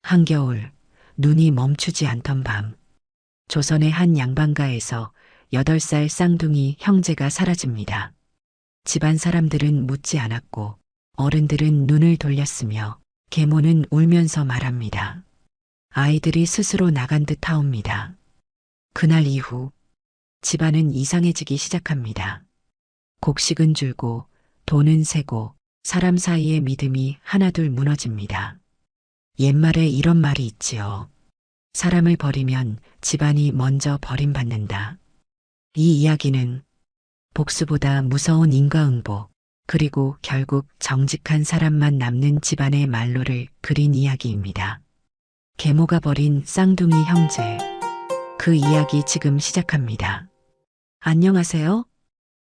한겨울, 눈이 멈추지 않던 밤, 조선의 한 양반가에서 8살 쌍둥이 형제가 사라집니다. 집안 사람들은 묻지 않았고 어른들은 눈을 돌렸으며 계모는 울면서 말합니다. 아이들이 스스로 나간 듯 하옵니다. 그날 이후 집안은 이상해지기 시작합니다. 곡식은 줄고 돈은 새고 사람 사이의 믿음이 하나둘 무너집니다. 옛말에 이런 말이 있지요. 사람을 버리면 집안이 먼저 버림받는다. 이 이야기는 복수보다 무서운 인과응보, 그리고 결국 정직한 사람만 남는 집안의 말로를 그린 이야기입니다. 계모가 버린 쌍둥이 형제. 그 이야기 지금 시작합니다. 안녕하세요.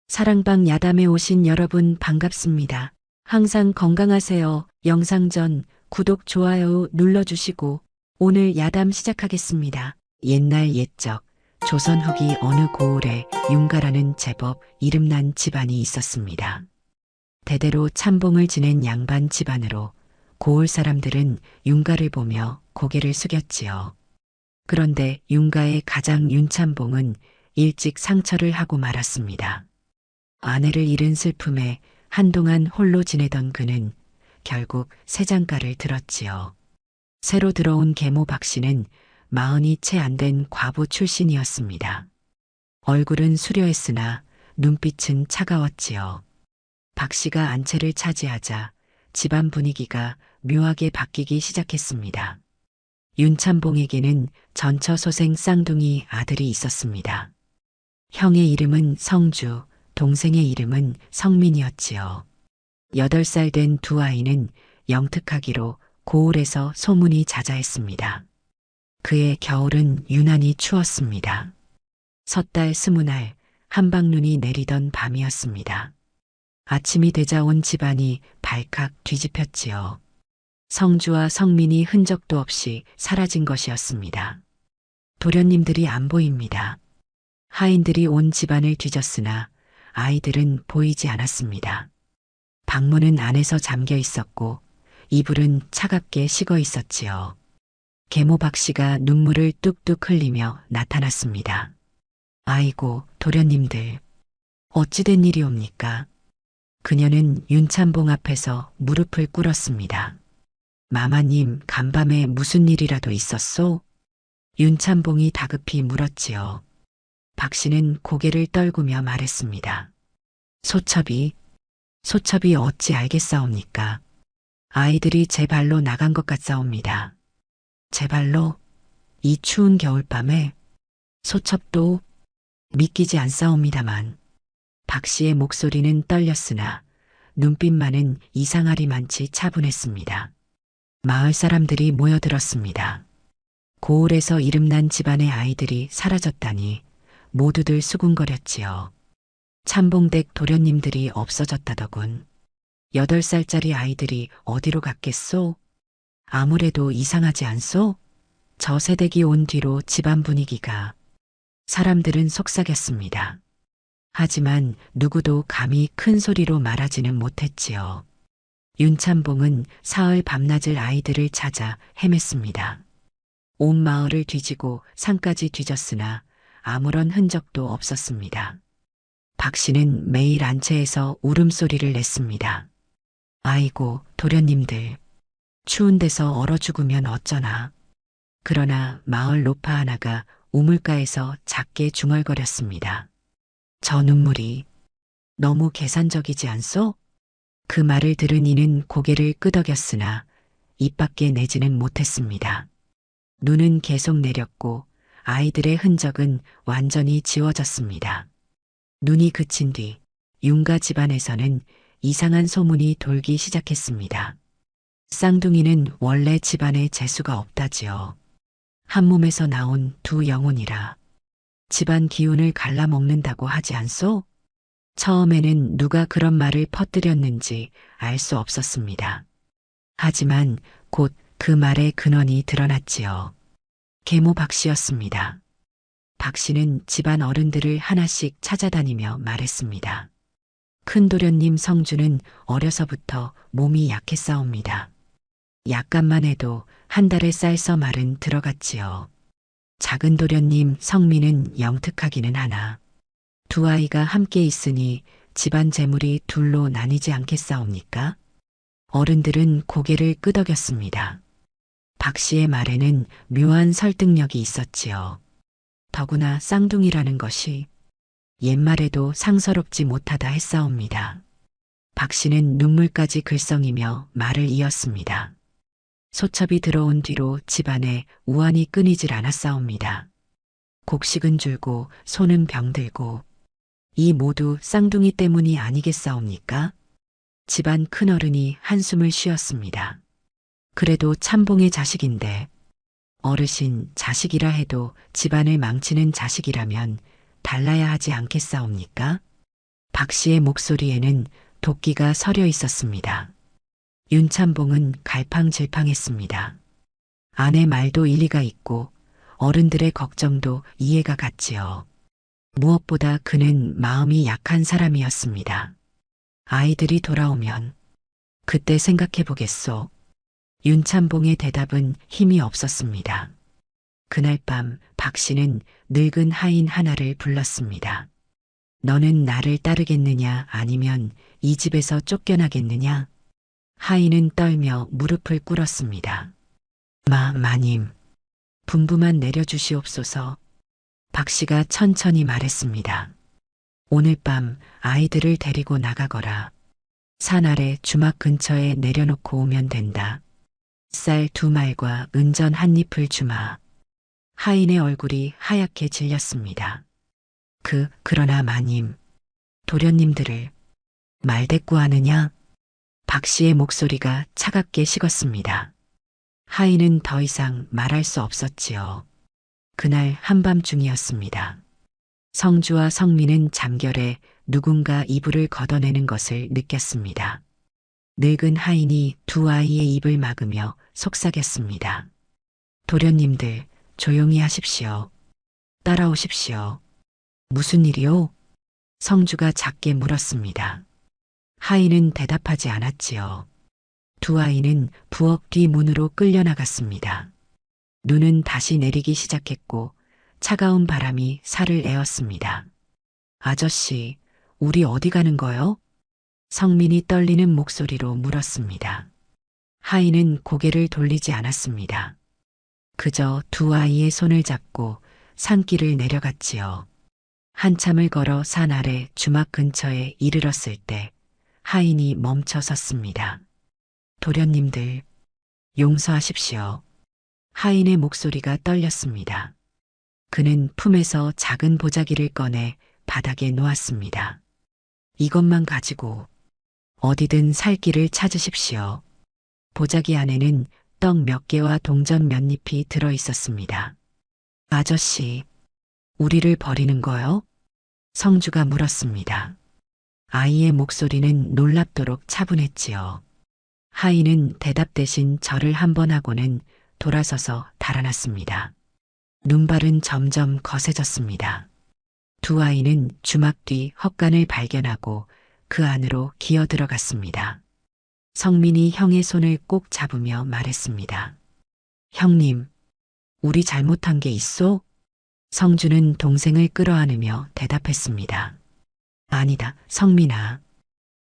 사랑방 야담에 오신 여러분 반갑습니다. 항상 건강하세요. 영상 전 구독, 좋아요 눌러주시고 오늘 야담 시작하겠습니다. 옛날 옛적 조선 후기 어느 고을에 윤가라는 제법 이름난 집안이 있었습니다. 대대로 참봉을 지낸 양반 집안으로 고을 사람들은 윤가를 보며 고개를 숙였지요. 그런데 윤가의 가장 윤참봉은 일찍 상처를 하고 말았습니다. 아내를 잃은 슬픔에 한동안 홀로 지내던 그는 결국 새장가를 들었지요. 새로 들어온 계모 박씨는 40이 채 안 된 과부 출신이었습니다. 얼굴은 수려했으나 눈빛은 차가웠지요. 박씨가 안채를 차지하자 집안 분위기가 묘하게 바뀌기 시작했습니다. 윤참봉에게는 전처소생 쌍둥이 아들이 있었습니다. 형의 이름은 성주, 동생의 이름은 성민이었지요. 8살 된 두 아이는 영특하기로 고을에서 소문이 자자했습니다. 그의 겨울은 유난히 추웠습니다. 섣달 20날 한방눈이 내리던 밤이었습니다. 아침이 되자 온 집안이 발칵 뒤집혔지요. 성주와 성민이 흔적도 없이 사라진 것이었습니다. 도련님들이 안 보입니다. 하인들이 온 집안을 뒤졌으나 아이들은 보이지 않았습니다. 방문은 안에서 잠겨 있었고 이불은 차갑게 식어 있었지요. 계모 박씨가 눈물을 뚝뚝 흘리며 나타났습니다. 아이고, 도련님들, 어찌된 일이옵니까? 그녀는 윤참봉 앞에서 무릎을 꿇었습니다. 마마님, 간밤에 무슨 일이라도 있었소? 윤참봉이 다급히 물었지요. 박씨는 고개를 떨구며 말했습니다. 소첩이 어찌 알겠사옵니까? 아이들이 제 발로 나간 것 같사옵니다. 제 발로? 이 추운 겨울밤에? 소첩도 믿기지 않사옵니다만. 박씨의 목소리는 떨렸으나 눈빛만은 이상하리만치 차분했습니다. 마을 사람들이 모여들었습니다. 고을에서 이름난 집안의 아이들이 사라졌다니 모두들 수군거렸지요. 참봉댁 도련님들이 없어졌다더군. 8살짜리 아이들이 어디로 갔겠소? 아무래도 이상하지 않소? 저 새댁이 온 뒤로 집안 분위기가. 사람들은 속삭였습니다. 하지만 누구도 감히 큰 소리로 말하지는 못했지요. 윤참봉은 사흘 밤낮을 아이들을 찾아 헤맸습니다. 온 마을을 뒤지고 산까지 뒤졌으나 아무런 흔적도 없었습니다. 박씨는 매일 안채에서 울음소리를 냈습니다. 아이고, 도련님들, 추운 데서 얼어 죽으면 어쩌나. 그러나 마을 노파 하나가 우물가에서 작게 중얼거렸습니다. 저 눈물이 너무 계산적이지 않소? 그 말을 들은 이는 고개를 끄덕였으나 입 밖에 내지는 못했습니다. 눈은 계속 내렸고 아이들의 흔적은 완전히 지워졌습니다. 눈이 그친 뒤 윤가 집안에서는 이상한 소문이 돌기 시작했습니다. 쌍둥이는 원래 집안에 재수가 없다지요. 한 몸에서 나온 두 영혼이라 집안 기운을 갈라먹는다고 하지 않소? 처음에는 누가 그런 말을 퍼뜨렸는지 알 수 없었습니다. 하지만 곧 그 말의 근원이 드러났지요. 계모 박씨였습니다. 박씨는 집안 어른들을 하나씩 찾아다니며 말했습니다. 큰 도련님 성주는 어려서부터 몸이 약했사옵니다. 약간만 해도 한 달의 쌀서 말은 들어갔지요. 작은 도련님 성미는 영특하기는 하나 두 아이가 함께 있으니 집안 재물이 둘로 나뉘지 않겠사옵니까? 어른들은 고개를 끄덕였습니다. 박 씨의 말에는 묘한 설득력이 있었지요. 더구나 쌍둥이라는 것이 옛말에도 상서롭지 못하다 했사옵니다. 박 씨는 눈물까지 글썽이며 말을 이었습니다. 소첩이 들어온 뒤로 집안에 우환이 끊이질 않았사옵니다. 곡식은 줄고 소는 병들고 이 모두 쌍둥이 때문이 아니겠사옵니까? 집안 큰어른이 한숨을 쉬었습니다. 그래도 참봉의 자식인데 어르신 자식이라 해도 집안을 망치는 자식이라면 달라야 하지 않겠사옵니까? 박 씨의 목소리에는 도끼가 서려 있었습니다. 윤참봉은 갈팡질팡했습니다. 아내 말도 일리가 있고 어른들의 걱정도 이해가 갔지요. 무엇보다 그는 마음이 약한 사람이었습니다. 아이들이 돌아오면 그때 생각해 보겠소. 윤참봉의 대답은 힘이 없었습니다. 그날 밤 박 씨는 늙은 하인 하나를 불렀습니다. 너는 나를 따르겠느냐 아니면 이 집에서 쫓겨나겠느냐? 하인은 떨며 무릎을 꿇었습니다. 마님, 분부만 내려주시옵소서. 박 씨가 천천히 말했습니다. 오늘 밤 아이들을 데리고 나가거라. 산 아래 주막 근처에 내려놓고 오면 된다. 쌀 2말과 은전 1잎을 주마. 하인의 얼굴이 하얗게 질렸습니다. 그러나 마님, 도련님들을 말대꾸하느냐? 박 씨의 목소리가 차갑게 식었습니다. 하인은 더 이상 말할 수 없었지요. 그날 한밤중이었습니다. 성주와 성민은 잠결에 누군가 이불을 걷어내는 것을 느꼈습니다. 늙은 하인이 두 아이의 입을 막으며 속삭였습니다. 도련님들, 조용히 하십시오. 따라오십시오. 무슨 일이요? 성주가 작게 물었습니다. 하인은 대답하지 않았지요. 두 아이는 부엌 뒤 문으로 끌려나갔습니다. 눈은 다시 내리기 시작했고 차가운 바람이 살을 에웠습니다. 아저씨, 우리 어디 가는 거요? 성민이 떨리는 목소리로 물었습니다. 하인은 고개를 돌리지 않았습니다. 그저 두 아이의 손을 잡고 산길을 내려갔지요. 한참을 걸어 산 아래 주막 근처에 이르렀을 때 하인이 멈춰 섰습니다. 도련님들, 용서하십시오. 하인의 목소리가 떨렸습니다. 그는 품에서 작은 보자기를 꺼내 바닥에 놓았습니다. 이것만 가지고 어디든 살 길을 찾으십시오. 보자기 안에는 떡 몇 개와 동전 몇 잎이 들어 있었습니다. 아저씨, 우리를 버리는 거요? 성주가 물었습니다. 아이의 목소리는 놀랍도록 차분했지요. 하인은 대답 대신 절을 한번 하고는 돌아서서 달아났습니다. 눈발은 점점 거세졌습니다. 두 아이는 주막 뒤 헛간을 발견하고 그 안으로 기어 들어갔습니다. 성민이 형의 손을 꼭 잡으며 말했습니다. 형님, 우리 잘못한 게 있소? 성주는 동생을 끌어안으며 대답했습니다. 아니다, 성민아.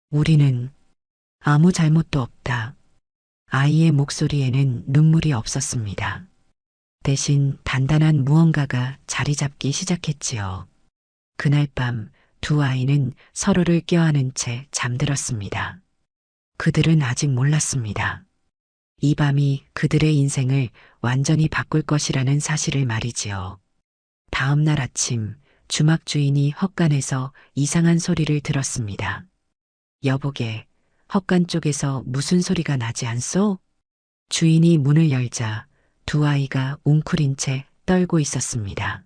우리는 아무 잘못도 없다. 아이의 목소리에는 눈물이 없었습니다. 대신 단단한 무언가가 자리 잡기 시작했지요. 그날 밤 두 아이는 서로를 껴안은 채 잠들었습니다. 그들은 아직 몰랐습니다. 이 밤이 그들의 인생을 완전히 바꿀 것이라는 사실을 말이지요. 다음 날 아침 주막 주인이 헛간에서 이상한 소리를 들었습니다. 여보게, 헛간 쪽에서 무슨 소리가 나지 않소? 주인이 문을 열자 두 아이가 웅크린 채 떨고 있었습니다.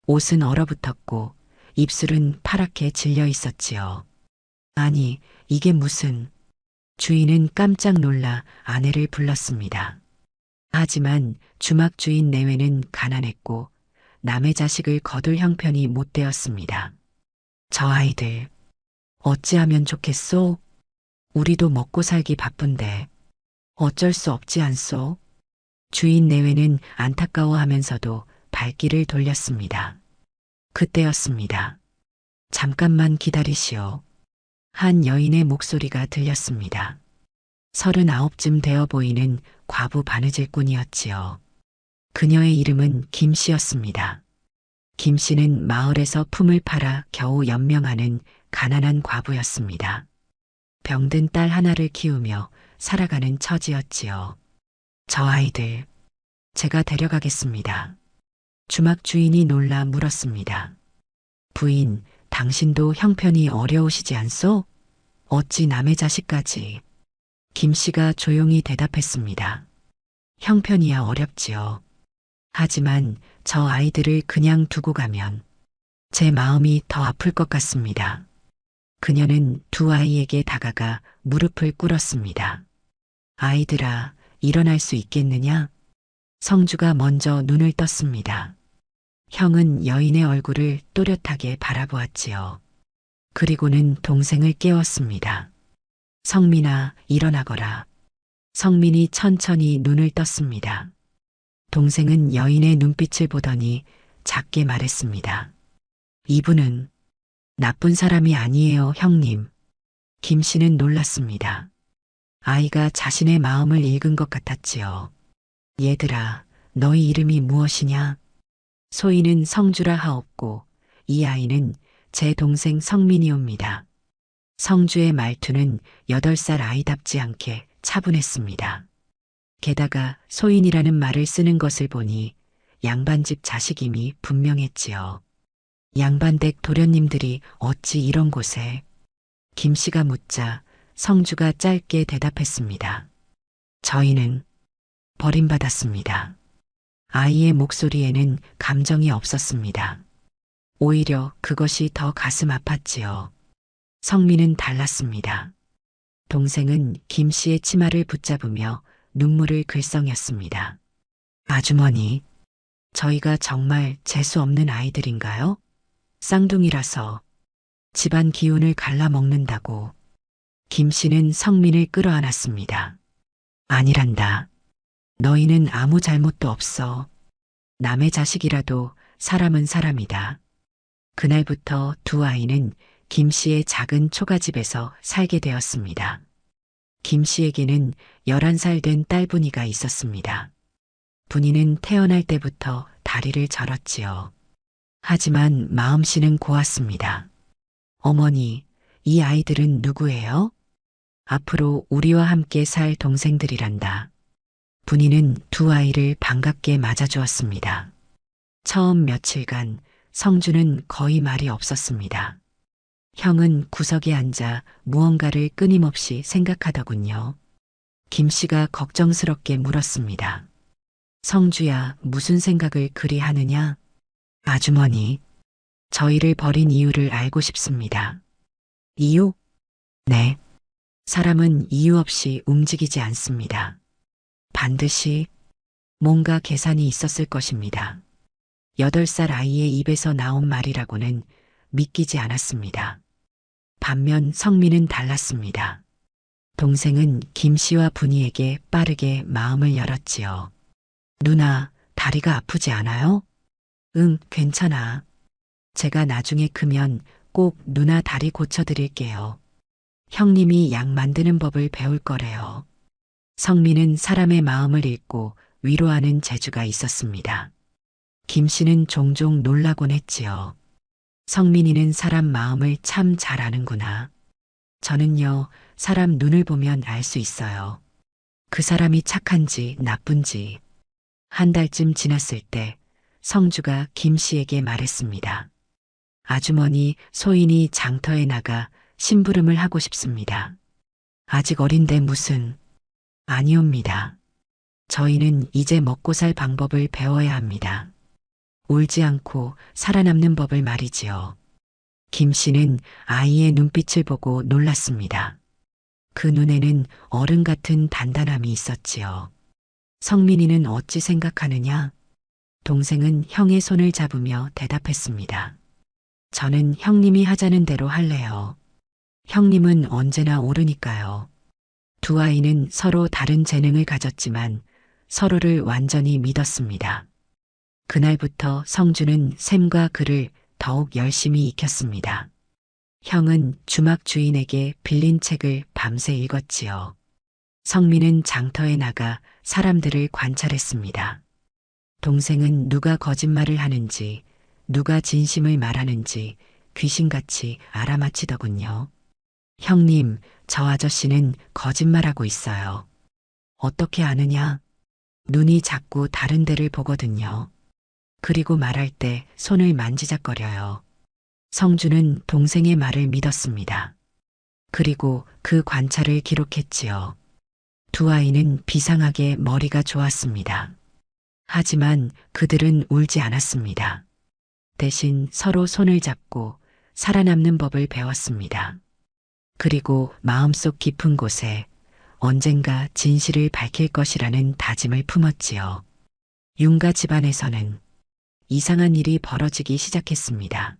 옷은 얼어붙었고 입술은 파랗게 질려 있었지요. 아니, 이게 무슨... 주인은 깜짝 놀라 아내를 불렀습니다. 하지만 주막 주인 내외는 가난했고 남의 자식을 거둘 형편이 못 되었습니다. 저 아이들, 어찌하면 좋겠소? 우리도 먹고 살기 바쁜데. 어쩔 수 없지 않소? 주인 내외는 안타까워하면서도 발길을 돌렸습니다. 그때였습니다. 잠깐만 기다리시오. 한 여인의 목소리가 들렸습니다. 39쯤 되어 보이는 과부 바느질꾼이었지요. 그녀의 이름은 김씨였습니다. 김씨는 마을에서 품을 팔아 겨우 연명하는 가난한 과부였습니다. 병든 딸 하나를 키우며 살아가는 처지였지요. 저 아이들, 제가 데려가겠습니다. 주막 주인이 놀라 물었습니다. 부인, 당신도 형편이 어려우시지 않소? 어찌 남의 자식까지? 김씨가 조용히 대답했습니다. 형편이야 어렵지요. 하지만 저 아이들을 그냥 두고 가면 제 마음이 더 아플 것 같습니다. 그녀는 두 아이에게 다가가 무릎을 꿇었습니다. 아이들아, 일어날 수 있겠느냐? 성주가 먼저 눈을 떴습니다. 형은 여인의 얼굴을 또렷하게 바라보았지요. 그리고는 동생을 깨웠습니다. 성민아, 일어나거라. 성민이 천천히 눈을 떴습니다. 동생은 여인의 눈빛을 보더니 작게 말했습니다. 이분은 나쁜 사람이 아니에요, 형님. 김 씨는 놀랐습니다. 아이가 자신의 마음을 읽은 것 같았지요. 얘들아, 너희 이름이 무엇이냐? 소희는 성주라 하옵고 이 아이는 제 동생 성민이옵니다. 성주의 말투는 8살 아이답지 않게 차분했습니다. 게다가 소인이라는 말을 쓰는 것을 보니 양반집 자식임이 분명했지요. 양반댁 도련님들이 어찌 이런 곳에? 김씨가 묻자 성주가 짧게 대답했습니다. 저희는 버림받았습니다. 아이의 목소리에는 감정이 없었습니다. 오히려 그것이 더 가슴 아팠지요. 성민은 달랐습니다. 동생은 김씨의 치마를 붙잡으며 눈물을 글썽였습니다. 아주머니, 저희가 정말 재수 없는 아이들인가요? 쌍둥이라서 집안 기운을 갈라먹는다고. 김씨는 성민을 끌어안았습니다. 아니란다. 너희는 아무 잘못도 없어. 남의 자식이라도 사람은 사람이다. 그날부터 두 아이는 김씨의 작은 초가집에서 살게 되었습니다. 김씨에게는 11살 된 딸분이가 있었습니다. 분이는 태어날 때부터 다리를 절었지요. 하지만 마음씨는 고왔습니다. 어머니, 이 아이들은 누구예요? 앞으로 우리와 함께 살 동생들이란다. 분이는 두 아이를 반갑게 맞아주었습니다. 처음 며칠간 성주는 거의 말이 없었습니다. 형은 구석에 앉아 무언가를 끊임없이 생각하더군요. 김씨가 걱정스럽게 물었습니다. 성주야, 무슨 생각을 그리 하느냐? 아주머니, 저희를 버린 이유를 알고 싶습니다. 이유? 네. 사람은 이유 없이 움직이지 않습니다. 반드시 뭔가 계산이 있었을 것입니다. 8살 아이의 입에서 나온 말이라고는 믿기지 않았습니다. 반면 성민은 달랐습니다. 동생은 김씨와 분이에게 빠르게 마음을 열었지요. 누나, 다리가 아프지 않아요? 응, 괜찮아. 제가 나중에 크면 꼭 누나 다리 고쳐드릴게요. 형님이 약 만드는 법을 배울 거래요. 성민은 사람의 마음을 읽고 위로하는 재주가 있었습니다. 김씨는 종종 놀라곤 했지요. 성민이는 사람 마음을 참 잘 아는구나. 저는요, 사람 눈을 보면 알 수 있어요. 그 사람이 착한지 나쁜지. 한 달쯤 지났을 때 성주가 김씨에게 말했습니다. 아주머니, 소인이 장터에 나가 심부름을 하고 싶습니다. 아직 어린데 무슨... 아니옵니다. 저희는 이제 먹고 살 방법을 배워야 합니다. 울지 않고 살아남는 법을 말이지요. 김씨는 아이의 눈빛을 보고 놀랐습니다. 그 눈에는 어른 같은 단단함이 있었지요. 성민이는 어찌 생각하느냐? 동생은 형의 손을 잡으며 대답했습니다. 저는 형님이 하자는 대로 할래요. 형님은 언제나 옳으니까요. 두 아이는 서로 다른 재능을 가졌지만 서로를 완전히 믿었습니다. 그날부터 성주는 셈과 글을 더욱 열심히 익혔습니다. 형은 주막 주인에게 빌린 책을 밤새 읽었지요. 성민은 장터에 나가 사람들을 관찰했습니다. 동생은 누가 거짓말을 하는지, 누가 진심을 말하는지 귀신같이 알아맞히더군요. 형님, 저 아저씨는 거짓말하고 있어요. 어떻게 아느냐? 눈이 자꾸 다른 데를 보거든요. 그리고 말할 때 손을 만지작거려요. 성주는 동생의 말을 믿었습니다. 그리고 그 관찰을 기록했지요. 두 아이는 비상하게 머리가 좋았습니다. 하지만 그들은 울지 않았습니다. 대신 서로 손을 잡고 살아남는 법을 배웠습니다. 그리고 마음속 깊은 곳에 언젠가 진실을 밝힐 것이라는 다짐을 품었지요. 윤가 집안에서는 이상한 일이 벌어지기 시작했습니다.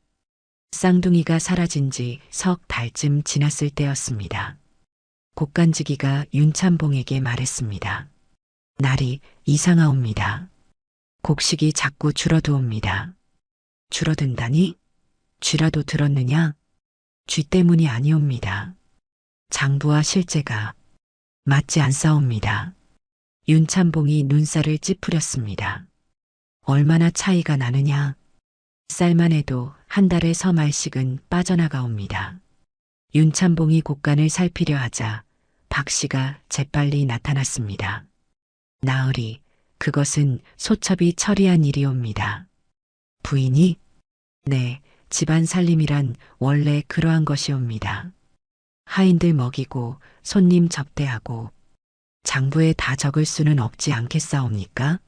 쌍둥이가 사라진 지 석 달쯤 지났을 때였습니다. 곡간지기가 윤참봉에게 말했습니다. 날이 이상하옵니다. 곡식이 자꾸 줄어드옵니다. 줄어든다니? 쥐라도 들었느냐? 쥐 때문이 아니옵니다. 장부와 실제가 맞지 않사옵니다. 윤참봉이 눈살을 찌푸렸습니다. 얼마나 차이가 나느냐? 쌀만 해도 한 달에 서말씩은 빠져나가옵니다. 윤참봉이 곡간을 살피려 하자 박 씨가 재빨리 나타났습니다. 나으리, 그것은 소첩이 처리한 일이옵니다. 부인이? 네, 집안 살림이란 원래 그러한 것이옵니다. 하인들 먹이고 손님 접대하고 장부에 다 적을 수는 없지 않겠사옵니까?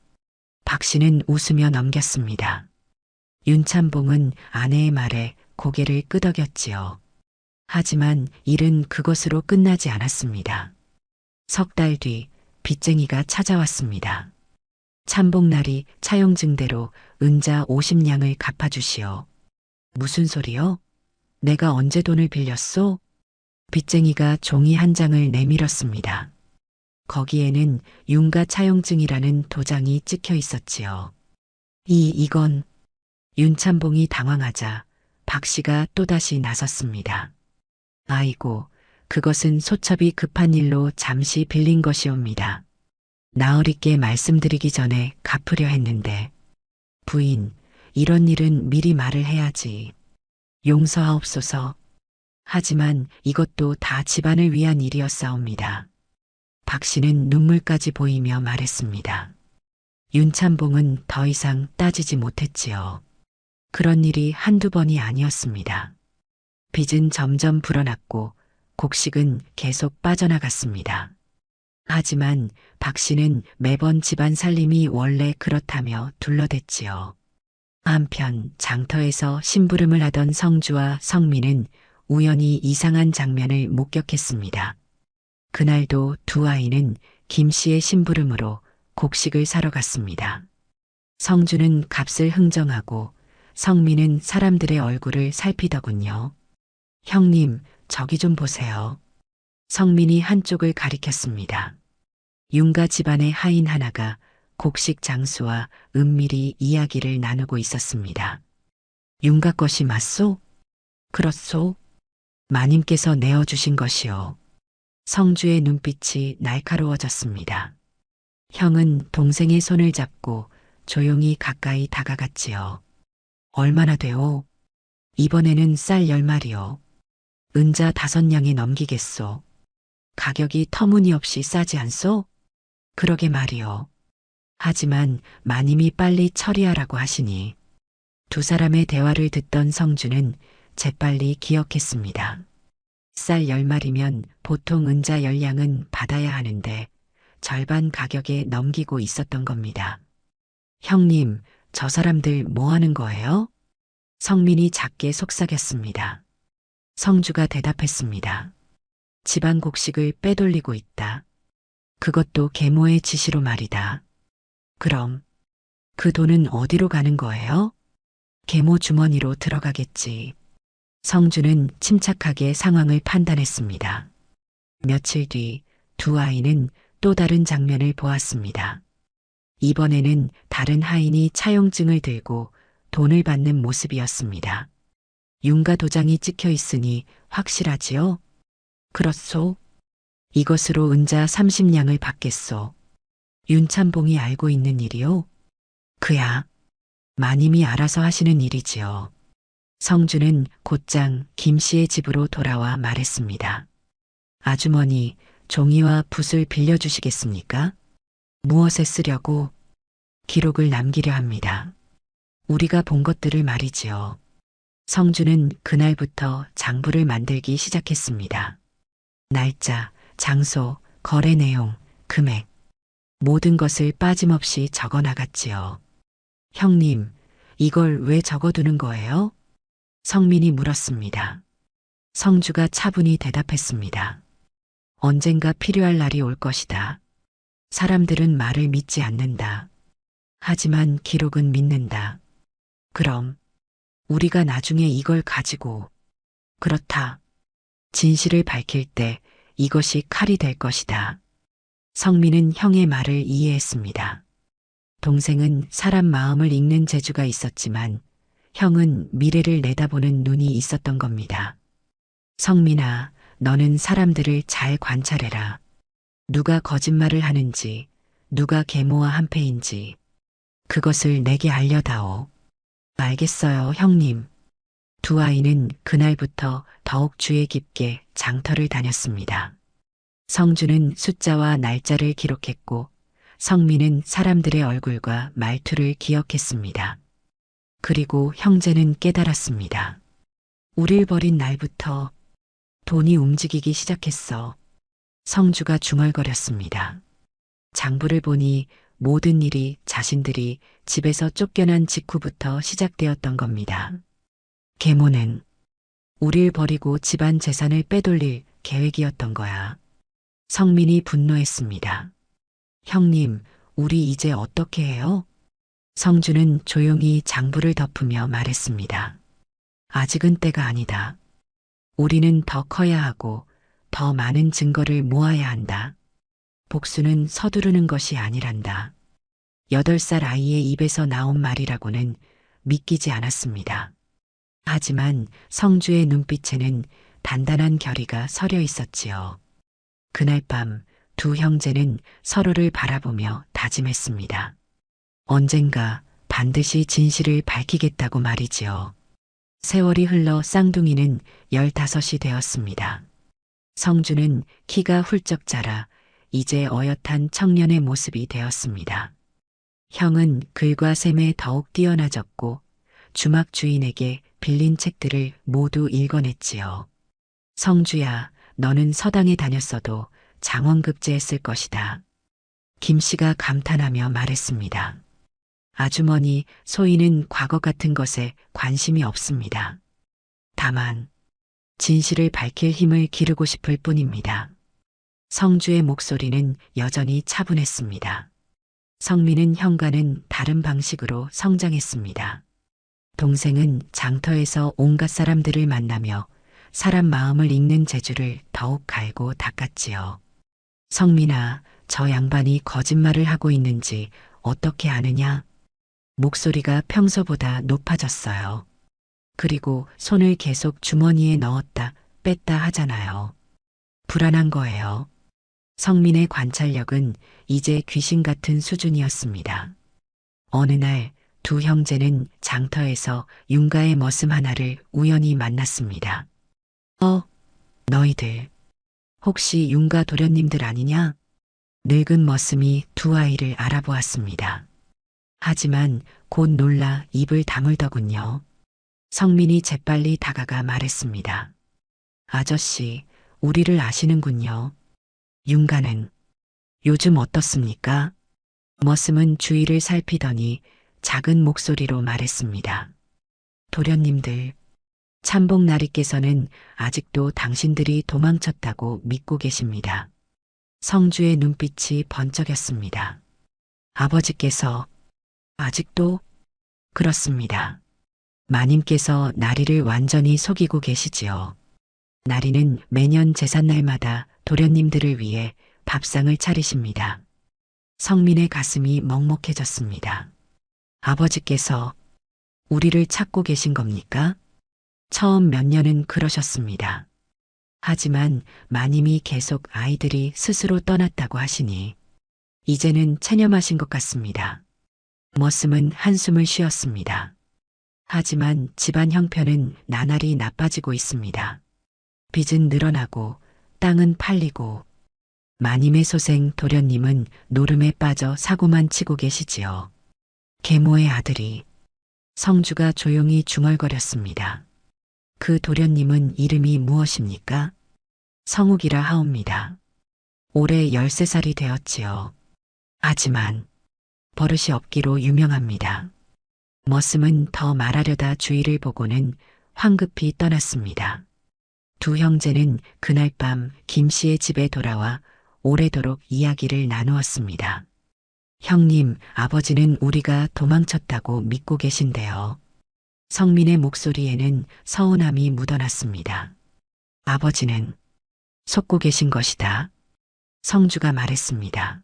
박 씨는 웃으며 넘겼습니다. 윤참봉은 아내의 말에 고개를 끄덕였지요. 하지만 일은 그것으로 끝나지 않았습니다. 석 달 뒤 빚쟁이가 찾아왔습니다. 참봉날이 차용증대로 은자 50냥을 갚아주시오. 무슨 소리요? 내가 언제 돈을 빌렸소? 빚쟁이가 종이 한 장을 내밀었습니다. 거기에는 윤가 차용증이라는 도장이 찍혀 있었지요. 이건 윤참봉이 당황하자 박 씨가 또다시 나섰습니다. 아이고, 그것은 소첩이 급한 일로 잠시 빌린 것이옵니다. 나으리께 말씀드리기 전에 갚으려 했는데. 부인, 이런 일은 미리 말을 해야지. 용서하옵소서. 하지만 이것도 다 집안을 위한 일이었사옵니다. 박 씨는 눈물까지 보이며 말했습니다. 윤참봉은 더 이상 따지지 못했지요. 그런 일이 한두 번이 아니었습니다. 빚은 점점 불어났고 곡식은 계속 빠져나갔습니다. 하지만 박 씨는 매번 집안 살림이 원래 그렇다며 둘러댔지요. 한편 장터에서 심부름을 하던 성주와 성민은 우연히 이상한 장면을 목격했습니다. 그날도 두 아이는 김 씨의 심부름으로 곡식을 사러 갔습니다. 성주는 값을 흥정하고 성민은 사람들의 얼굴을 살피더군요. 형님, 저기 좀 보세요. 성민이 한쪽을 가리켰습니다. 윤가 집안의 하인 하나가 곡식 장수와 은밀히 이야기를 나누고 있었습니다. 윤가 것이 맞소? 그렇소. 마님께서 내어주신 것이요. 성주의 눈빛이 날카로워졌습니다. 형은 동생의 손을 잡고 조용히 가까이 다가갔지요. 얼마나 돼오? 이번에는 쌀 10마리요. 은자 5냥에 넘기겠소. 가격이 터무니없이 싸지 않소? 그러게 말이요. 하지만 마님이 빨리 처리하라고 하시니. 두 사람의 대화를 듣던 성주는 재빨리 기억했습니다. 쌀 10마리면 보통 은자 10냥은 받아야 하는데 절반 가격에 넘기고 있었던 겁니다. 형님, 저 사람들 뭐 하는 거예요? 성민이 작게 속삭였습니다. 성주가 대답했습니다. 집안 곡식을 빼돌리고 있다. 그것도 계모의 지시로 말이다. 그럼 그 돈은 어디로 가는 거예요? 계모 주머니로 들어가겠지. 성주는 침착하게 상황을 판단했습니다. 며칠 뒤 두 아이는 또 다른 장면을 보았습니다. 이번에는 다른 하인이 차용증을 들고 돈을 받는 모습이었습니다. 윤가 도장이 찍혀 있으니 확실하지요? 그렇소. 이것으로 은자 30냥을 받겠소. 윤참봉이 알고 있는 일이요? 그야 마님이 알아서 하시는 일이지요. 성주는 곧장 김 씨의 집으로 돌아와 말했습니다. 아주머니, 종이와 붓을 빌려주시겠습니까? 무엇에 쓰려고? 기록을 남기려 합니다. 우리가 본 것들을 말이지요. 성주는 그날부터 장부를 만들기 시작했습니다. 날짜, 장소, 거래 내용, 금액, 모든 것을 빠짐없이 적어 나갔지요. 형님, 이걸 왜 적어두는 거예요? 성민이 물었습니다. 성주가 차분히 대답했습니다. 언젠가 필요할 날이 올 것이다. 사람들은 말을 믿지 않는다. 하지만 기록은 믿는다. 그럼 우리가 나중에 이걸 가지고 그렇다. 진실을 밝힐 때 이것이 칼이 될 것이다. 성민은 형의 말을 이해했습니다. 동생은 사람 마음을 읽는 재주가 있었지만 형은 미래를 내다보는 눈이 있었던 겁니다. 성민아, 너는 사람들을 잘 관찰해라. 누가 거짓말을 하는지, 누가 계모와 한패인지, 그것을 내게 알려다오. 알겠어요, 형님. 두 아이는 그날부터 더욱 주의 깊게 장터를 다녔습니다. 성주는 숫자와 날짜를 기록했고, 성민은 사람들의 얼굴과 말투를 기억했습니다. 그리고 형제는 깨달았습니다. 우릴 버린 날부터 돈이 움직이기 시작했어. 성주가 중얼거렸습니다. 장부를 보니 모든 일이 자신들이 집에서 쫓겨난 직후부터 시작되었던 겁니다. 계모는 우릴 버리고 집안 재산을 빼돌릴 계획이었던 거야. 성민이 분노했습니다. 형님, 우리 이제 어떻게 해요? 성주는 조용히 장부를 덮으며 말했습니다. 아직은 때가 아니다. 우리는 더 커야 하고 더 많은 증거를 모아야 한다. 복수는 서두르는 것이 아니란다. 8살 아이의 입에서 나온 말이라고는 믿기지 않았습니다. 하지만 성주의 눈빛에는 단단한 결의가 서려 있었지요. 그날 밤 두 형제는 서로를 바라보며 다짐했습니다. 언젠가 반드시 진실을 밝히겠다고 말이지요. 세월이 흘러 쌍둥이는 15이 되었습니다. 성주는 키가 훌쩍 자라 이제 어엿한 청년의 모습이 되었습니다. 형은 글과 셈에 더욱 뛰어나졌고 주막 주인에게 빌린 책들을 모두 읽어냈지요. 성주야, 너는 서당에 다녔어도 장원급제했을 것이다. 김 씨가 감탄하며 말했습니다. 아주머니, 소인은 과거 같은 것에 관심이 없습니다. 다만 진실을 밝힐 힘을 기르고 싶을 뿐입니다. 성주의 목소리는 여전히 차분했습니다. 성민은 형과는 다른 방식으로 성장했습니다. 동생은 장터에서 온갖 사람들을 만나며 사람 마음을 읽는 재주를 더욱 갈고 닦았지요. 성민아, 저 양반이 거짓말을 하고 있는지 어떻게 아느냐? 목소리가 평소보다 높아졌어요. 그리고 손을 계속 주머니에 넣었다 뺐다 하잖아요. 불안한 거예요. 성민의 관찰력은 이제 귀신 같은 수준이었습니다. 어느 날 두 형제는 장터에서 윤가의 머슴 하나를 우연히 만났습니다. 너희들 혹시 윤가 도련님들 아니냐? 늙은 머슴이 두 아이를 알아보았습니다. 하지만 곧 놀라 입을 다물더군요. 성민이 재빨리 다가가 말했습니다. 아저씨, 우리를 아시는군요. 윤가는 요즘 어떻습니까? 머슴은 주위를 살피더니 작은 목소리로 말했습니다. 도련님들, 참복나리께서는 아직도 당신들이 도망쳤다고 믿고 계십니다. 성주의 눈빛이 번쩍였습니다. 아버지께서 아직도? 그렇습니다. 마님께서 나리를 완전히 속이고 계시지요. 나리는 매년 제삿날마다 도련님들을 위해 밥상을 차리십니다. 성민의 가슴이 먹먹해졌습니다. 아버지께서 우리를 찾고 계신 겁니까? 처음 몇 년은 그러셨습니다. 하지만 마님이 계속 아이들이 스스로 떠났다고 하시니 이제는 체념하신 것 같습니다. 머슴은 한숨을 쉬었습니다. 하지만 집안 형편은 나날이 나빠지고 있습니다. 빚은 늘어나고 땅은 팔리고 마님의 소생 도련님은 노름에 빠져 사고만 치고 계시지요. 계모의 아들이 성주가 조용히 중얼거렸습니다. 그 도련님은 이름이 무엇입니까? 성욱이라 하옵니다. 올해 13살이 되었지요. 하지만 버릇이 없기로 유명합니다. 머슴은 더 말하려다 주위를 보고는 황급히 떠났습니다. 두 형제는 그날 밤 김씨의 집에 돌아와 오래도록 이야기를 나누었습니다. 형님, 아버지는 우리가 도망쳤다고 믿고 계신데요. 성민의 목소리에는 서운함이 묻어났습니다. 아버지는 속고 계신 것이다. 성주가 말했습니다.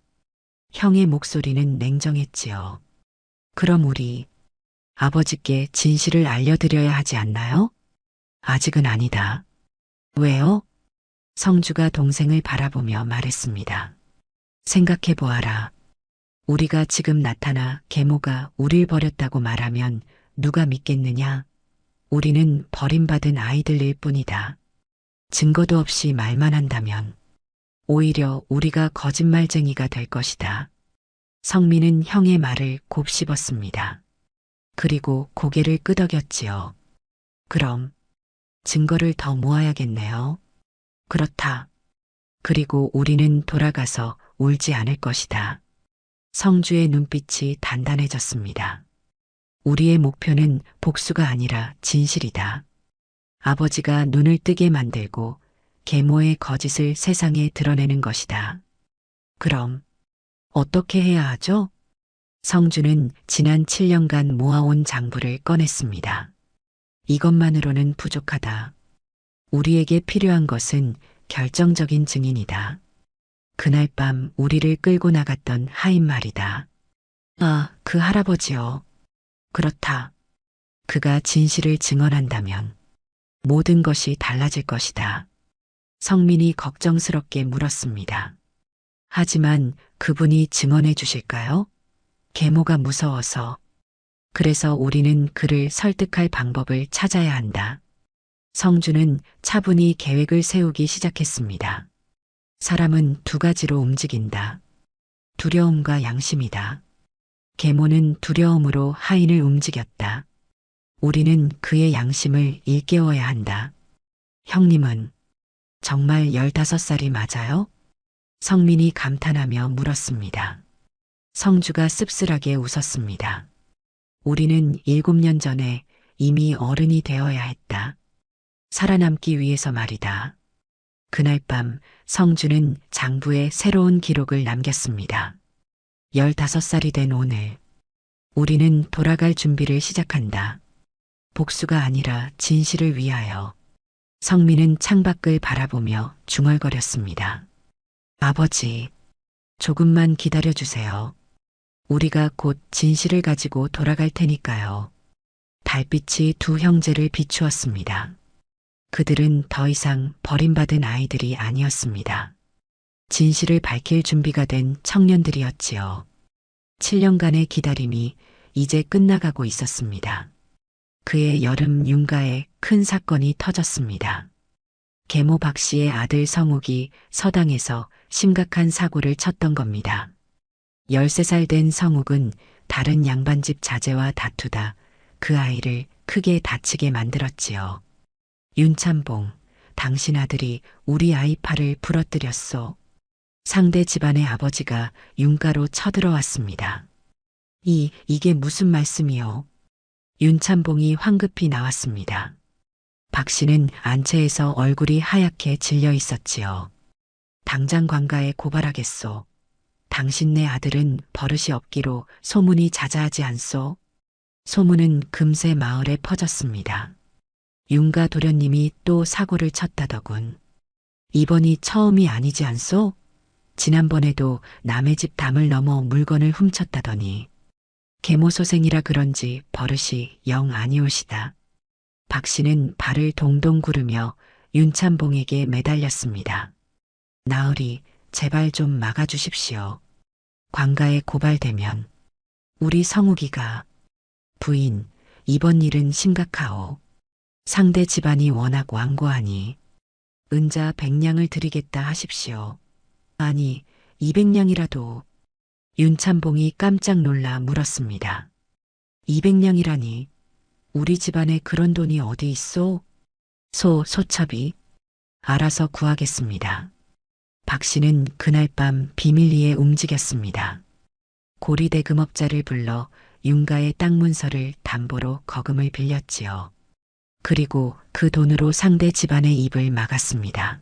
형의 목소리는 냉정했지요. 그럼 우리 아버지께 진실을 알려드려야 하지 않나요? 아직은 아니다. 왜요? 성주가 동생을 바라보며 말했습니다. 생각해 보아라. 우리가 지금 나타나 계모가 우릴 버렸다고 말하면 누가 믿겠느냐? 우리는 버림받은 아이들일 뿐이다. 증거도 없이 말만 한다면 오히려 우리가 거짓말쟁이가 될 것이다. 성민은 형의 말을 곱씹었습니다. 그리고 고개를 끄덕였지요. 그럼 증거를 더 모아야겠네요. 그렇다. 그리고 우리는 돌아가서 울지 않을 것이다. 성주의 눈빛이 단단해졌습니다. 우리의 목표는 복수가 아니라 진실이다. 아버지가 눈을 뜨게 만들고 계모의 거짓을 세상에 드러내는 것이다. 그럼 어떻게 해야 하죠? 성주는 지난 7년간 모아온 장부를 꺼냈습니다. 이것만으로는 부족하다. 우리에게 필요한 것은 결정적인 증인이다. 그날 밤 우리를 끌고 나갔던 하인 말이다. 아, 그 할아버지요. 그렇다. 그가 진실을 증언한다면 모든 것이 달라질 것이다. 성민이 걱정스럽게 물었습니다. 하지만 그분이 증언해 주실까요? 계모가 무서워서. 그래서 우리는 그를 설득할 방법을 찾아야 한다. 성주는 차분히 계획을 세우기 시작했습니다. 사람은 두 가지로 움직인다. 두려움과 양심이다. 계모는 두려움으로 하인을 움직였다. 우리는 그의 양심을 일깨워야 한다. 형님은 정말 15살이 맞아요? 성민이 감탄하며 물었습니다. 성주가 씁쓸하게 웃었습니다. 우리는 7년 전에 이미 어른이 되어야 했다. 살아남기 위해서 말이다. 그날 밤 성주는 장부에 새로운 기록을 남겼습니다. 15살이 된 오늘, 우리는 돌아갈 준비를 시작한다. 복수가 아니라 진실을 위하여. 성민은 창밖을 바라보며 중얼거렸습니다. 아버지, 조금만 기다려주세요. 우리가 곧 진실을 가지고 돌아갈 테니까요. 달빛이 두 형제를 비추었습니다. 그들은 더 이상 버림받은 아이들이 아니었습니다. 진실을 밝힐 준비가 된 청년들이었지요. 7년간의 기다림이 이제 끝나가고 있었습니다. 그의 여름 윤가에 큰 사건이 터졌습니다. 계모 박 씨의 아들 성욱이 서당에서 심각한 사고를 쳤던 겁니다. 13살 된 성욱은 다른 양반집 자제와 다투다 그 아이를 크게 다치게 만들었지요. 윤참봉, 당신 아들이 우리 아이 팔을 부러뜨렸소. 상대 집안의 아버지가 윤가로 쳐들어왔습니다. 이게 무슨 말씀이요? 윤참봉이 황급히 나왔습니다. 박 씨는 안채에서 얼굴이 하얗게 질려 있었지요. 당장 관가에 고발하겠소. 당신네 아들은 버릇이 없기로 소문이 자자하지 않소? 소문은 금세 마을에 퍼졌습니다. 윤가 도련님이 또 사고를 쳤다더군. 이번이 처음이 아니지 않소? 지난번에도 남의 집 담을 넘어 물건을 훔쳤다더니 계모소생이라 그런지 버릇이 영 아니오시다. 박 씨는 발을 동동 구르며 윤참봉에게 매달렸습니다. 나으리, 제발 좀 막아주십시오. 관가에 고발되면 우리 성욱이가 부인, 이번 일은 심각하오. 상대 집안이 워낙 완고하니 은자 100냥을 드리겠다 하십시오. 아니, 200냥이라도. 윤참봉이 깜짝 놀라 물었습니다. 200냥이라니 우리 집안에 그런 돈이 어디 있소? 소첩이 알아서 구하겠습니다. 박 씨는 그날 밤 비밀리에 움직였습니다. 고리대 금업자를 불러 윤가의 땅 문서를 담보로 거금을 빌렸지요. 그리고 그 돈으로 상대 집안의 입을 막았습니다.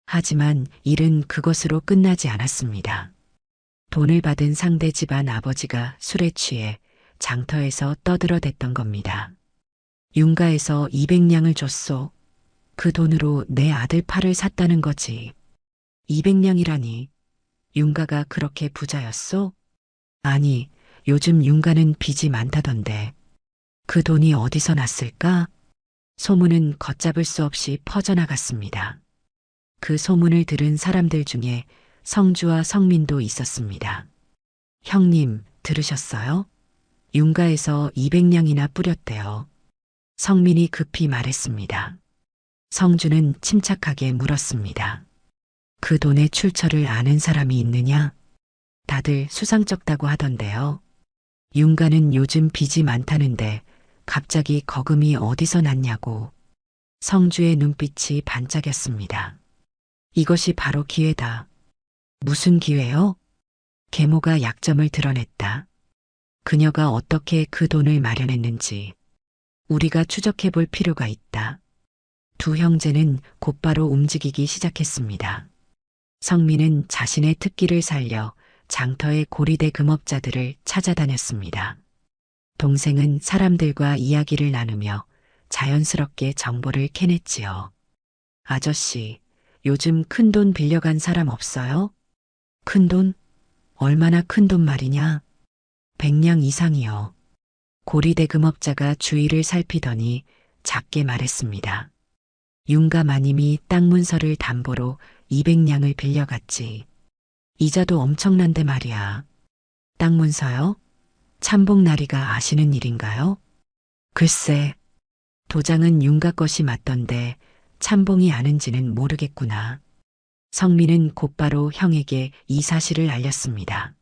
하지만 일은 그것으로 끝나지 않았습니다. 돈을 받은 상대 집안 아버지가 술에 취해 장터에서 떠들어댔던 겁니다. 윤가에서 200냥을 줬소. 그 돈으로 내 아들 팔을 샀다는 거지. 200냥이라니. 윤가가 그렇게 부자였소? 아니, 요즘 윤가는 빚이 많다던데. 그 돈이 어디서 났을까? 소문은 걷잡을 수 없이 퍼져나갔습니다. 그 소문을 들은 사람들 중에 성주와 성민도 있었습니다. 형님, 들으셨어요? 윤가에서 200냥이나 뿌렸대요. 성민이 급히 말했습니다. 성주는 침착하게 물었습니다. 그 돈의 출처를 아는 사람이 있느냐? 다들 수상쩍다고 하던데요. 윤가는 요즘 빚이 많다는데 갑자기 거금이 어디서 났냐고. 성주의 눈빛이 반짝였습니다. 이것이 바로 기회다. 무슨 기회요? 계모가 약점을 드러냈다. 그녀가 어떻게 그 돈을 마련했는지 우리가 추적해 볼 필요가 있다. 두 형제는 곧바로 움직이기 시작했습니다. 성민은 자신의 특기를 살려 장터의 고리대 금업자들을 찾아다녔습니다. 동생은 사람들과 이야기를 나누며 자연스럽게 정보를 캐냈지요. 아저씨, 요즘 큰돈 빌려간 사람 없어요? 큰돈? 얼마나 큰 돈 말이냐? 100냥 이상이요. 고리대 금업자가 주위를 살피더니 작게 말했습니다. 윤가 마님이 땅 문서를 담보로 200냥을 빌려갔지. 이자도 엄청난데 말이야. 땅 문서요? 참봉나리가 아시는 일인가요? 글쎄, 도장은 윤가 것이 맞던데 참봉이 아는지는 모르겠구나. 성민은 곧바로 형에게 이 사실을 알렸습니다.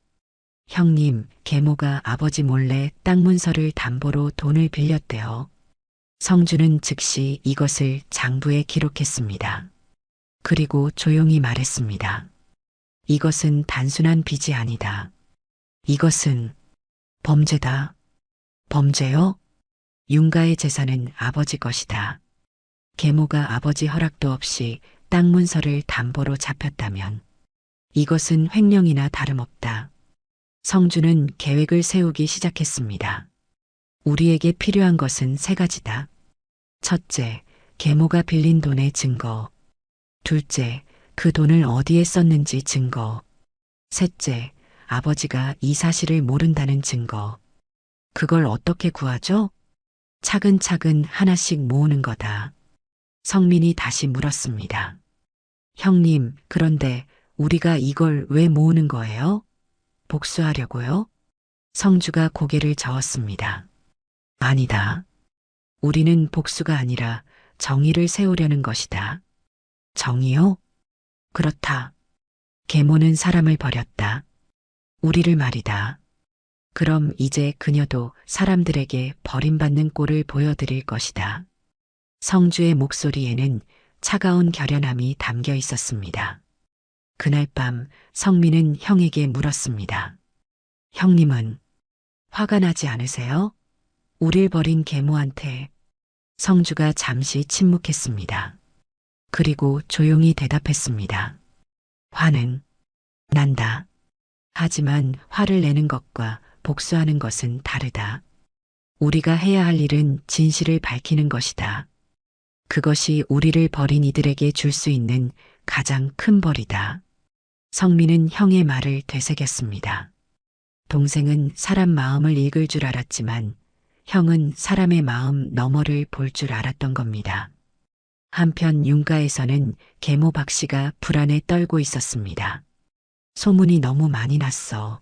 형님, 계모가 아버지 몰래 땅 문서를 담보로 돈을 빌렸대요. 성주는 즉시 이것을 장부에 기록했습니다. 그리고 조용히 말했습니다. 이것은 단순한 빚이 아니다. 이것은 범죄다. 범죄요? 윤가의 재산은 아버지 것이다. 계모가 아버지 허락도 없이 땅 문서를 담보로 잡혔다면 이것은 횡령이나 다름없다. 성주는 계획을 세우기 시작했습니다. 우리에게 필요한 것은 세 가지다. 첫째, 계모가 빌린 돈의 증거. 둘째, 그 돈을 어디에 썼는지 증거. 셋째, 아버지가 이 사실을 모른다는 증거. 그걸 어떻게 구하죠? 차근차근 하나씩 모으는 거다. 성민이 다시 물었습니다. 형님, 그런데 우리가 이걸 왜 모으는 거예요? 복수하려고요? 성주가 고개를 저었습니다. 아니다. 우리는 복수가 아니라 정의를 세우려는 것이다. 정의요? 그렇다. 계모는 사람을 버렸다. 우리를 말이다. 그럼 이제 그녀도 사람들에게 버림받는 꼴을 보여드릴 것이다. 성주의 목소리에는 차가운 결연함이 담겨 있었습니다. 그날 밤 성민은 형에게 물었습니다. 형님은 화가 나지 않으세요? 우릴 버린 계모한테. 성주가 잠시 침묵했습니다. 그리고 조용히 대답했습니다. 화는 난다. 하지만 화를 내는 것과 복수하는 것은 다르다. 우리가 해야 할 일은 진실을 밝히는 것이다. 그것이 우리를 버린 이들에게 줄 수 있는 가장 큰 벌이다. 성민은 형의 말을 되새겼습니다. 동생은 사람 마음을 읽을 줄 알았지만 형은 사람의 마음 너머를 볼 줄 알았던 겁니다. 한편 윤가에서는 계모 박 씨가 불안에 떨고 있었습니다. 소문이 너무 많이 났어.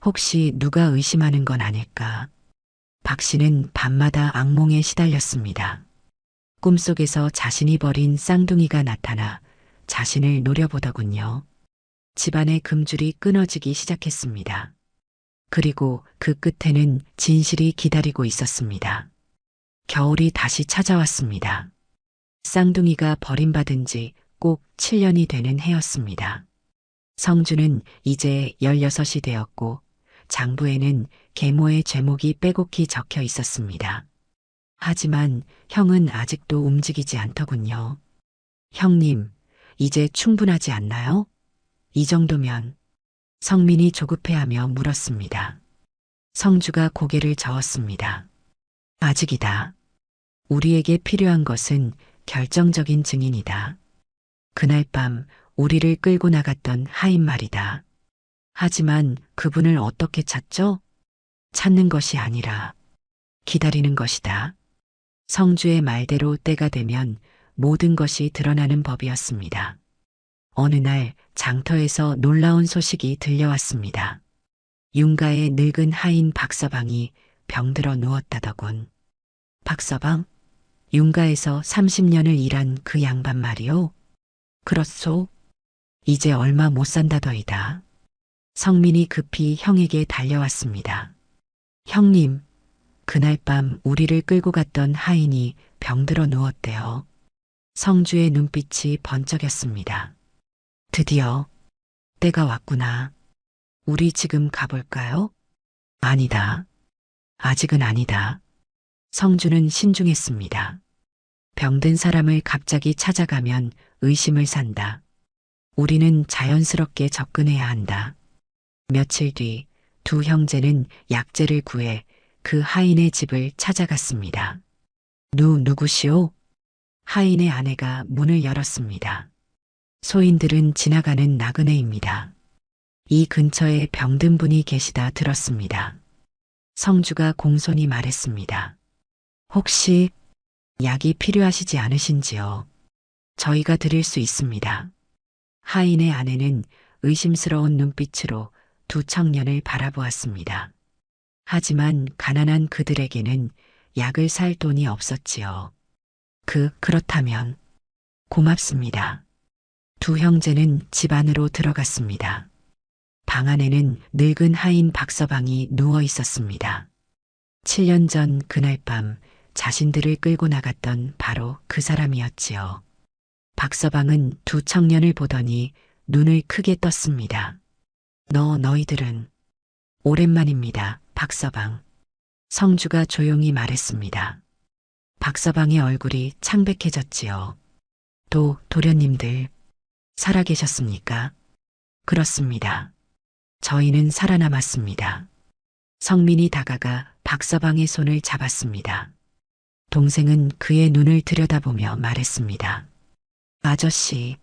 혹시 누가 의심하는 건 아닐까? 박 씨는 밤마다 악몽에 시달렸습니다. 꿈속에서 자신이 버린 쌍둥이가 나타나 자신을 노려보더군요. 집안의 금줄이 끊어지기 시작했습니다. 그리고 그 끝에는 진실이 기다리고 있었습니다. 겨울이 다시 찾아왔습니다. 쌍둥이가 버림받은 지 꼭 7년이 되는 해였습니다. 성주는 이제 16이 되었고 장부에는 계모의 제목이 빼곡히 적혀 있었습니다. 하지만 형은 아직도 움직이지 않더군요. 형님, 이제 충분하지 않나요? 이 정도면 성민이 조급해하며 물었습니다. 성주가 고개를 저었습니다. 아직이다. 우리에게 필요한 것은 결정적인 증인이다. 그날 밤 우리를 끌고 나갔던 하인 말이다. 하지만 그분을 어떻게 찾죠? 찾는 것이 아니라 기다리는 것이다. 성주의 말대로 때가 되면 모든 것이 드러나는 법이었습니다. 어느 날 장터에서 놀라운 소식이 들려왔습니다. 윤가의 늙은 하인 박서방이 병들어 누웠다더군. 박서방? 윤가에서 30년을 일한 그 양반 말이오? 그렇소? 이제 얼마 못 산다더이다. 성민이 급히 형에게 달려왔습니다. 형님, 그날 밤 우리를 끌고 갔던 하인이 병들어 누웠대요. 성주의 눈빛이 번쩍였습니다. 드디어 때가 왔구나. 우리 지금 가볼까요? 아니다. 아직은 아니다. 성주는 신중했습니다. 병든 사람을 갑자기 찾아가면 의심을 산다. 우리는 자연스럽게 접근해야 한다. 며칠 뒤 두 형제는 약재를 구해 그 하인의 집을 찾아갔습니다. 누구시오? 하인의 아내가 문을 열었습니다. 소인들은 지나가는 나그네입니다. 이 근처에 병든 분이 계시다 들었습니다. 성주가 공손히 말했습니다. 혹시 약이 필요하시지 않으신지요? 저희가 드릴 수 있습니다. 하인의 아내는 의심스러운 눈빛으로 두 청년을 바라보았습니다. 하지만 가난한 그들에게는 약을 살 돈이 없었지요. 그렇다면 고맙습니다. 두 형제는 집 안으로 들어갔습니다. 방 안에는 늙은 하인 박서방이 누워 있었습니다. 7년 전 그날 밤 자신들을 끌고 나갔던 바로 그 사람이었지요. 박서방은 두 청년을 보더니 눈을 크게 떴습니다. 너희들은? 오랜만입니다, 박서방. 성주가 조용히 말했습니다. 박서방의 얼굴이 창백해졌지요. 도련님들, 살아계셨습니까? 그렇습니다. 저희는 살아남았습니다. 성민이 다가가 박서방의 손을 잡았습니다. 동생은 그의 눈을 들여다보며 말했습니다. 아저씨,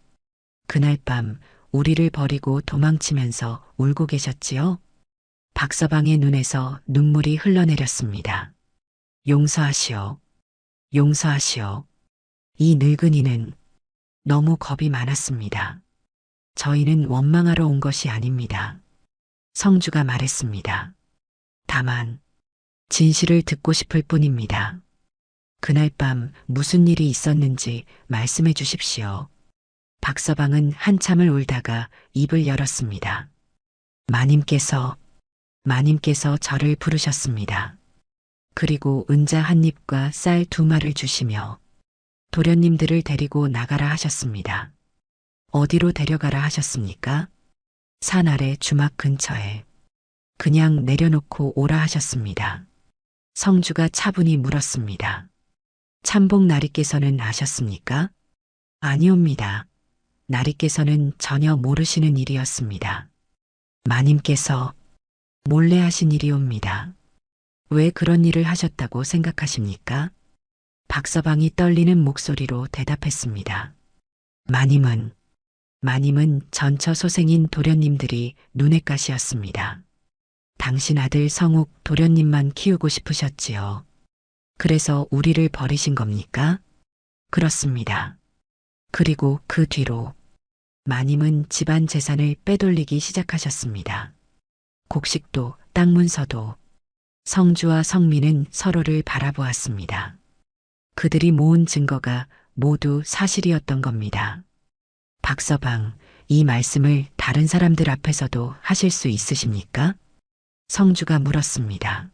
그날 밤 우리를 버리고 도망치면서 울고 계셨지요? 박서방의 눈에서 눈물이 흘러내렸습니다. 용서하시오. 용서하시오. 이 늙은이는 너무 겁이 많았습니다. 저희는 원망하러 온 것이 아닙니다. 성주가 말했습니다. 다만 진실을 듣고 싶을 뿐입니다. 그날 밤 무슨 일이 있었는지 말씀해 주십시오. 박서방은 한참을 울다가 입을 열었습니다. 마님께서 저를 부르셨습니다. 그리고 은자 한 입과 쌀 2마리를 주시며 도련님들을 데리고 나가라 하셨습니다. 어디로 데려가라 하셨습니까? 산 아래 주막 근처에. 그냥 내려놓고 오라 하셨습니다. 성주가 차분히 물었습니다. 참복 나리께서는 아셨습니까? 아니옵니다. 나리께서는 전혀 모르시는 일이었습니다. 마님께서 몰래 하신 일이옵니다. 왜 그런 일을 하셨다고 생각하십니까? 박서방이 떨리는 목소리로 대답했습니다. 마님은 마님은 전처 소생인 도련님들이 눈엣 가시였습니다. 당신 아들 성욱 도련님만 키우고 싶으셨지요. 그래서 우리를 버리신 겁니까? 그렇습니다. 그리고 그 뒤로 마님은 집안 재산을 빼돌리기 시작하셨습니다. 곡식도 땅 문서도. 성주와 성민은 서로를 바라보았습니다. 그들이 모은 증거가 모두 사실이었던 겁니다. 박서방, 이 말씀을 다른 사람들 앞에서도 하실 수 있으십니까? 성주가 물었습니다.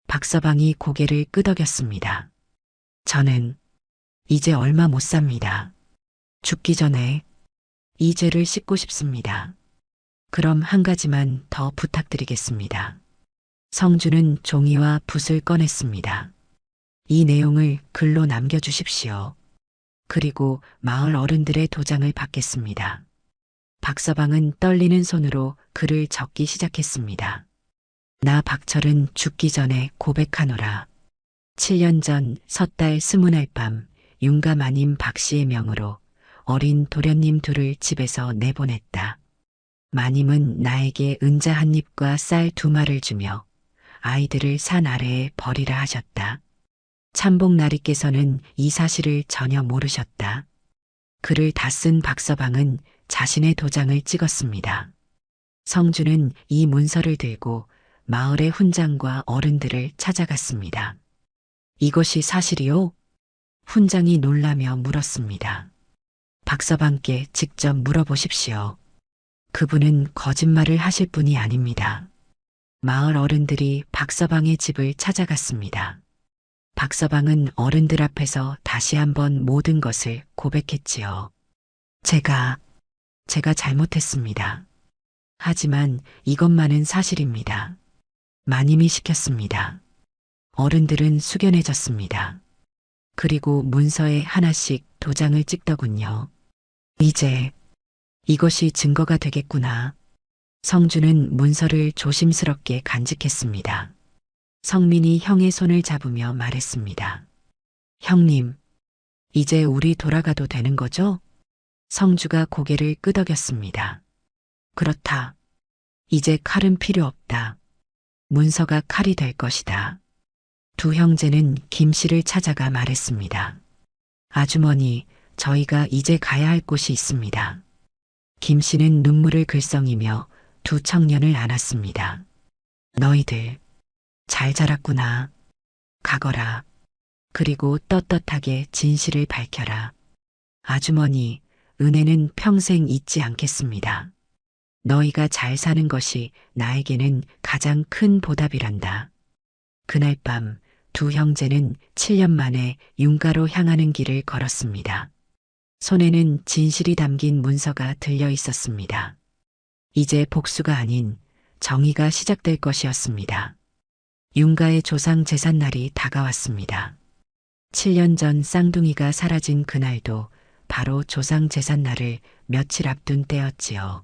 박서방이 고개를 끄덕였습니다. 저는 이제 얼마 못 삽니다. 죽기 전에 이 죄를 씻고 싶습니다. 그럼 한 가지만 더 부탁드리겠습니다. 성주는 종이와 붓을 꺼냈습니다. 이 내용을 글로 남겨주십시오. 그리고 마을 어른들의 도장을 받겠습니다. 박서방은 떨리는 손으로 글을 적기 시작했습니다. 나 박철은 죽기 전에 고백하노라. 7년 전 섣달 20날 밤 윤가 마님 박씨의 명으로 어린 도련님 둘을 집에서 내보냈다. 마님은 나에게 은자 한 입과 쌀 2마를 주며 아이들을 산 아래에 버리라 하셨다. 참복나리께서는 이 사실을 전혀 모르셨다. 글을 다 쓴 박서방은 자신의 도장을 찍었습니다. 성주는 이 문서를 들고 마을의 훈장과 어른들을 찾아갔습니다. 이것이 사실이요? 훈장이 놀라며 물었습니다. 박서방께 직접 물어보십시오. 그분은 거짓말을 하실 분이 아닙니다. 마을 어른들이 박서방의 집을 찾아갔습니다. 박서방은 어른들 앞에서 다시 한번 모든 것을 고백했지요. 제가 잘못했습니다. 하지만 이것만은 사실입니다. 마님이 시켰습니다. 어른들은 숙연해졌습니다. 그리고 문서에 하나씩 도장을 찍더군요. 이제 이것이 증거가 되겠구나. 성주는 문서를 조심스럽게 간직했습니다. 성민이 형의 손을 잡으며 말했습니다. 형님, 이제 우리 돌아가도 되는 거죠? 성주가 고개를 끄덕였습니다. 그렇다. 이제 칼은 필요 없다. 문서가 칼이 될 것이다. 두 형제는 김 씨를 찾아가 말했습니다. 아주머니, 저희가 이제 가야 할 곳이 있습니다. 김 씨는 눈물을 글썽이며 두 청년을 안았습니다. 너희들 잘 자랐구나. 가거라. 그리고 떳떳하게 진실을 밝혀라. 아주머니, 은혜는 평생 잊지 않겠습니다. 너희가 잘 사는 것이 나에게는 가장 큰 보답이란다. 그날 밤 두 형제는 7년 만에 윤가로 향하는 길을 걸었습니다. 손에는 진실이 담긴 문서가 들려 있었습니다. 이제 복수가 아닌 정의가 시작될 것이었습니다. 윤가의 조상 제삿날이 다가왔습니다. 7년 전 쌍둥이가 사라진 그날도 바로 조상 제삿날을 며칠 앞둔 때였지요.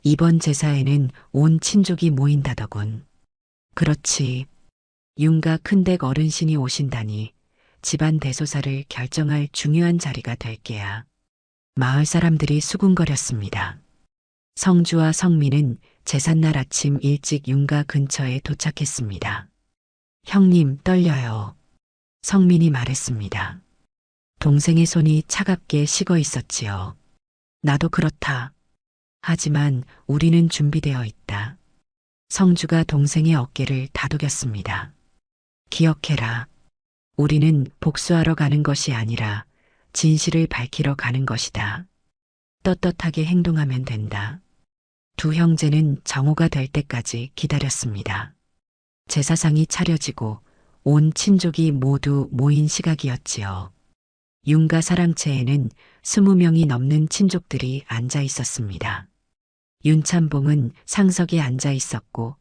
이번 제사에는 온 친족이 모인다더군. 그렇지. 윤가 큰댁 어른신이 오신다니 집안 대소사를 결정할 중요한 자리가 될 게야. 마을 사람들이 수군거렸습니다. 성주와 성민은 제삿날 아침 일찍 윤가 근처에 도착했습니다. 형님, 떨려요. 성민이 말했습니다. 동생의 손이 차갑게 식어 있었지요. 나도 그렇다. 하지만 우리는 준비되어 있다. 성주가 동생의 어깨를 다독였습니다. 기억해라. 우리는 복수하러 가는 것이 아니라 진실을 밝히러 가는 것이다. 떳떳하게 행동하면 된다. 두 형제는 정오가 될 때까지 기다렸습니다. 제사상이 차려지고 온 친족이 모두 모인 시각이었지요. 윤가 사랑채에는 20명이 넘는 친족들이 앉아 있었습니다. 윤참봉은 상석에 앉아 있었고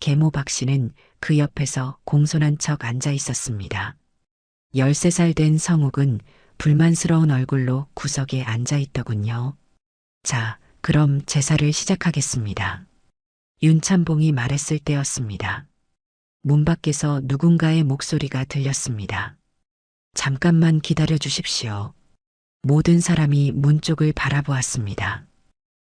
계모 박씨는 그 옆에서 공손한 척 앉아 있었습니다. 13살 된 성욱은 불만스러운 얼굴로 구석에 앉아 있더군요. 자, 그럼 제사를 시작하겠습니다. 윤참봉이 말했을 때였습니다. 문 밖에서 누군가의 목소리가 들렸습니다. 잠깐만 기다려 주십시오. 모든 사람이 문 쪽을 바라보았습니다.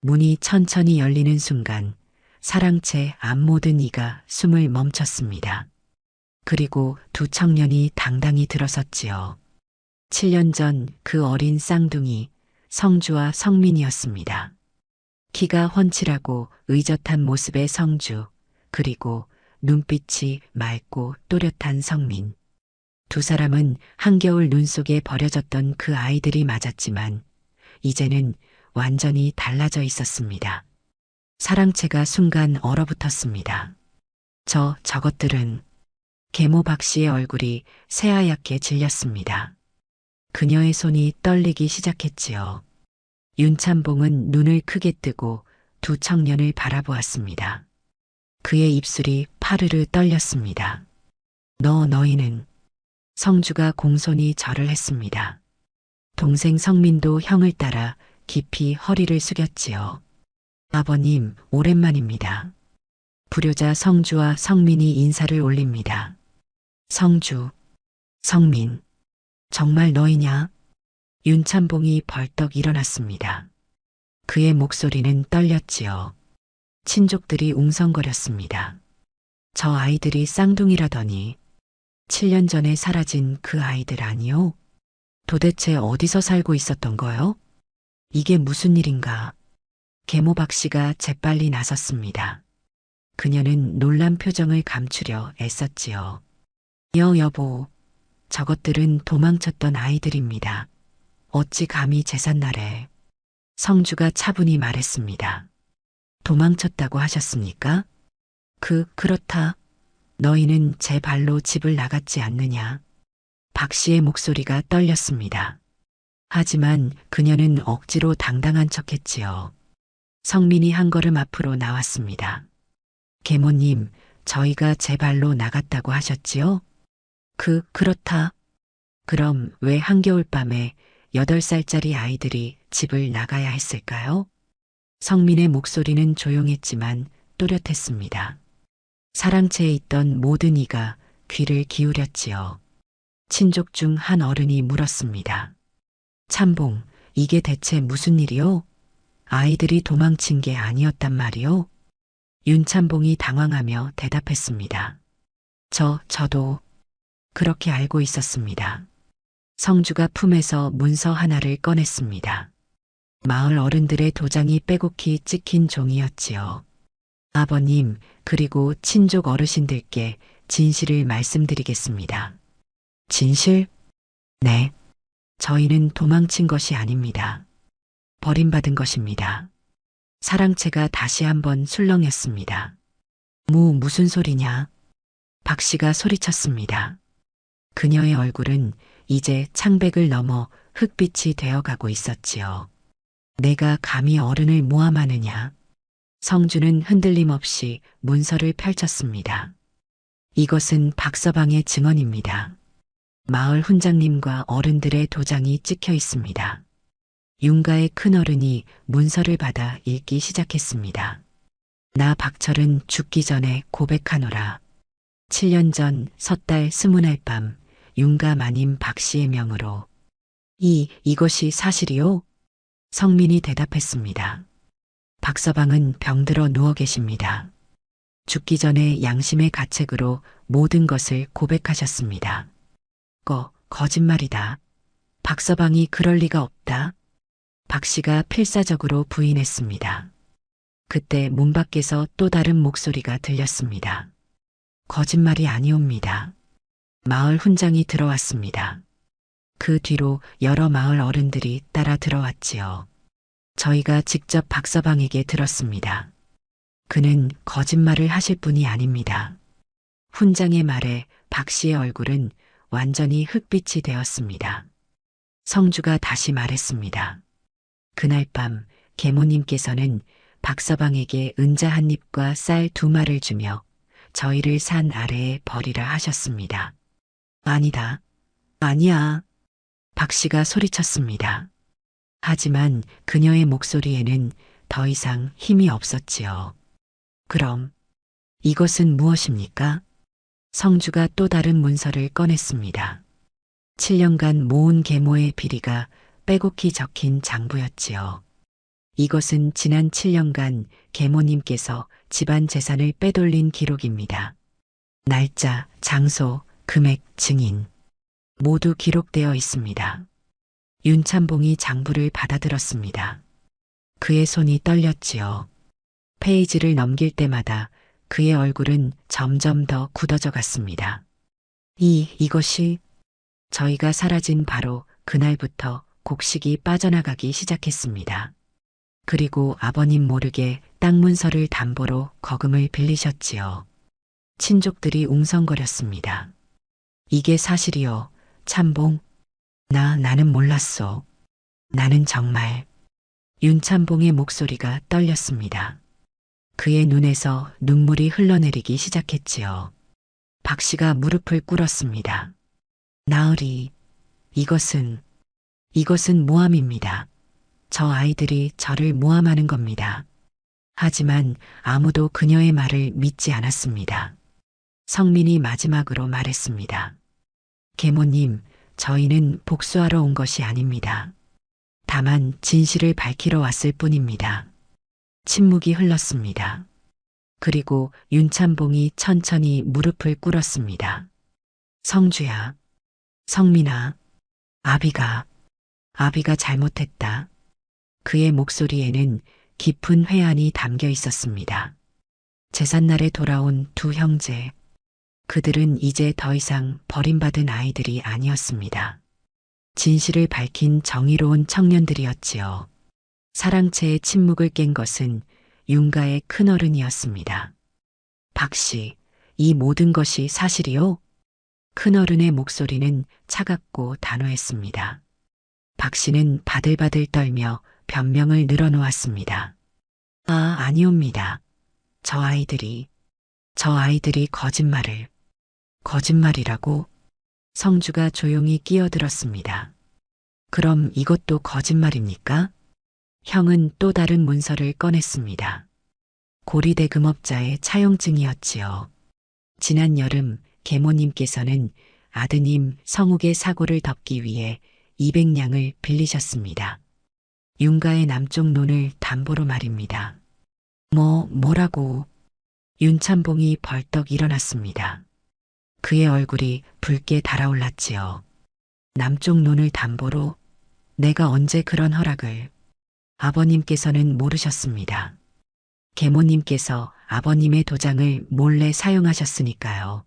문이 천천히 열리는 순간 사랑채 앞 모든 이가 숨을 멈췄습니다. 그리고 두 청년이 당당히 들어섰지요. 7년 전 그 어린 쌍둥이 성주와 성민이었습니다. 키가 훤칠하고 의젓한 모습의 성주, 그리고 눈빛이 맑고 또렷한 성민. 두 사람은 한겨울 눈 속에 버려졌던 그 아이들이 맞았지만 이제는 완전히 달라져 있었습니다. 사랑채가 순간 얼어붙었습니다. 저것들은 계모 박 씨의 얼굴이 새하얗게 질렸습니다. 그녀의 손이 떨리기 시작했지요. 윤찬봉은 눈을 크게 뜨고 두 청년을 바라보았습니다. 그의 입술이 파르르 떨렸습니다. 너희는. 성주가 공손히 절을 했습니다. 동생 성민도 형을 따라 깊이 허리를 숙였지요. 아버님, 오랜만입니다. 불효자 성주와 성민이 인사를 올립니다. 성주, 성민, 정말 너희냐? 윤찬봉이 벌떡 일어났습니다. 그의 목소리는 떨렸지요. 친족들이 웅성거렸습니다. 저 아이들이 쌍둥이라더니 7년 전에 사라진 그 아이들 아니요? 도대체 어디서 살고 있었던 거요? 이게 무슨 일인가? 계모 박 씨가 재빨리 나섰습니다. 그녀는 놀란 표정을 감추려 애썼지요. 여보, 저것들은 도망쳤던 아이들입니다. 어찌 감히 제삿날에. 성주가 차분히 말했습니다. 도망쳤다고 하셨습니까? 그렇다. 너희는 제 발로 집을 나갔지 않느냐. 박 씨의 목소리가 떨렸습니다. 하지만 그녀는 억지로 당당한 척했지요. 성민이 한 걸음 앞으로 나왔습니다. 계모님, 저희가 제 발로 나갔다고 하셨지요? 그렇다. 그럼 왜 한겨울밤에 8살짜리 아이들이 집을 나가야 했을까요? 성민의 목소리는 조용했지만 또렷했습니다. 사랑채에 있던 모든 이가 귀를 기울였지요. 친족 중 한 어른이 물었습니다. 찬봉, 이게 대체 무슨 일이요? 아이들이 도망친 게 아니었단 말이요? 윤찬봉이 당황하며 대답했습니다. 저도 그렇게 알고 있었습니다. 성주가 품에서 문서 하나를 꺼냈습니다. 마을 어른들의 도장이 빼곡히 찍힌 종이었지요. 아버님, 그리고 친족 어르신들께 진실을 말씀드리겠습니다. 진실? 네. 저희는 도망친 것이 아닙니다. 버림받은 것입니다. 사랑채가 다시 한번 술렁였습니다. 무슨 소리냐? 박 씨가 소리쳤습니다. 그녀의 얼굴은 이제 창백을 넘어 흑빛이 되어가고 있었지요. 내가 감히 어른을 모함하느냐? 성주는 흔들림 없이 문서를 펼쳤습니다. 이것은 박서방의 증언입니다. 마을 훈장님과 어른들의 도장이 찍혀 있습니다. 윤가의 큰어른이 문서를 받아 읽기 시작했습니다. 나 박철은 죽기 전에 고백하노라. 7년 전 섣달 20날 밤 윤가 마님 박 씨의 명으로. 이것이 사실이요? 성민이 대답했습니다. 박서방은 병들어 누워 계십니다. 죽기 전에 양심의 가책으로 모든 것을 고백하셨습니다. 거짓말이다. 박서방이 그럴 리가 없다. 박 씨가 필사적으로 부인했습니다. 그때 문 밖에서 또 다른 목소리가 들렸습니다. 거짓말이 아니옵니다. 마을 훈장이 들어왔습니다. 그 뒤로 여러 마을 어른들이 따라 들어왔지요. 저희가 직접 박서방에게 들었습니다. 그는 거짓말을 하실 분이 아닙니다. 훈장의 말에 박 씨의 얼굴은 완전히 흑빛이 되었습니다. 성주가 다시 말했습니다. 그날 밤 계모님께서는 박서방에게 은자 한 입과 쌀 2마를 주며 저희를 산 아래에 버리라 하셨습니다. 아니다. 아니야. 박 씨가 소리쳤습니다. 하지만 그녀의 목소리에는 더 이상 힘이 없었지요. 그럼 이것은 무엇입니까? 성주가 또 다른 문서를 꺼냈습니다. 7년간 모은 계모의 비리가 빼곡히 적힌 장부였지요. 이것은 지난 7년간 계모님께서 집안 재산을 빼돌린 기록입니다. 날짜, 장소, 금액, 증인 모두 기록되어 있습니다. 윤찬봉이 장부를 받아들었습니다. 그의 손이 떨렸지요. 페이지를 넘길 때마다 그의 얼굴은 점점 더 굳어져 갔습니다. 이것이 저희가 사라진 바로 그날부터 곡식이 빠져나가기 시작했습니다. 그리고 아버님 모르게 땅 문서를 담보로 거금을 빌리셨지요. 친족들이 웅성거렸습니다. 이게 사실이요, 찬봉? 나는 몰랐어. 나는 정말. 윤찬봉의 목소리가 떨렸습니다. 그의 눈에서 눈물이 흘러내리기 시작했지요. 박 씨가 무릎을 꿇었습니다. 나으리, 이것은 모함입니다. 저 아이들이 저를 모함하는 겁니다. 하지만 아무도 그녀의 말을 믿지 않았습니다. 성민이 마지막으로 말했습니다. 계모님, 저희는 복수하러 온 것이 아닙니다. 다만 진실을 밝히러 왔을 뿐입니다. 침묵이 흘렀습니다. 그리고 윤찬봉이 천천히 무릎을 꿇었습니다. 성주야, 성민아, 아비가 잘못했다. 그의 목소리에는 깊은 회한이 담겨 있었습니다. 제삿날에 돌아온 두 형제. 그들은 이제 더 이상 버림받은 아이들이 아니었습니다. 진실을 밝힌 정의로운 청년들이었지요. 사랑채의 침묵을 깬 것은 윤가의 큰어른이었습니다. 박 씨, 이 모든 것이 사실이요? 큰어른의 목소리는 차갑고 단호했습니다. 박 씨는 바들바들 떨며 변명을 늘어놓았습니다. 아니옵니다. 저 아이들이 거짓말이라고? 성주가 조용히 끼어들었습니다. 그럼 이것도 거짓말입니까? 형은 또 다른 문서를 꺼냈습니다. 고리대금업자의 차용증이었지요. 지난 여름 계모님께서는 아드님 성욱의 사고를 덮기 위해 200냥을 빌리셨습니다. 윤가의 남쪽 논을 담보로 말입니다. 뭐라고? 윤찬봉이 벌떡 일어났습니다. 그의 얼굴이 붉게 달아올랐지요. 남쪽 논을 담보로? 내가 언제 그런 허락을? 아버님께서는 모르셨습니다. 계모님께서 아버님의 도장을 몰래 사용하셨으니까요.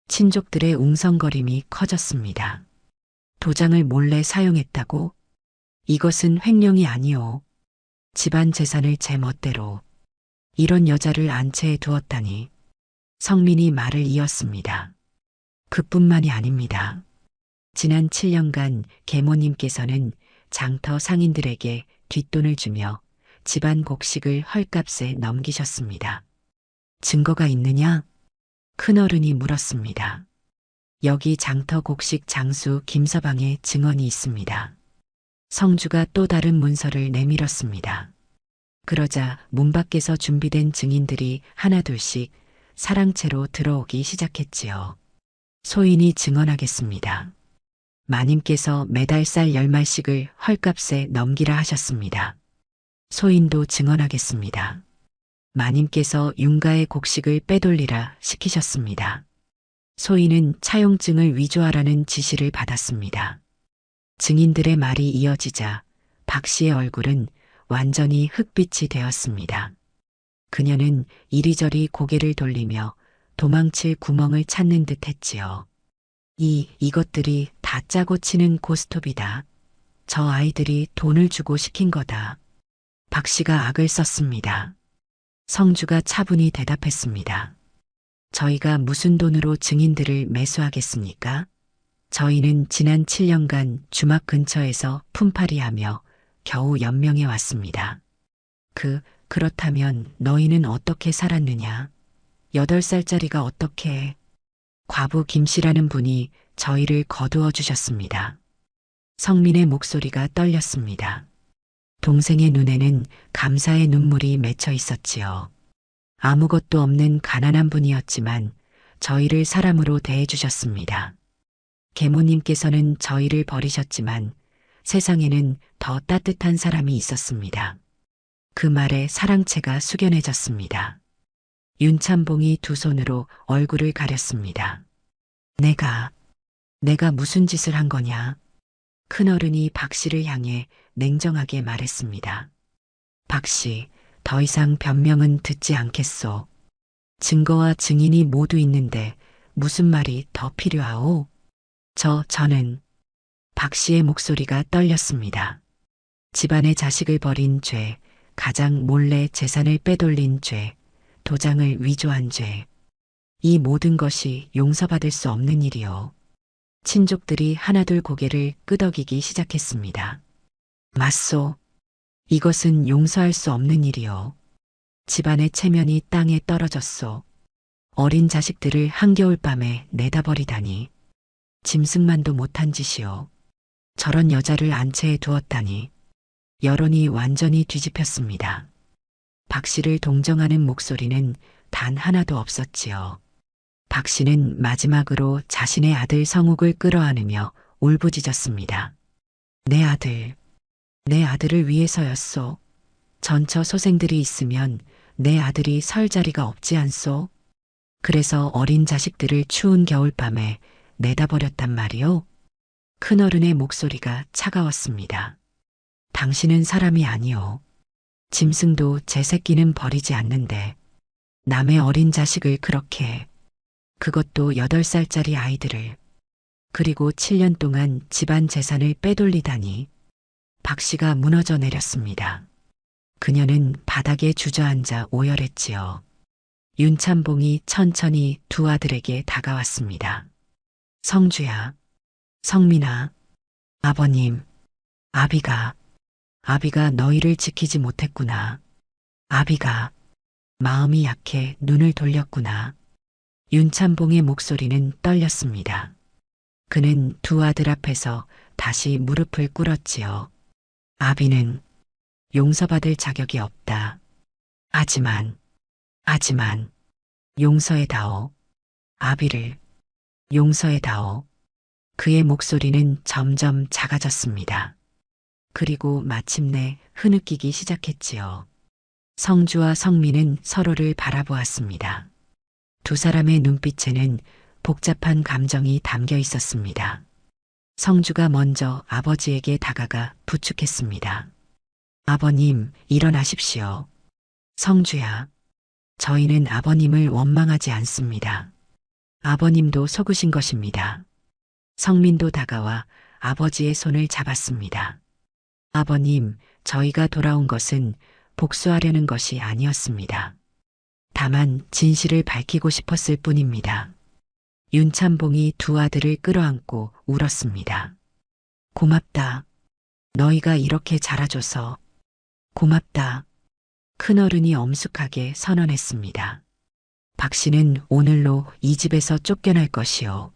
친족들의 웅성거림이 커졌습니다. 도장을 몰래 사용했다고? 이것은 횡령이 아니오. 집안 재산을 제 멋대로. 이런 여자를 안채해 두었다니. 성민이 말을 이었습니다. 그뿐만이 아닙니다. 지난 7년간 계모님께서는 장터 상인들에게 뒷돈을 주며 집안 곡식을 헐값에 넘기셨습니다. 증거가 있느냐? 큰어른이 물었습니다. 여기 장터 곡식 장수 김서방의 증언이 있습니다. 성주가 또 다른 문서를 내밀었습니다. 그러자 문 밖에서 준비된 증인들이 하나둘씩 사랑채로 들어오기 시작했지요. 소인이 증언하겠습니다. 마님께서 매달 쌀 10말씩을 헐값에 넘기라 하셨습니다. 소인도 증언하겠습니다. 마님께서 윤가의 곡식을 빼돌리라 시키셨습니다. 소인은 차용증을 위조하라는 지시를 받았습니다. 증인들의 말이 이어지자 박 씨의 얼굴은 완전히 흑빛이 되었습니다. 그녀는 이리저리 고개를 돌리며 도망칠 구멍을 찾는 듯 했지요. 이것들이 다 짜고 치는 고스톱이다. 저 아이들이 돈을 주고 시킨 거다. 박 씨가 악을 썼습니다. 성주가 차분히 대답했습니다. 저희가 무슨 돈으로 증인들을 매수하겠습니까? 저희는 지난 7년간 주막 근처에서 품팔이하며 겨우 연명해 왔습니다. 그렇다면 너희는 어떻게 살았느냐? 8살짜리가 어떻게? 과부 김씨라는 분이 저희를 거두어 주셨습니다. 성민의 목소리가 떨렸습니다. 동생의 눈에는 감사의 눈물이 맺혀 있었지요. 아무것도 없는 가난한 분이었지만 저희를 사람으로 대해주셨습니다. 계모님께서는 저희를 버리셨지만 세상에는 더 따뜻한 사람이 있었습니다. 그 말에 사랑채가 숙연해졌습니다. 윤참봉이 두 손으로 얼굴을 가렸습니다. 내가 무슨 짓을 한 거냐? 큰어른이 박 씨를 향해 냉정하게 말했습니다. 박 씨, 더 이상 변명은 듣지 않겠소. 증거와 증인이 모두 있는데 무슨 말이 더 필요하오? 저는 박 씨의 목소리가 떨렸습니다. 집안의 자식을 버린 죄, 가장 몰래 재산을 빼돌린 죄, 도장을 위조한 죄. 이 모든 것이 용서받을 수 없는 일이요. 친족들이 하나둘 고개를 끄덕이기 시작했습니다. 맞소. 이것은 용서할 수 없는 일이요. 집안의 체면이 땅에 떨어졌소. 어린 자식들을 한겨울밤에 내다버리다니. 짐승만도 못한 짓이요. 저런 여자를 안채에 두었다니. 여론이 완전히 뒤집혔습니다. 박 씨를 동정하는 목소리는 단 하나도 없었지요. 박 씨는 마지막으로 자신의 아들 성욱을 끌어안으며 울부짖었습니다. 내 아들을 위해서였소. 전처 소생들이 있으면 내 아들이 설 자리가 없지 않소. 그래서 어린 자식들을 추운 겨울밤에 내다버렸단 말이오. 큰어른의 목소리가 차가웠습니다. 당신은 사람이 아니오. 짐승도 제 새끼는 버리지 않는데 남의 어린 자식을 그렇게, 그것도 8살짜리 아이들을, 그리고 7년 동안 집안 재산을 빼돌리다니. 박 씨가 무너져 내렸습니다. 그녀는 바닥에 주저앉아 오열했지요. 윤참봉이 천천히 두 아들에게 다가왔습니다. 성주야, 성민아, 아버님, 아비가 너희를 지키지 못했구나. 아비가 마음이 약해 눈을 돌렸구나. 윤참봉의 목소리는 떨렸습니다. 그는 두 아들 앞에서 다시 무릎을 꿇었지요. 아비는 용서받을 자격이 없다. 하지만 용서해다오. 아비를 용서해다오. 그의 목소리는 점점 작아졌습니다. 그리고 마침내 흐느끼기 시작했지요. 성주와 성민은 서로를 바라보았습니다. 두 사람의 눈빛에는 복잡한 감정이 담겨 있었습니다. 성주가 먼저 아버지에게 다가가 부축했습니다. 아버님, 일어나십시오. 성주야, 저희는 아버님을 원망하지 않습니다. 아버님도 속으신 것입니다. 성민도 다가와 아버지의 손을 잡았습니다. 아버님, 저희가 돌아온 것은 복수하려는 것이 아니었습니다. 다만 진실을 밝히고 싶었을 뿐입니다. 윤참봉이 두 아들을 끌어안고 울었습니다. 고맙다. 너희가 이렇게 자라줘서 고맙다. 큰어른이 엄숙하게 선언했습니다. 박 씨는 오늘로 이 집에서 쫓겨날 것이요.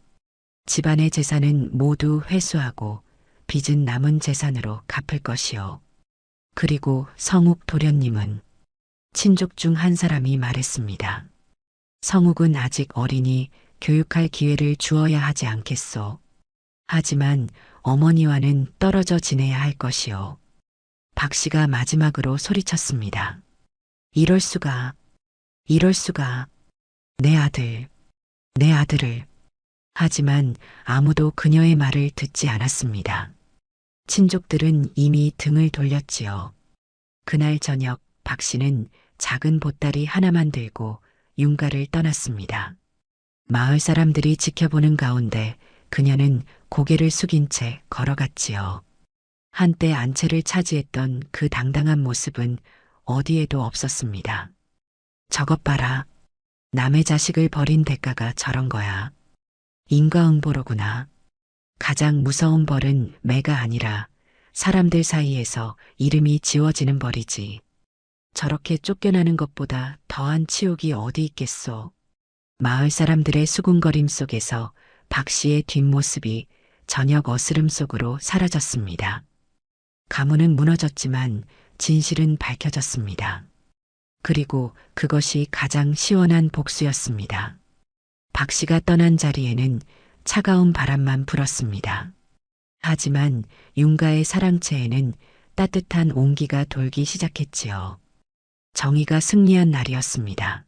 집안의 재산은 모두 회수하고 빚은 남은 재산으로 갚을 것이요. 그리고 성욱 도련님은, 친족 중 한 사람이 말했습니다. 성욱은 아직 어리니 교육할 기회를 주어야 하지 않겠소. 하지만 어머니와는 떨어져 지내야 할 것이요. 박 씨가 마지막으로 소리쳤습니다. 이럴 수가. 내 아들을. 하지만 아무도 그녀의 말을 듣지 않았습니다. 친족들은 이미 등을 돌렸지요. 그날 저녁 박 씨는 작은 보따리 하나만 들고 윤가를 떠났습니다. 마을 사람들이 지켜보는 가운데 그녀는 고개를 숙인 채 걸어갔지요. 한때 안채를 차지했던 그 당당한 모습은 어디에도 없었습니다. 저것 봐라. 남의 자식을 버린 대가가 저런 거야. 인과응보로구나. 가장 무서운 벌은 매가 아니라 사람들 사이에서 이름이 지워지는 벌이지. 저렇게 쫓겨나는 것보다 더한 치욕이 어디 있겠소. 마을 사람들의 수군거림 속에서 박 씨의 뒷모습이 저녁 어스름 속으로 사라졌습니다. 가문은 무너졌지만 진실은 밝혀졌습니다. 그리고 그것이 가장 시원한 복수였습니다. 박 씨가 떠난 자리에는 차가운 바람만 불었습니다. 하지만 윤가의 사랑채에는 따뜻한 온기가 돌기 시작했지요. 정의가 승리한 날이었습니다.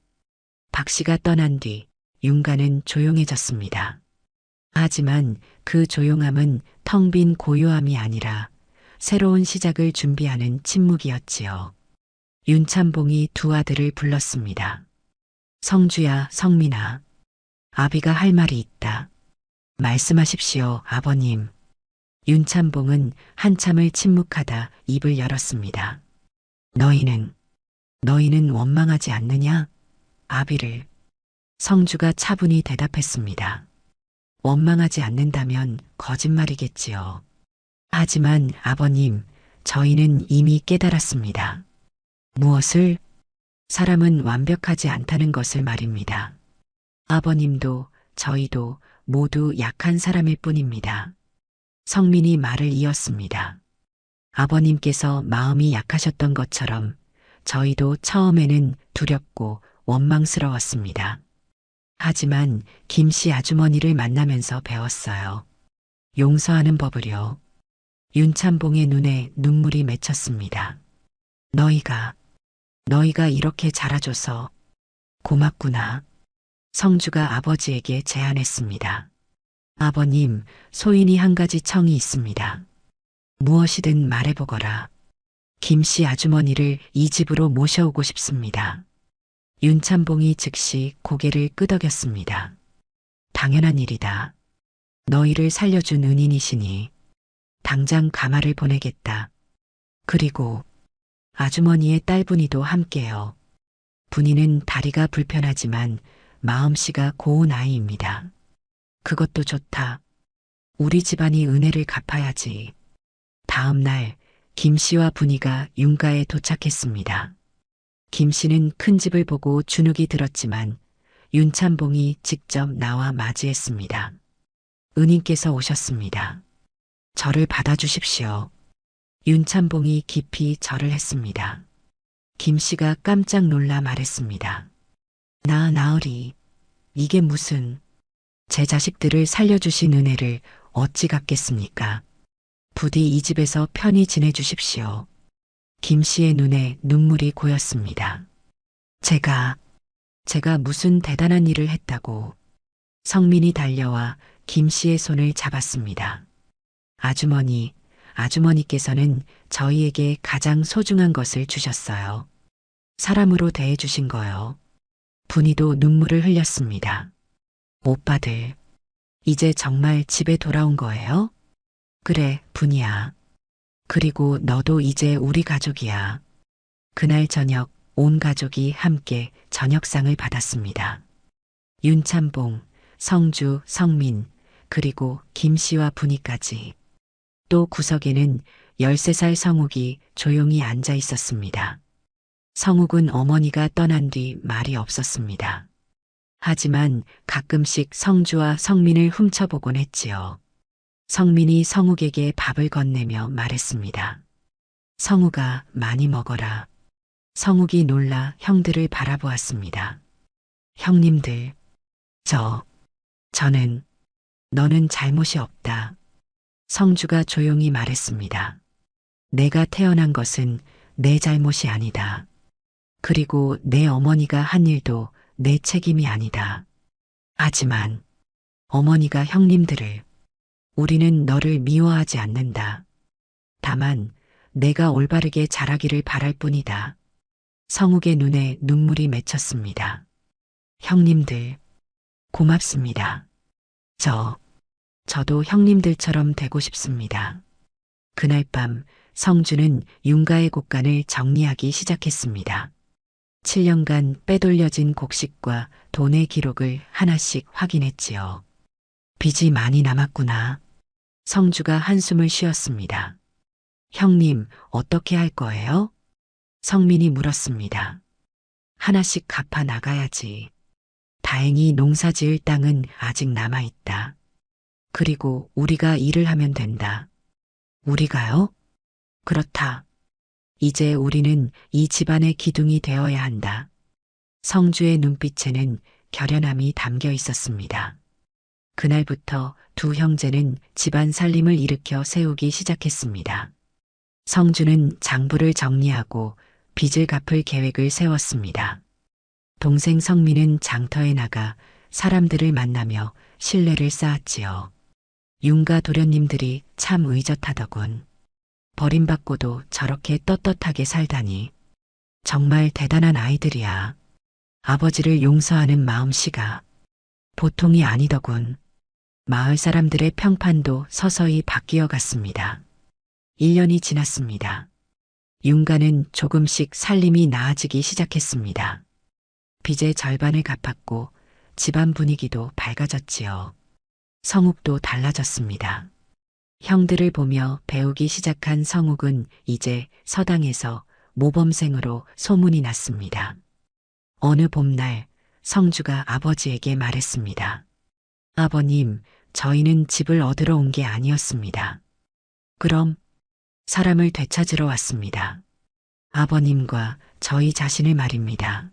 박 씨가 떠난 뒤 윤가는 조용해졌습니다. 하지만 그 조용함은 텅 빈 고요함이 아니라 새로운 시작을 준비하는 침묵이었지요. 윤참봉이 두 아들을 불렀습니다. 성주야, 성민아. 아비가 할 말이 있다. 말씀하십시오, 아버님. 윤참봉은 한참을 침묵하다 입을 열었습니다. 너희는 원망하지 않느냐? 아비를. 성주가 차분히 대답했습니다. 원망하지 않는다면 거짓말이겠지요. 하지만 아버님, 저희는 이미 깨달았습니다. 무엇을? 사람은 완벽하지 않다는 것을 말입니다. 아버님도 저희도 모두 약한 사람일 뿐입니다. 성민이 말을 이었습니다. 아버님께서 마음이 약하셨던 것처럼 저희도 처음에는 두렵고 원망스러웠습니다. 하지만 김씨 아주머니를 만나면서 배웠어요. 용서하는 법을요. 윤참봉의 눈에 눈물이 맺혔습니다. 너희가 이렇게 자라줘서 고맙구나. 성주가 아버지에게 제안했습니다. 아버님, 소인이 한 가지 청이 있습니다. 무엇이든 말해보거라. 김씨 아주머니를 이 집으로 모셔오고 싶습니다. 윤참봉이 즉시 고개를 끄덕였습니다. 당연한 일이다. 너희를 살려준 은인이시니 당장 가마를 보내겠다. 그리고 아주머니의 딸분이도 함께요. 분이는 다리가 불편하지만 마음씨가 고운 아이입니다. 그것도 좋다. 우리 집안이 은혜를 갚아야지. 다음 날 김씨와 분이가 윤가에 도착했습니다. 김씨는 큰 집을 보고 주눅이 들었지만 윤참봉이 직접 나와 맞이했습니다. 은인께서 오셨습니다. 저를 받아주십시오. 윤참봉이 깊이 절을 했습니다. 김씨가 깜짝 놀라 말했습니다. 나으리, 이게 무슨, 제 자식들을 살려주신 은혜를 어찌 갚겠습니까? 부디 이 집에서 편히 지내주십시오. 김씨의 눈에 눈물이 고였습니다. 제가 무슨 대단한 일을 했다고. 성민이 달려와 김씨의 손을 잡았습니다. 아주머니께서는 저희에게 가장 소중한 것을 주셨어요. 사람으로 대해주신 거요. 분이도 눈물을 흘렸습니다. 오빠들, 이제 정말 집에 돌아온 거예요? 그래, 분이야. 그리고 너도 이제 우리 가족이야. 그날 저녁 온 가족이 함께 저녁상을 받았습니다. 윤참봉, 성주, 성민, 그리고 김씨와 분이까지. 또 구석에는 13살 성욱이 조용히 앉아 있었습니다. 성욱은 어머니가 떠난 뒤 말이 없었습니다. 하지만 가끔씩 성주와 성민을 훔쳐보곤 했지요. 성민이 성욱에게 밥을 건네며 말했습니다. 성욱아, 많이 먹어라. 성욱이 놀라 형들을 바라보았습니다. 형님들, 너는 잘못이 없다. 성주가 조용히 말했습니다. 내가 태어난 것은 내 잘못이 아니다. 그리고 내 어머니가 한 일도 내 책임이 아니다. 하지만 어머니가 형님들을, 우리는 너를 미워하지 않는다. 다만 내가 올바르게 자라기를 바랄 뿐이다. 성욱의 눈에 눈물이 맺혔습니다. 형님들, 고맙습니다. 저도 형님들처럼 되고 싶습니다. 그날 밤 성주는 윤가의 곡간을 정리하기 시작했습니다. 7년간 빼돌려진 곡식과 돈의 기록을 하나씩 확인했지요. 빚이 많이 남았구나. 성주가 한숨을 쉬었습니다. 형님, 어떻게 할 거예요? 성민이 물었습니다. 하나씩 갚아 나가야지. 다행히 농사 지을 땅은 아직 남아있다. 그리고 우리가 일을 하면 된다. 우리가요? 그렇다. 이제 우리는 이 집안의 기둥이 되어야 한다. 성주의 눈빛에는 결연함이 담겨 있었습니다. 그날부터 두 형제는 집안 살림을 일으켜 세우기 시작했습니다. 성주는 장부를 정리하고 빚을 갚을 계획을 세웠습니다. 동생 성민은 장터에 나가 사람들을 만나며 신뢰를 쌓았지요. 윤가 도련님들이 참 의젓하더군. 버림받고도 저렇게 떳떳하게 살다니. 정말 대단한 아이들이야. 아버지를 용서하는 마음씨가 보통이 아니더군. 마을 사람들의 평판도 서서히 바뀌어 갔습니다. 1년이 지났습니다. 윤가는 조금씩 살림이 나아지기 시작했습니다. 빚의 절반을 갚았고 집안 분위기도 밝아졌지요. 성욱도 달라졌습니다. 형들을 보며 배우기 시작한 성욱은 이제 서당에서 모범생으로 소문이 났습니다. 어느 봄날 성주가 아버지에게 말했습니다. 아버님, 저희는 집을 얻으러 온 게 아니었습니다. 그럼 사람을 되찾으러 왔습니다. 아버님과 저희 자신을 말입니다.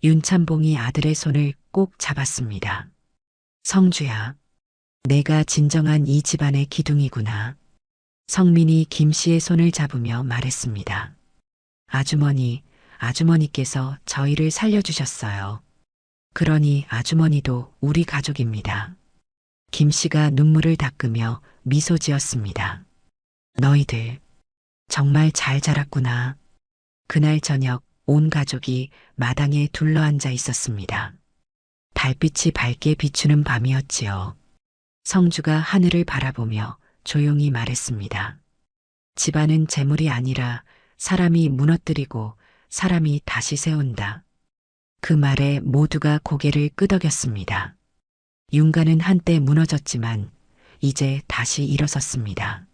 윤참봉이 아들의 손을 꼭 잡았습니다. 성주야, 내가 진정한 이 집안의 기둥이구나. 성민이 김 씨의 손을 잡으며 말했습니다. 아주머니께서 저희를 살려주셨어요. 그러니 아주머니도 우리 가족입니다. 김 씨가 눈물을 닦으며 미소 지었습니다. 너희들 정말 잘 자랐구나. 그날 저녁 온 가족이 마당에 둘러앉아 있었습니다. 달빛이 밝게 비추는 밤이었지요. 성주가 하늘을 바라보며 조용히 말했습니다. 집안은 재물이 아니라 사람이 무너뜨리고 사람이 다시 세운다. 그 말에 모두가 고개를 끄덕였습니다. 윤가는 한때 무너졌지만 이제 다시 일어섰습니다.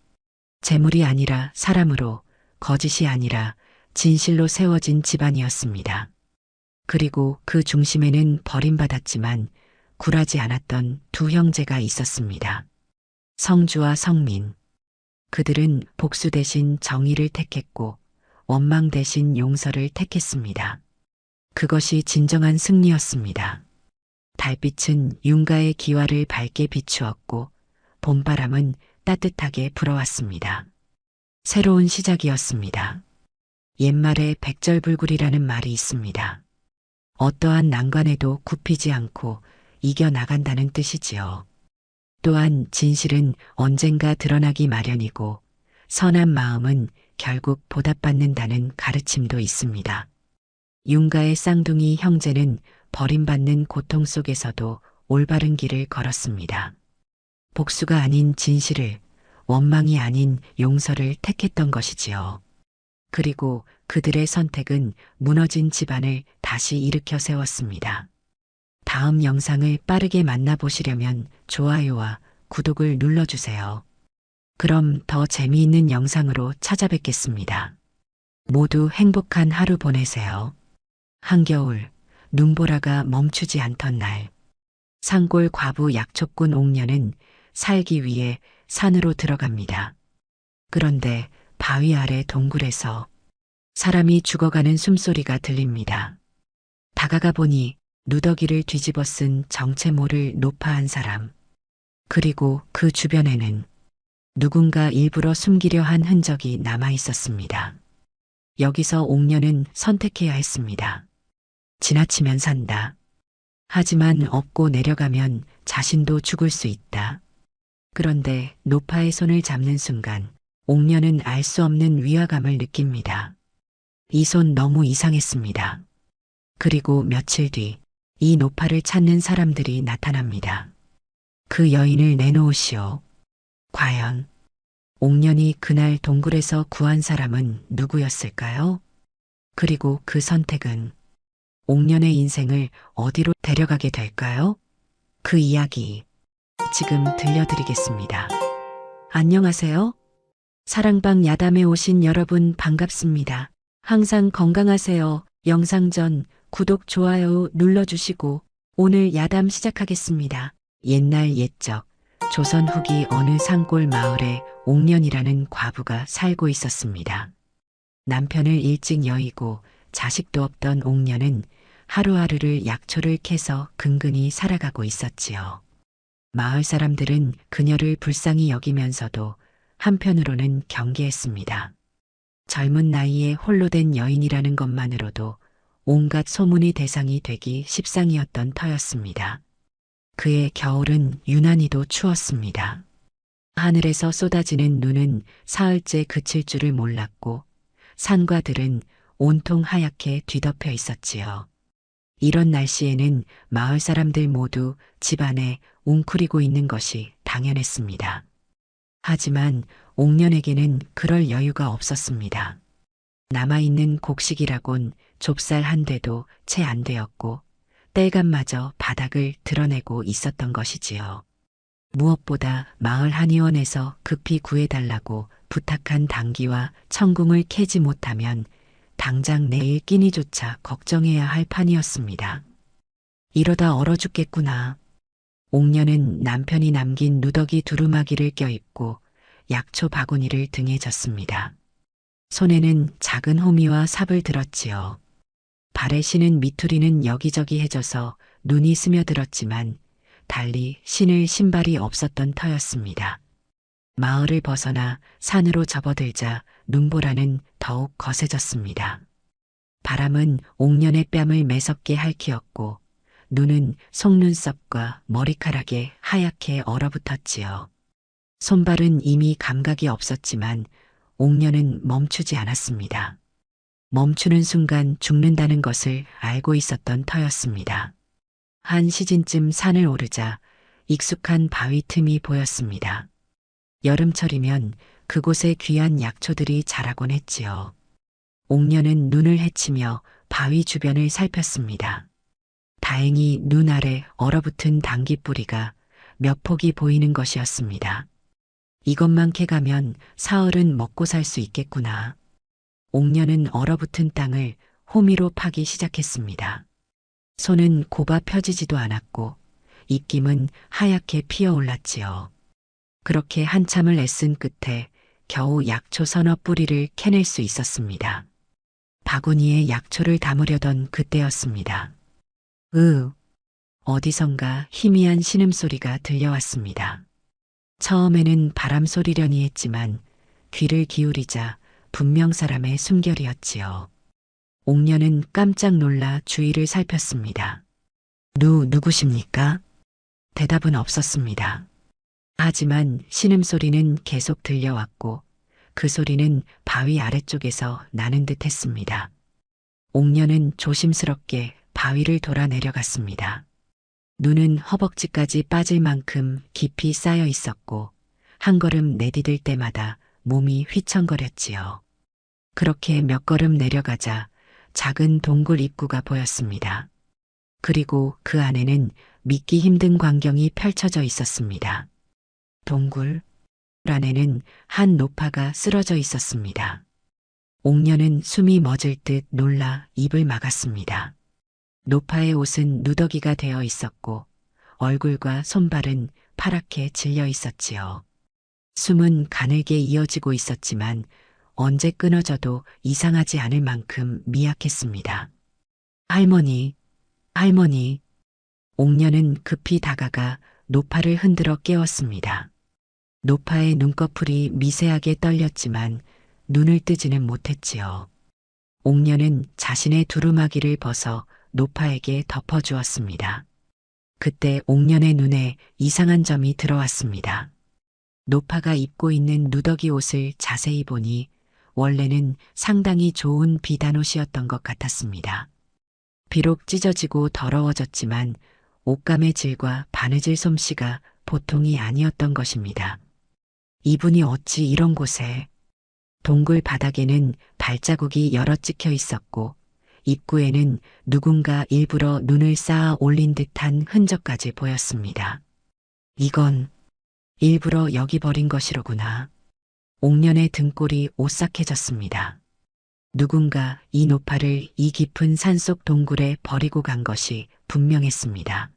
재물이 아니라 사람으로, 거짓이 아니라 진실로 세워진 집안이었습니다. 그리고 그 중심에는 버림받았지만 굴하지 않았던 두 형제가 있었습니다. 성주와 성민. 그들은 복수 대신 정의를 택했고 원망 대신 용서를 택했습니다. 그것이 진정한 승리였습니다. 달빛은 윤가의 기와를 밝게 비추었고 봄바람은 따뜻하게 불어왔습니다. 새로운 시작이었습니다. 옛말에 백절불굴이라는 말이 있습니다. 어떠한 난관에도 굽히지 않고 이겨나간다는 뜻이지요. 또한 진실은 언젠가 드러나기 마련이고 선한 마음은 결국 보답받는다는 가르침도 있습니다. 윤가의 쌍둥이 형제는 버림받는 고통 속에서도 올바른 길을 걸었습니다. 복수가 아닌 진실을, 원망이 아닌 용서를 택했던 것이지요. 그리고 그들의 선택은 무너진 집안을 다시 일으켜 세웠습니다. 다음 영상을 빠르게 만나보시려면 좋아요와 구독을 눌러주세요. 그럼 더 재미있는 영상으로 찾아뵙겠습니다. 모두 행복한 하루 보내세요. 한겨울, 눈보라가 멈추지 않던 날, 산골 과부 약초꾼 옥녀는 살기 위해 산으로 들어갑니다. 그런데 바위 아래 동굴에서 사람이 죽어가는 숨소리가 들립니다. 다가가 보니 누더기를 뒤집어 쓴 정체 모를 노파한 사람, 그리고 그 주변에는 누군가 일부러 숨기려 한 흔적이 남아 있었습니다. 여기서 옥녀는 선택해야 했습니다. 지나치면 산다. 하지만 업고 내려가면 자신도 죽을 수 있다. 그런데 노파의 손을 잡는 순간 옥녀는 알 수 없는 위화감을 느낍니다. 이 손 너무 이상했습니다. 그리고 며칠 뒤 이 노파를 찾는 사람들이 나타납니다. 그 여인을 내놓으시오. 과연 옥년이 그날 동굴에서 구한 사람은 누구였을까요? 그리고 그 선택은 옥년의 인생을 어디로 데려가게 될까요? 그 이야기 지금 들려드리겠습니다. 안녕하세요. 사랑방 야담에 오신 여러분 반갑습니다. 항상 건강하세요. 영상 전 구독, 좋아요 눌러주시고 오늘 야담 시작하겠습니다. 옛날 옛적 조선 후기 어느 산골 마을에 옥년이라는 과부가 살고 있었습니다. 남편을 일찍 여의고 자식도 없던 옥년은 하루하루를 약초를 캐서 근근히 살아가고 있었지요. 마을 사람들은 그녀를 불쌍히 여기면서도 한편으로는 경계했습니다. 젊은 나이에 홀로 된 여인이라는 것만으로도 온갖 소문의 대상이 되기 십상이었던 터였습니다. 그의 겨울은 유난히도 추웠습니다. 하늘에서 쏟아지는 눈은 사흘째 그칠 줄을 몰랐고 산과 들은 온통 하얗게 뒤덮여 있었지요. 이런 날씨에는 마을 사람들 모두 집안에 웅크리고 있는 것이 당연했습니다. 하지만 옥년에게는 그럴 여유가 없었습니다. 남아있는 곡식이라곤 좁쌀 한 대도 채 안 되었고 땔감마저 바닥을 드러내고 있었던 것이지요. 무엇보다 마을 한의원에서 급히 구해달라고 부탁한 당귀와 청궁을 캐지 못하면 당장 내일 끼니조차 걱정해야 할 판이었습니다. 이러다 얼어 죽겠구나. 옥년은 남편이 남긴 누더기 두루마기를 껴입고 약초 바구니를 등에 졌습니다. 손에는 작은 호미와 삽을 들었지요. 발에 신은 미투리는 여기저기 해져서 눈이 스며들었지만 달리 신을 신발이 없었던 터였습니다. 마을을 벗어나 산으로 접어들자 눈보라는 더욱 거세졌습니다. 바람은 옥년의 뺨을 매섭게 핥히었고 눈은 속눈썹과 머리카락에 하얗게 얼어붙었지요. 손발은 이미 감각이 없었지만 옥년은 멈추지 않았습니다. 멈추는 순간 죽는다는 것을 알고 있었던 터였습니다. 한 시즌쯤 산을 오르자 익숙한 바위 틈이 보였습니다. 여름철이면 그곳에 귀한 약초들이 자라곤 했지요. 옥년은 눈을 헤치며 바위 주변을 살폈습니다. 다행히 눈 아래 얼어붙은 당귀뿌리가 몇 폭이 보이는 것이었습니다. 이것만 캐가면 사흘은 먹고 살 수 있겠구나. 옥년은 얼어붙은 땅을 호미로 파기 시작했습니다. 손은 곱아 펴지지도 않았고 입김은 하얗게 피어올랐지요. 그렇게 한참을 애쓴 끝에 겨우 약초 서너 뿌리를 캐낼 수 있었습니다. 바구니에 약초를 담으려던 그때였습니다. 어디선가 희미한 신음소리가 들려왔습니다. 처음에는 바람 소리려니 했지만 귀를 기울이자 분명 사람의 숨결이었지요. 옥년은 깜짝 놀라 주위를 살폈습니다. 누구십니까? 대답은 없었습니다. 하지만 신음소리는 계속 들려왔고 그 소리는 바위 아래쪽에서 나는 듯 했습니다. 옥년은 조심스럽게 바위를 돌아 내려갔습니다. 눈은 허벅지까지 빠질 만큼 깊이 쌓여 있었고 한 걸음 내디딜 때마다 몸이 휘청거렸지요. 그렇게 몇 걸음 내려가자 작은 동굴 입구가 보였습니다. 그리고 그 안에는 믿기 힘든 광경이 펼쳐져 있었습니다. 동굴 안에는 한 노파가 쓰러져 있었습니다. 옥년은 숨이 멎을 듯 놀라 입을 막았습니다. 노파의 옷은 누더기가 되어 있었고 얼굴과 손발은 파랗게 질려 있었지요. 숨은 가늘게 이어지고 있었지만 언제 끊어져도 이상하지 않을 만큼 미약했습니다. 할머니, 할머니. 옥년은 급히 다가가 노파를 흔들어 깨웠습니다. 노파의 눈꺼풀이 미세하게 떨렸지만 눈을 뜨지는 못했지요. 옥년은 자신의 두루마기를 벗어 노파에게 덮어주었습니다. 그때 옥년의 눈에 이상한 점이 들어왔습니다. 노파가 입고 있는 누더기 옷을 자세히 보니 원래는 상당히 좋은 비단옷이었던 것 같았습니다. 비록 찢어지고 더러워졌지만 옷감의 질과 바느질 솜씨가 보통이 아니었던 것입니다. 이분이 어찌 이런 곳에? 동굴 바닥에는 발자국이 여러 찍혀 있었고 입구에는 누군가 일부러 눈을 쌓아 올린 듯한 흔적까지 보였습니다. 이건 일부러 여기 버린 것이로구나. 옥년의 등골이 오싹해졌습니다. 누군가 이 노파를 이 깊은 산속 동굴에 버리고 간 것이 분명했습니다.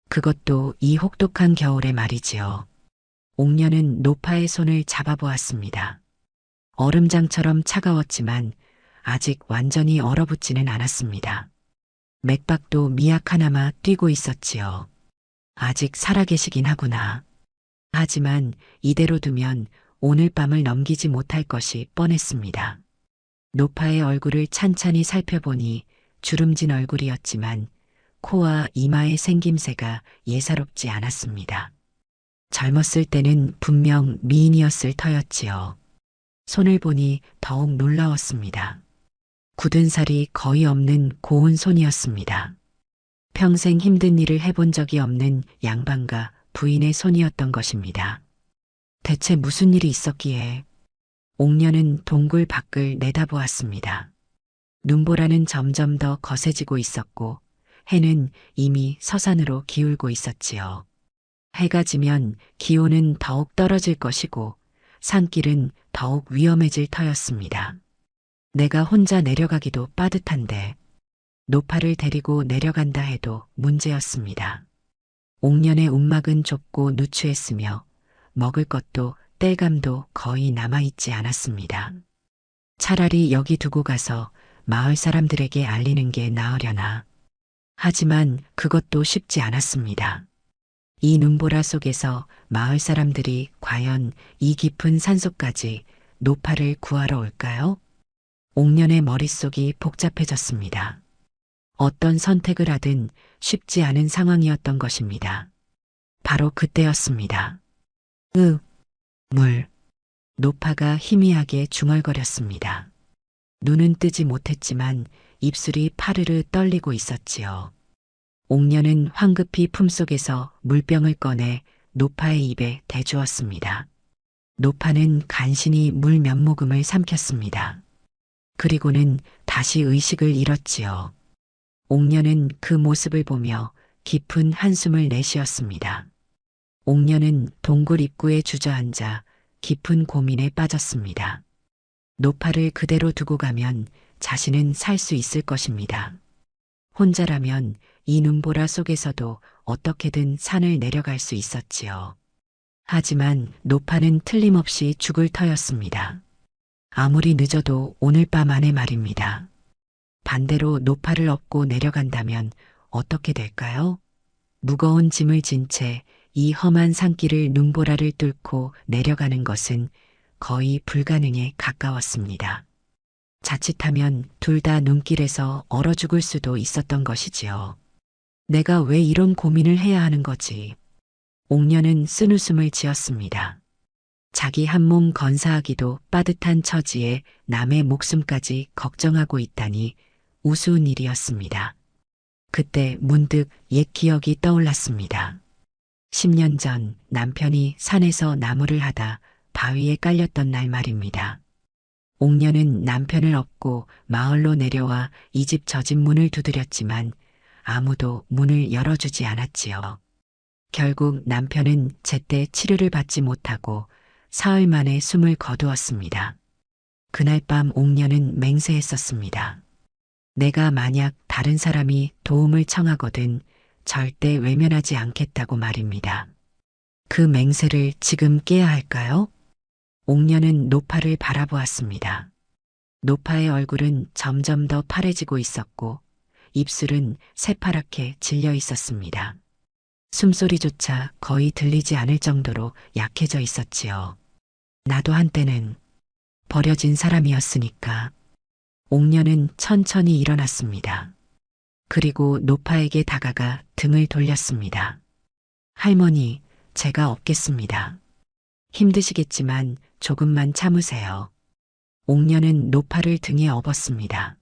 그것도 이 혹독한 겨울에 말이지요. 옥년은 노파의 손을 잡아보았습니다. 얼음장처럼 차가웠지만 아직 완전히 얼어붙지는 않았습니다. 맥박도 미약하나마 뛰고 있었지요. 아직 살아계시긴 하구나. 하지만 이대로 두면 오늘 밤을 넘기지 못할 것이 뻔했습니다. 노파의 얼굴을 찬찬히 살펴보니 주름진 얼굴이었지만 코와 이마의 생김새가 예사롭지 않았습니다. 젊었을 때는 분명 미인이었을 터였지요. 손을 보니 더욱 놀라웠습니다. 굳은 살이 거의 없는 고운 손이었습니다. 평생 힘든 일을 해본 적이 없는 양반과 부인의 손이었던 것입니다. 대체 무슨 일이 있었기에? 옥녀는 동굴 밖을 내다보았습니다. 눈보라는 점점 더 거세지고 있었고 해는 이미 서산으로 기울고 있었지요. 해가 지면 기온은 더욱 떨어질 것이고 산길은 더욱 위험해질 터였습니다. 내가 혼자 내려가기도 빠듯한데 노파를 데리고 내려간다 해도 문제였습니다. 옥년의 움막은 좁고 누추했으며 먹을 것도 땔감도 거의 남아있지 않았습니다. 차라리 여기 두고 가서 마을 사람들에게 알리는 게 나으려나. 하지만 그것도 쉽지 않았습니다. 이 눈보라 속에서 마을 사람들이 과연 이 깊은 산속까지 노파를 구하러 올까요? 옥년의 머릿속이 복잡해졌습니다. 어떤 선택을 하든 쉽지 않은 상황이었던 것입니다. 바로 그때였습니다. 물. 노파가 희미하게 중얼거렸습니다. 눈은 뜨지 못했지만 입술이 파르르 떨리고 있었지요. 옥녀는 황급히 품속에서 물병을 꺼내 노파의 입에 대주었습니다. 노파는 간신히 물 몇 모금을 삼켰습니다. 그리고는 다시 의식을 잃었지요. 옥녀는 그 모습을 보며 깊은 한숨을 내쉬었습니다. 옥녀는 동굴 입구에 주저앉아 깊은 고민에 빠졌습니다. 노파를 그대로 두고 가면 자신은 살 수 있을 것입니다. 혼자라면 이 눈보라 속에서도 어떻게든 산을 내려갈 수 있었지요. 하지만 노파는 틀림없이 죽을 터였습니다. 아무리 늦어도 오늘 밤 안에 말입니다. 반대로 노파를 업고 내려간다면 어떻게 될까요? 무거운 짐을 진 채 이 험한 산길을 눈보라를 뚫고 내려가는 것은 거의 불가능에 가까웠습니다. 자칫하면 둘 다 눈길에서 얼어 죽을 수도 있었던 것이지요. 내가 왜 이런 고민을 해야 하는 거지? 옥녀는 쓴웃음을 지었습니다. 자기 한 몸 건사하기도 빠듯한 처지에 남의 목숨까지 걱정하고 있다니 우스운 일이었습니다. 그때 문득 옛 기억이 떠올랐습니다. 10년 전 남편이 산에서 나무를 하다 바위에 깔렸던 날 말입니다. 옥녀는 남편을 업고 마을로 내려와 이 집 저 집 문을 두드렸지만 아무도 문을 열어주지 않았지요. 결국 남편은 제때 치료를 받지 못하고 사흘 만에 숨을 거두었습니다. 그날 밤 옥녀는 맹세했었습니다. 내가 만약 다른 사람이 도움을 청하거든 절대 외면하지 않겠다고 말입니다. 그 맹세를 지금 깨야 할까요? 옥녀는 노파를 바라보았습니다. 노파의 얼굴은 점점 더 파래지고 있었고 입술은 새파랗게 질려 있었습니다. 숨소리조차 거의 들리지 않을 정도로 약해져 있었지요. 나도 한때는 버려진 사람이었으니까. 옥녀는 천천히 일어났습니다. 그리고 노파에게 다가가 등을 돌렸습니다. 할머니, 제가 업겠습니다. 힘드시겠지만 조금만 참으세요. 옥녀는 노파를 등에 업었습니다.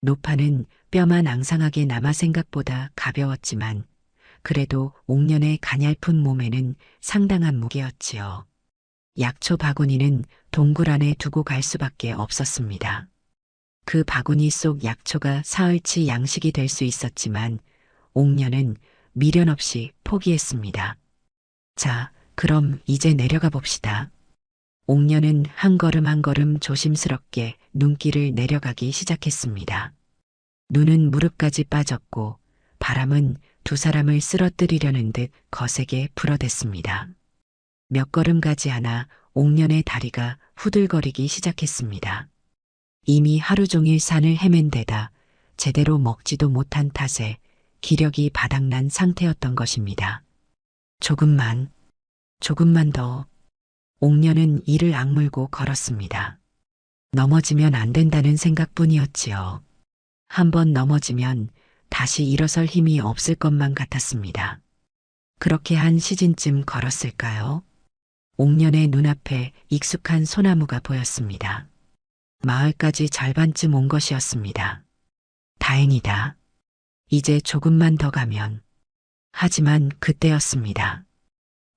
노파는 뼈만 앙상하게 남아 생각보다 가벼웠지만 그래도 옥년의 가냘픈 몸에는 상당한 무게였지요. 약초 바구니는 동굴 안에 두고 갈 수밖에 없었습니다. 그 바구니 속 약초가 사흘치 양식이 될 수 있었지만 옥년은 미련 없이 포기했습니다. 자, 그럼 이제 내려가 봅시다. 옥년은 한 걸음 한 걸음 조심스럽게 눈길을 내려가기 시작했습니다. 눈은 무릎까지 빠졌고 바람은 두 사람을 쓰러뜨리려는 듯 거세게 불어댔습니다. 몇 걸음 가지 않아 옥년의 다리가 후들거리기 시작했습니다. 이미 하루 종일 산을 헤맨 데다 제대로 먹지도 못한 탓에 기력이 바닥난 상태였던 것입니다. 조금만 더. 옥년은 이를 악물고 걸었습니다. 넘어지면 안 된다는 생각뿐이었지요. 한번 넘어지면 다시 일어설 힘이 없을 것만 같았습니다. 그렇게 한 시즌쯤 걸었을까요? 옥년의 눈앞에 익숙한 소나무가 보였습니다. 마을까지 절반쯤 온 것이었습니다. 다행이다. 이제 조금만 더 가면. 하지만 그때였습니다.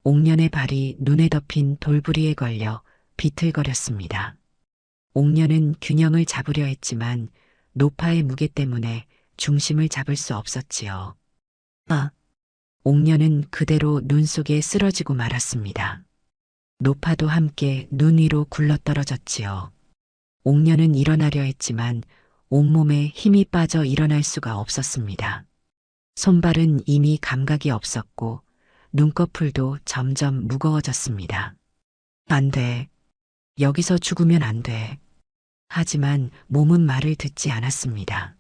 옥년의 발이 눈에 덮인 돌부리에 걸려 비틀거렸습니다. 옥년은 균형을 잡으려 했지만 노파의 무게 때문에 중심을 잡을 수 없었지요. 아! 옥년은 그대로 눈 속에 쓰러지고 말았습니다. 노파도 함께 눈 위로 굴러떨어졌지요. 옥년은 일어나려 했지만 온몸에 힘이 빠져 일어날 수가 없었습니다. 손발은 이미 감각이 없었고 눈꺼풀도 점점 무거워졌습니다. 안 돼. 여기서 죽으면 안 돼. 하지만 몸은 말을 듣지 않았습니다.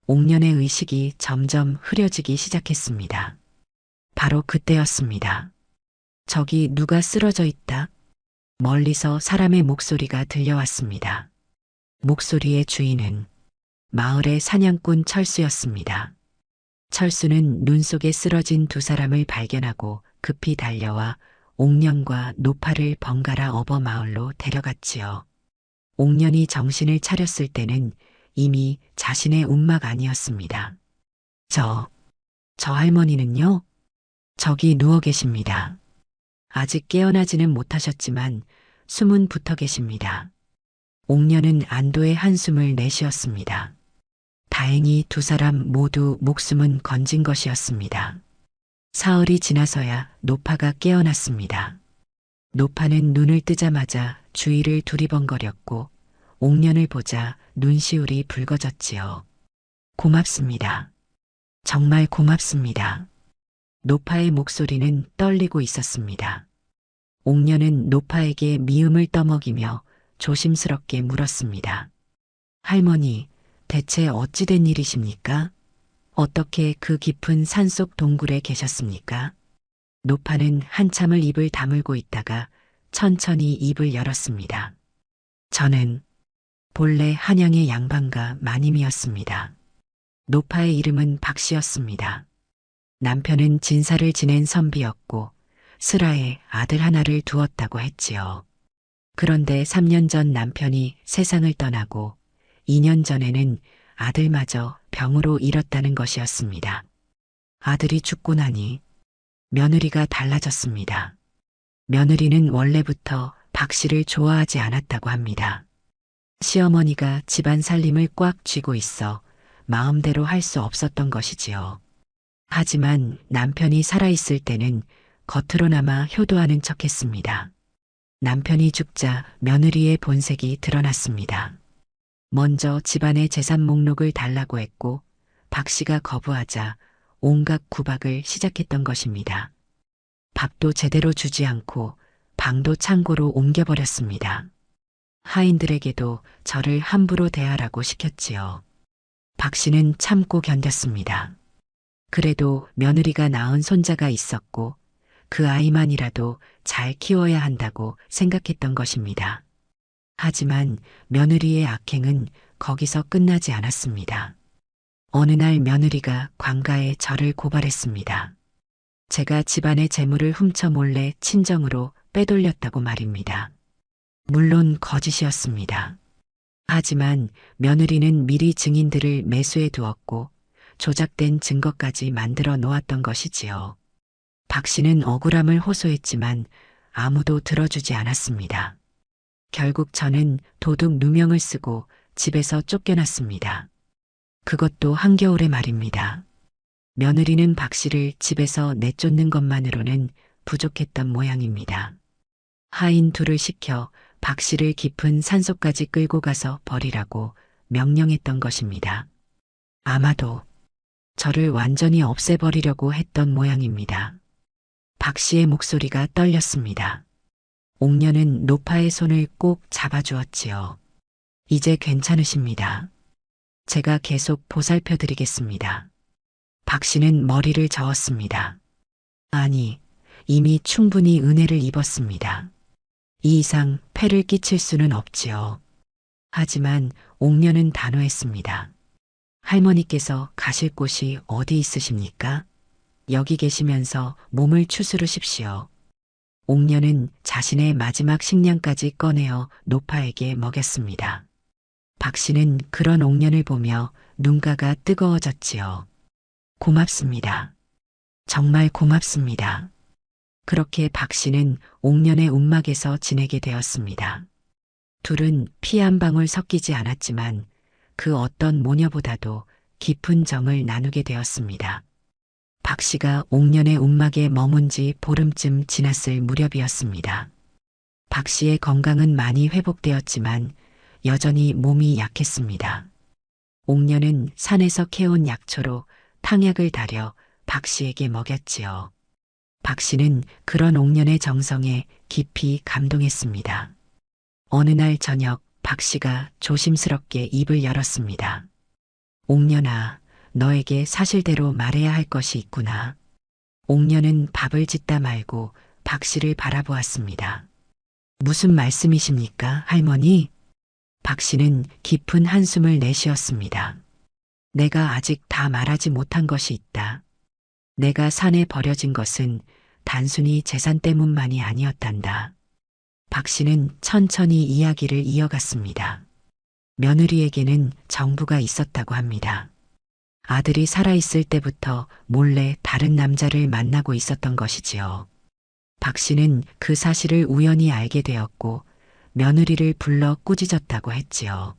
옥년의 의식이 점점 흐려지기 시작했습니다. 바로 그때였습니다. 저기 누가 쓰러져 있다. 멀리서 사람의 목소리가 들려왔습니다. 목소리의 주인은 마을의 사냥꾼 철수였습니다. 철수는 눈 속에 쓰러진 두 사람을 발견하고 급히 달려와 옥년과 노파를 번갈아 업어 마을로 데려갔지요. 옥년이 정신을 차렸을 때는 이미 자신의 움막 아니었습니다. 저 할머니는요? 저기 누워 계십니다. 아직 깨어나지는 못하셨지만 숨은 붙어 계십니다. 옥년은 안도의 한숨을 내쉬었습니다. 다행히 두 사람 모두 목숨은 건진 것이었습니다. 사흘이 지나서야 노파가 깨어났습니다. 노파는 눈을 뜨자마자 주위를 두리번거렸고 옥년을 보자 눈시울이 붉어졌지요. 고맙습니다. 정말 고맙습니다. 노파의 목소리는 떨리고 있었습니다. 옥년은 노파에게 미음을 떠먹이며 조심스럽게 물었습니다. 할머니, 대체 어찌된 일이십니까? 어떻게 그 깊은 산속 동굴에 계셨습니까? 노파는 한참을 입을 다물고 있다가 천천히 입을 열었습니다. 저는 본래 한양의 양반가 마님이었습니다. 노파의 이름은 박씨였습니다. 남편은 진사를 지낸 선비였고 슬하에 아들 하나를 두었다고 했지요. 그런데 3년 전 남편이 세상을 떠나고 2년 전에는 아들마저 병으로 잃었다는 것이었습니다. 아들이 죽고 나니 며느리가 달라졌습니다. 며느리는 원래부터 박 씨를 좋아하지 않았다고 합니다. 시어머니가 집안 살림을 꽉 쥐고 있어 마음대로 할 수 없었던 것이지요. 하지만 남편이 살아있을 때는 겉으로나마 효도하는 척했습니다. 남편이 죽자 며느리의 본색이 드러났습니다. 먼저 집안의 재산 목록을 달라고 했고 박 씨가 거부하자 온갖 구박을 시작했던 것입니다. 밥도 제대로 주지 않고 방도 창고로 옮겨버렸습니다. 하인들에게도 저를 함부로 대하라고 시켰지요. 박 씨는 참고 견뎠습니다. 그래도 며느리가 낳은 손자가 있었고 그 아이만이라도 잘 키워야 한다고 생각했던 것입니다. 하지만 며느리의 악행은 거기서 끝나지 않았습니다. 어느 날 며느리가 관가에 저를 고발했습니다. 제가 집안의 재물을 훔쳐 몰래 친정으로 빼돌렸다고 말입니다. 물론 거짓이었습니다. 하지만 며느리는 미리 증인들을 매수해 두었고 조작된 증거까지 만들어 놓았던 것이지요. 박 씨는 억울함을 호소했지만 아무도 들어주지 않았습니다. 결국 저는 도둑 누명을 쓰고 집에서 쫓겨났습니다. 그것도 한겨울의 말입니다. 며느리는 박 씨를 집에서 내쫓는 것만으로는 부족했던 모양입니다. 하인 둘을 시켜 박 씨를 깊은 산속까지 끌고 가서 버리라고 명령했던 것입니다. 아마도 저를 완전히 없애버리려고 했던 모양입니다. 박 씨의 목소리가 떨렸습니다. 옥년은 노파의 손을 꼭 잡아주었지요. 이제 괜찮으십니다. 제가 계속 보살펴 드리겠습니다. 박 씨는 머리를 저었습니다. 아니, 이미 충분히 은혜를 입었습니다. 이 이상 폐를 끼칠 수는 없지요. 하지만 옥녀는 단호했습니다. 할머니께서 가실 곳이 어디 있으십니까? 여기 계시면서 몸을 추스르십시오. 옥녀는 자신의 마지막 식량까지 꺼내어 노파에게 먹였습니다. 박 씨는 그런 옥년을 보며 눈가가 뜨거워졌지요. 고맙습니다. 정말 고맙습니다. 그렇게 박 씨는 옥년의 움막에서 지내게 되었습니다. 둘은 피 한 방울 섞이지 않았지만 그 어떤 모녀보다도 깊은 정을 나누게 되었습니다. 박 씨가 옥년의 움막에 머문 지 보름쯤 지났을 무렵이었습니다. 박 씨의 건강은 많이 회복되었지만 여전히 몸이 약했습니다. 옥년은 산에서 캐온 약초로 탕약을 달여 박 씨에게 먹였지요. 박 씨는 그런 옥년의 정성에 깊이 감동했습니다. 어느 날 저녁 박 씨가 조심스럽게 입을 열었습니다. 옥년아, 너에게 사실대로 말해야 할 것이 있구나. 옥년은 밥을 짓다 말고 박 씨를 바라보았습니다. 무슨 말씀이십니까, 할머니? 박 씨는 깊은 한숨을 내쉬었습니다. 내가 아직 다 말하지 못한 것이 있다. 내가 산에 버려진 것은 단순히 재산 때문만이 아니었단다. 박 씨는 천천히 이야기를 이어갔습니다. 며느리에게는 정부가 있었다고 합니다. 아들이 살아있을 때부터 몰래 다른 남자를 만나고 있었던 것이지요. 박 씨는 그 사실을 우연히 알게 되었고 며느리를 불러 꾸짖었다고 했지요.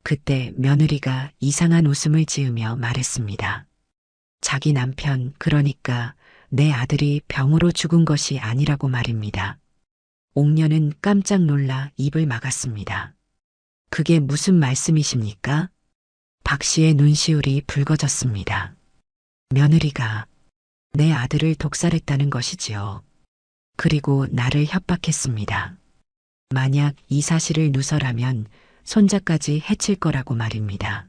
그때 며느리가 이상한 웃음을 지으며 말했습니다. 자기 남편, 그러니까 내 아들이 병으로 죽은 것이 아니라고 말입니다. 옥녀는 깜짝 놀라 입을 막았습니다. 그게 무슨 말씀이십니까? 박 씨의 눈시울이 붉어졌습니다. 며느리가 내 아들을 독살했다는 것이지요. 그리고 나를 협박했습니다. 만약 이 사실을 누설하면 손자까지 해칠 거라고 말입니다.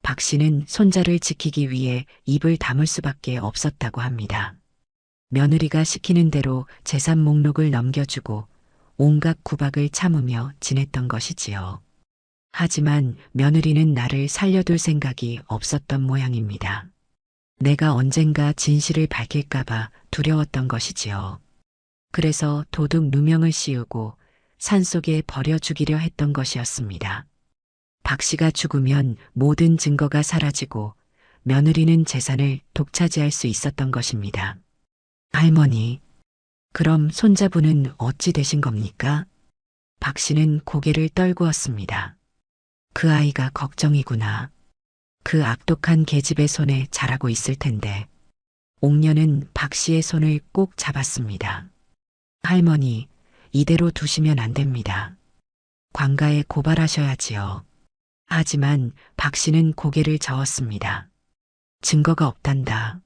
박 씨는 손자를 지키기 위해 입을 다물 수밖에 없었다고 합니다. 며느리가 시키는 대로 재산 목록을 넘겨주고 온갖 구박을 참으며 지냈던 것이지요. 하지만 며느리는 나를 살려둘 생각이 없었던 모양입니다. 내가 언젠가 진실을 밝힐까봐 두려웠던 것이지요. 그래서 도둑 누명을 씌우고 산속에 버려 죽이려 했던 것이었습니다. 박 씨가 죽으면 모든 증거가 사라지고 며느리는 재산을 독차지할 수 있었던 것입니다. 할머니, 그럼 손자분은 어찌 되신 겁니까? 박 씨는 고개를 떨구었습니다. 그 아이가 걱정이구나. 그 악독한 계집의 손에 자라고 있을 텐데. 옥녀는 박 씨의 손을 꼭 잡았습니다. 할머니, 이대로 두시면 안 됩니다. 관가에 고발하셔야지요. 하지만 박 씨는 고개를 저었습니다. 증거가 없단다.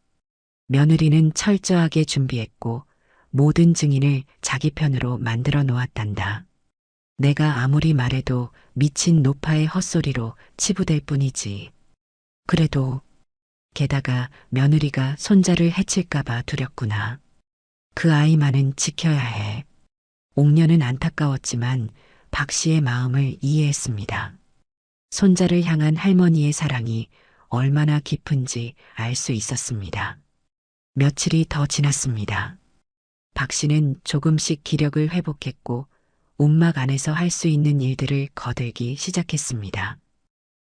며느리는 철저하게 준비했고 모든 증인을 자기 편으로 만들어 놓았단다. 내가 아무리 말해도 미친 노파의 헛소리로 치부될 뿐이지. 그래도 게다가 며느리가 손자를 해칠까봐 두렵구나. 그 아이만은 지켜야 해. 옥녀는 안타까웠지만 박 씨의 마음을 이해했습니다. 손자를 향한 할머니의 사랑이 얼마나 깊은지 알 수 있었습니다. 며칠이 더 지났습니다. 박 씨는 조금씩 기력을 회복했고 움막 안에서 할 수 있는 일들을 거들기 시작했습니다.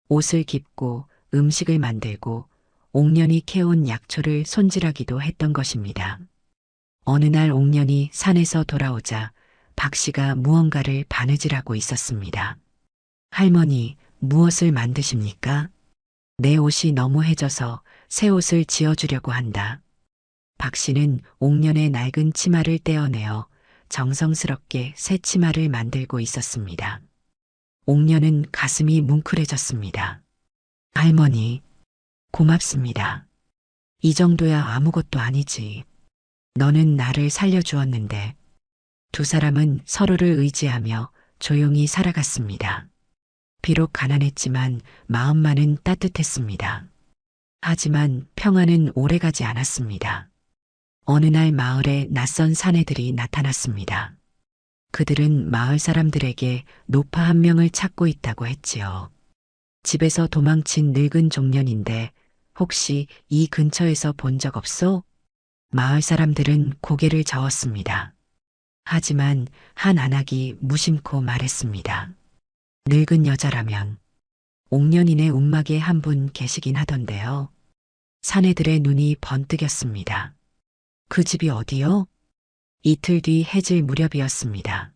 옷을 깁고 음식을 만들고 옥년이 캐온 약초를 손질하기도 했던 것입니다. 어느 날 옥년이 산에서 돌아오자 박 씨가 무언가를 바느질하고 있었습니다. 할머니, 무엇을 만드십니까? 내 옷이 너무 해져서 새 옷을 지어주려고 한다. 박 씨는 옥년의 낡은 치마를 떼어내어 정성스럽게 새 치마를 만들고 있었습니다. 옥년은 가슴이 뭉클해졌습니다. 할머니, 고맙습니다. 이 정도야 아무것도 아니지. 너는 나를 살려주었는데. 두 사람은 서로를 의지하며 조용히 살아갔습니다. 비록 가난했지만 마음만은 따뜻했습니다. 하지만 평화는 오래가지 않았습니다. 어느 날 마을에 낯선 사내들이 나타났습니다. 그들은 마을 사람들에게 노파 한 명을 찾고 있다고 했지요. 집에서 도망친 늙은 종년인데 혹시 이 근처에서 본 적 없소? 마을 사람들은 고개를 저었습니다. 하지만 한 안악이 무심코 말했습니다. 늙은 여자라면 옥년이네 움막에 한 분 계시긴 하던데요. 사내들의 눈이 번뜩였습니다. 그 집이 어디요? 이틀 뒤 해질 무렵이었습니다.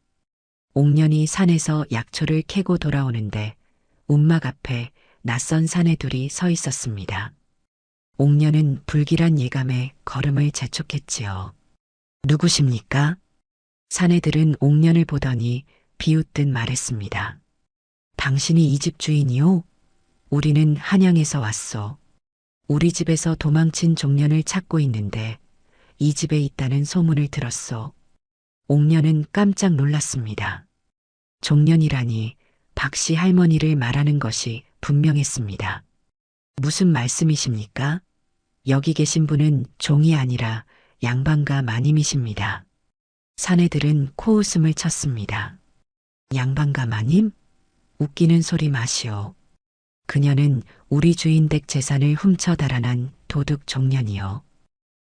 옥년이 산에서 약초를 캐고 돌아오는데 움막 앞에 낯선 사내 둘이 서 있었습니다. 옥년은 불길한 예감에 걸음을 재촉했지요. 누구십니까? 사내들은 옥년을 보더니 비웃듯 말했습니다. 당신이 이 집 주인이요? 우리는 한양에서 왔소. 우리 집에서 도망친 종년을 찾고 있는데 이 집에 있다는 소문을 들었소. 옥년은 깜짝 놀랐습니다. 종년이라니 박씨 할머니를 말하는 것이 분명했습니다. 무슨 말씀이십니까? 여기 계신 분은 종이 아니라 양반가 마님이십니다. 사내들은 코웃음을 쳤습니다. 양반가 마님? 웃기는 소리 마시오. 그녀는 우리 주인 댁 재산을 훔쳐 달아난 도둑 종년이요.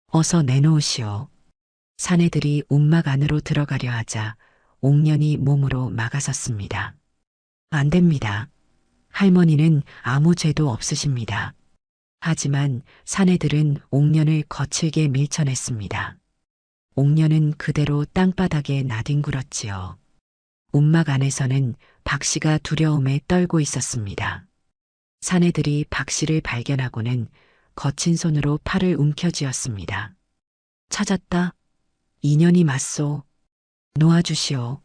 어서 내놓으시오. 사내들이 움막 안으로 들어가려 하자 옥년이 몸으로 막아섰습니다. 안 됩니다. 할머니는 아무 죄도 없으십니다. 하지만 사내들은 옥년을 거칠게 밀쳐냈습니다. 옥년은 그대로 땅바닥에 나뒹굴었지요. 움막 안에서는 박씨가 두려움에 떨고 있었습니다. 사내들이 박씨를 발견하고는 거친 손으로 팔을 움켜쥐었습니다. 찾았다. 인연이 맞소. 놓아주시오.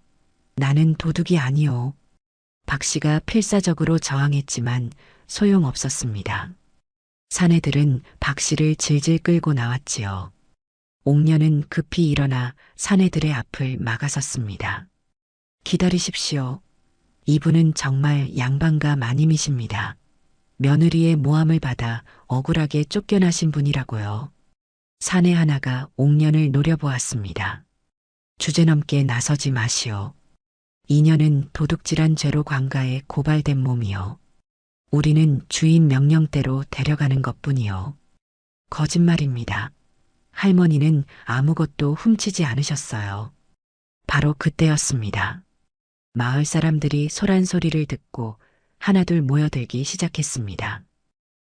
나는 도둑이 아니오. 박씨가 필사적으로 저항했지만 소용없었습니다. 사내들은 박씨를 질질 끌고 나왔지요. 옥년은 급히 일어나 사내들의 앞을 막아섰습니다. 기다리십시오. 이분은 정말 양반가 마님이십니다. 며느리의 모함을 받아 억울하게 쫓겨나신 분이라고요. 사내 하나가 옥년을 노려보았습니다. 주제넘게 나서지 마시오. 이년은 도둑질한 죄로 관가에 고발된 몸이요. 우리는 주인 명령대로 데려가는 것뿐이요. 거짓말입니다. 할머니는 아무것도 훔치지 않으셨어요. 바로 그때였습니다. 마을 사람들이 소란소리를 듣고 하나둘 모여들기 시작했습니다.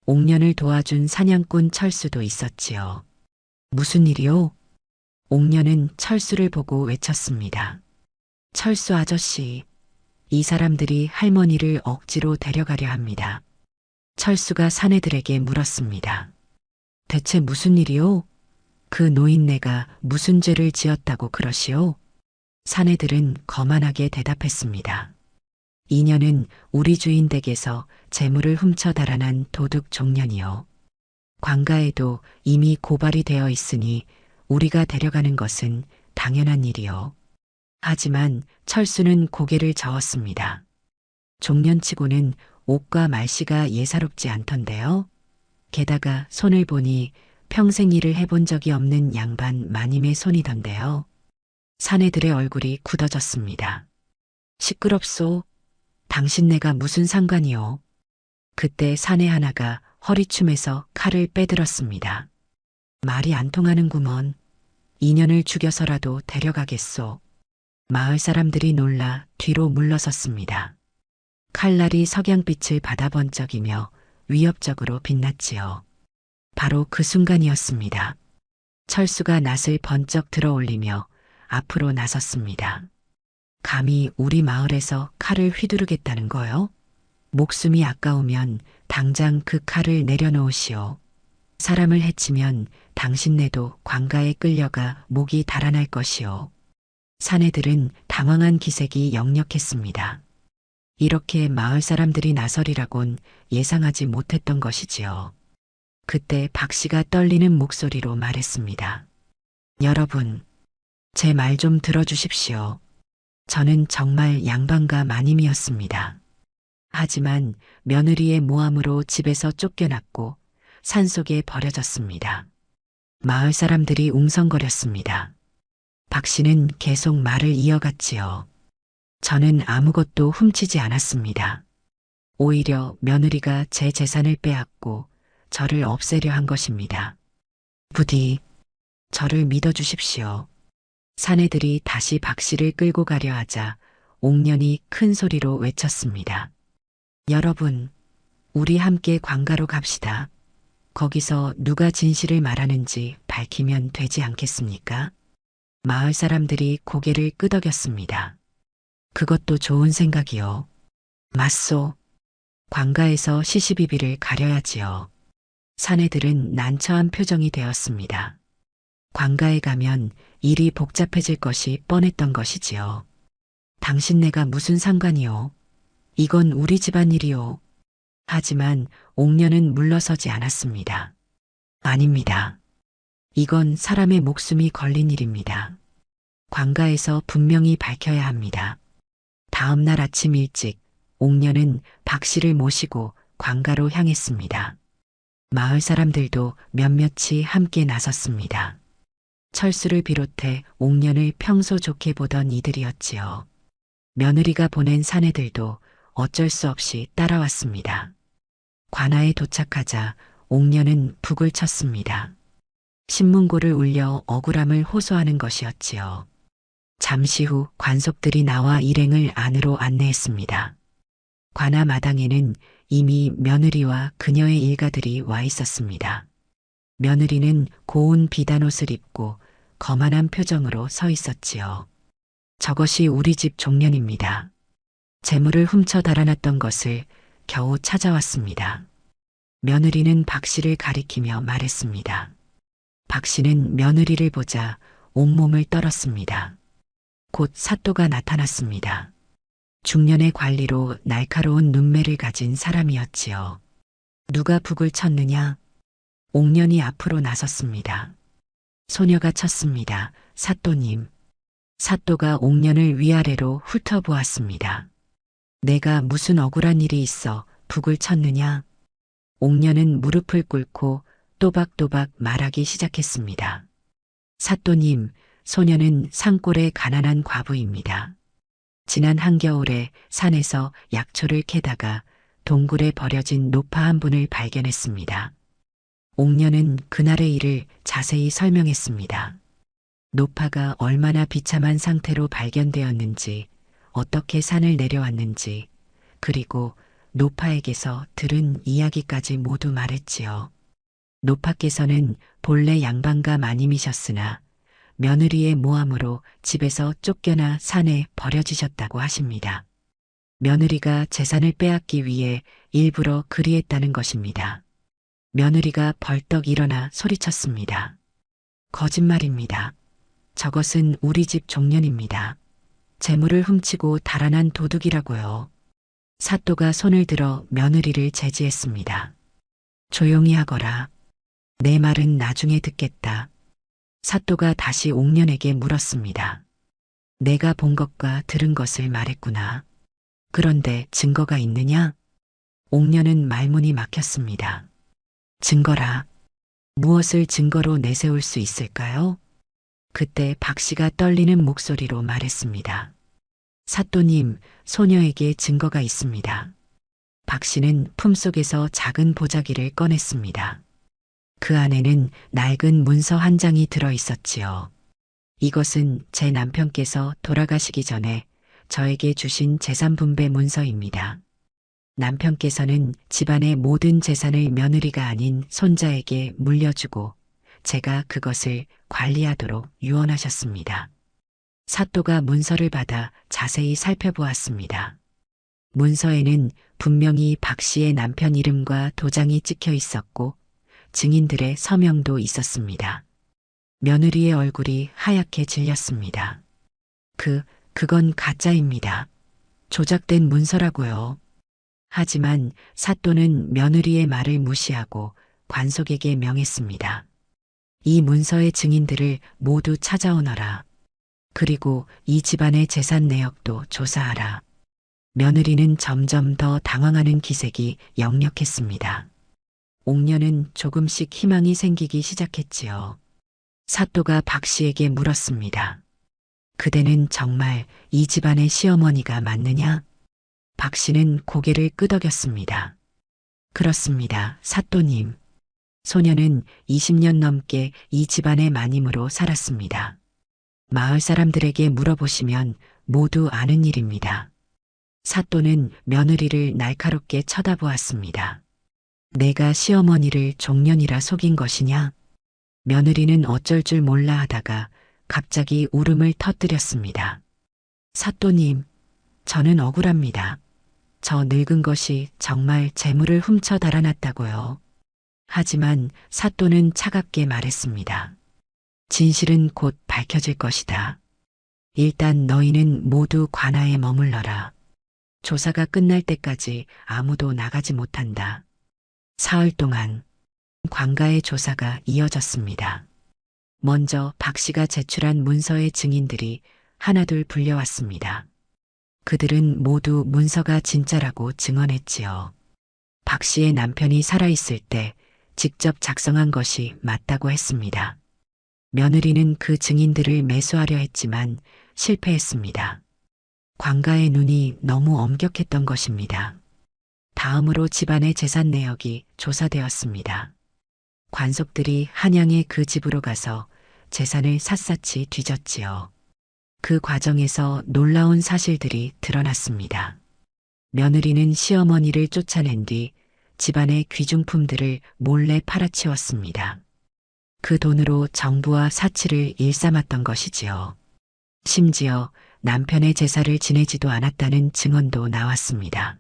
옥년을 도와준 사냥꾼 철수도 있었지요. 무슨 일이요? 옥년은 철수를 보고 외쳤습니다. 철수 아저씨, 이 사람들이 할머니를 억지로 데려가려 합니다. 철수가 사내들에게 물었습니다. 대체 무슨 일이요? 그 노인네가 무슨 죄를 지었다고 그러시오? 사내들은 거만하게 대답했습니다. 이년은 우리 주인 댁에서 재물을 훔쳐 달아난 도둑 종년이요. 관가에도 이미 고발이 되어 있으니 우리가 데려가는 것은 당연한 일이요. 하지만 철수는 고개를 저었습니다. 종년치고는 옷과 말씨가 예사롭지 않던데요. 게다가 손을 보니 평생 일을 해본 적이 없는 양반 마님의 손이던데요. 사내들의 얼굴이 굳어졌습니다. 시끄럽소. 당신네가 무슨 상관이요. 그때 사내 하나가 허리춤에서 칼을 빼들었습니다. 말이 안 통하는구먼. 인연을 죽여서라도 데려가겠소. 마을 사람들이 놀라 뒤로 물러섰습니다. 칼날이 석양빛을 받아 번쩍이며 위협적으로 빛났지요. 바로 그 순간이었습니다. 철수가 낫을 번쩍 들어 올리며 앞으로 나섰습니다. 감히 우리 마을에서 칼을 휘두르겠다는 거요? 목숨이 아까우면 당장 그 칼을 내려놓으시오. 사람을 해치면 당신네도 관가에 끌려가 목이 달아날 것이오. 사내들은 당황한 기색이 역력했습니다. 이렇게 마을 사람들이 나서리라곤 예상하지 못했던 것이지요. 그때 박씨가 떨리는 목소리로 말했습니다. 여러분, 제 말 좀 들어주십시오. 저는 정말 양반가 마님이었습니다. 하지만 며느리의 모함으로 집에서 쫓겨났고 산속에 버려졌습니다. 마을 사람들이 웅성거렸습니다. 박 씨는 계속 말을 이어갔지요. 저는 아무것도 훔치지 않았습니다. 오히려 며느리가 제 재산을 빼앗고 저를 없애려 한 것입니다. 부디 저를 믿어주십시오. 사내들이 다시 박 씨를 끌고 가려 하자 옥년이 큰 소리로 외쳤습니다. 여러분, 우리 함께 관가로 갑시다. 거기서 누가 진실을 말하는지 밝히면 되지 않겠습니까? 마을 사람들이 고개를 끄덕였습니다. 그것도 좋은 생각이요. 맞소. 관가에서 시시비비를 가려야지요. 사내들은 난처한 표정이 되었습니다. 관가에 가면 일이 복잡해질 것이 뻔했던 것이지요. 당신네가 무슨 상관이요? 이건 우리 집안 일이요. 하지만 옥녀는 물러서지 않았습니다. 아닙니다. 이건 사람의 목숨이 걸린 일입니다. 관가에서 분명히 밝혀야 합니다. 다음 날 아침 일찍 옥녀는 박 씨를 모시고 관가로 향했습니다. 마을 사람들도 몇몇이 함께 나섰습니다. 철수를 비롯해 옥년을 평소 좋게 보던 이들이었지요. 며느리가 보낸 사내들도 어쩔 수 없이 따라왔습니다. 관아에 도착하자 옥년은 북을 쳤습니다. 신문고를 울려 억울함을 호소하는 것이었지요. 잠시 후 관속들이 나와 일행을 안으로 안내했습니다. 관아 마당에는 이미 며느리와 그녀의 일가들이 와 있었습니다. 며느리는 고운 비단옷을 입고 거만한 표정으로 서 있었지요. 저것이 우리 집 종년입니다. 재물을 훔쳐 달아났던 것을 겨우 찾아왔습니다. 며느리는 박 씨를 가리키며 말했습니다. 박 씨는 며느리를 보자 온몸을 떨었습니다. 곧 사또가 나타났습니다. 중년의 관리로 날카로운 눈매를 가진 사람이었지요. 누가 북을 쳤느냐? 옥년이 앞으로 나섰습니다. 소녀가 쳤습니다. 사또님. 사또가 옥년을 위아래로 훑어보았습니다. 내가 무슨 억울한 일이 있어 북을 쳤느냐? 옥년은 무릎을 꿇고 또박또박 말하기 시작했습니다. 사또님, 소녀는 산골의 가난한 과부입니다. 지난 한겨울에 산에서 약초를 캐다가 동굴에 버려진 노파 한 분을 발견했습니다. 옥년은 그날의 일을 자세히 설명했습니다. 노파가 얼마나 비참한 상태로 발견되었는지, 어떻게 산을 내려왔는지, 그리고 노파에게서 들은 이야기까지 모두 말했지요. 노파께서는 본래 양반가 마님이셨으나 며느리의 모함으로 집에서 쫓겨나 산에 버려지셨다고 하십니다. 며느리가 재산을 빼앗기 위해 일부러 그리했다는 것입니다. 며느리가 벌떡 일어나 소리쳤습니다. 거짓말입니다. 저것은 우리 집 종년입니다. 재물을 훔치고 달아난 도둑이라고요. 사또가 손을 들어 며느리를 제지했습니다. 조용히 하거라. 내 말은 나중에 듣겠다. 사또가 다시 옥년에게 물었습니다. 내가 본 것과 들은 것을 말했구나. 그런데 증거가 있느냐? 옥년은 말문이 막혔습니다. 증거라. 무엇을 증거로 내세울 수 있을까요? 그때 박 씨가 떨리는 목소리로 말했습니다. 사또님, 소녀에게 증거가 있습니다. 박 씨는 품속에서 작은 보자기를 꺼냈습니다. 그 안에는 낡은 문서 한 장이 들어 있었지요. 이것은 제 남편께서 돌아가시기 전에 저에게 주신 재산 분배 문서입니다. 남편께서는 집안의 모든 재산을 며느리가 아닌 손자에게 물려주고 제가 그것을 관리하도록 유언하셨습니다. 사또가 문서를 받아 자세히 살펴보았습니다. 문서에는 분명히 박 씨의 남편 이름과 도장이 찍혀 있었고 증인들의 서명도 있었습니다. 며느리의 얼굴이 하얗게 질렸습니다. 그건 가짜입니다. 조작된 문서라고요. 하지만 사또는 며느리의 말을 무시하고 관속에게 명했습니다. 이 문서의 증인들을 모두 찾아오너라. 그리고 이 집안의 재산 내역도 조사하라. 며느리는 점점 더 당황하는 기색이 역력했습니다. 옥년은 조금씩 희망이 생기기 시작했지요. 사또가 박 씨에게 물었습니다. 그대는 정말 이 집안의 시어머니가 맞느냐? 박 씨는 고개를 끄덕였습니다. 그렇습니다, 사또님. 소녀는 20년 넘게 이 집안의 마님으로 살았습니다. 마을 사람들에게 물어보시면 모두 아는 일입니다. 사또는 며느리를 날카롭게 쳐다보았습니다. 내가 시어머니를 종년이라 속인 것이냐? 며느리는 어쩔 줄 몰라 하다가 갑자기 울음을 터뜨렸습니다. 사또님, 저는 억울합니다. 저 늙은 것이 정말 재물을 훔쳐 달아났다고요. 하지만 사또는 차갑게 말했습니다. 진실은 곧 밝혀질 것이다. 일단 너희는 모두 관아에 머물러라. 조사가 끝날 때까지 아무도 나가지 못한다. 사흘 동안 관가의 조사가 이어졌습니다. 먼저 박 씨가 제출한 문서의 증인들이 하나둘 불려왔습니다. 그들은 모두 문서가 진짜라고 증언했지요. 박 씨의 남편이 살아있을 때 직접 작성한 것이 맞다고 했습니다. 며느리는 그 증인들을 매수하려 했지만 실패했습니다. 관가의 눈이 너무 엄격했던 것입니다. 다음으로 집안의 재산 내역이 조사되었습니다. 관속들이 한양의 그 집으로 가서 재산을 샅샅이 뒤졌지요. 그 과정에서 놀라운 사실들이 드러났습니다. 며느리는 시어머니를 쫓아낸 뒤 집안의 귀중품들을 몰래 팔아치웠습니다. 그 돈으로 정부와 사치를 일삼았던 것이지요. 심지어 남편의 제사를 지내지도 않았다는 증언도 나왔습니다.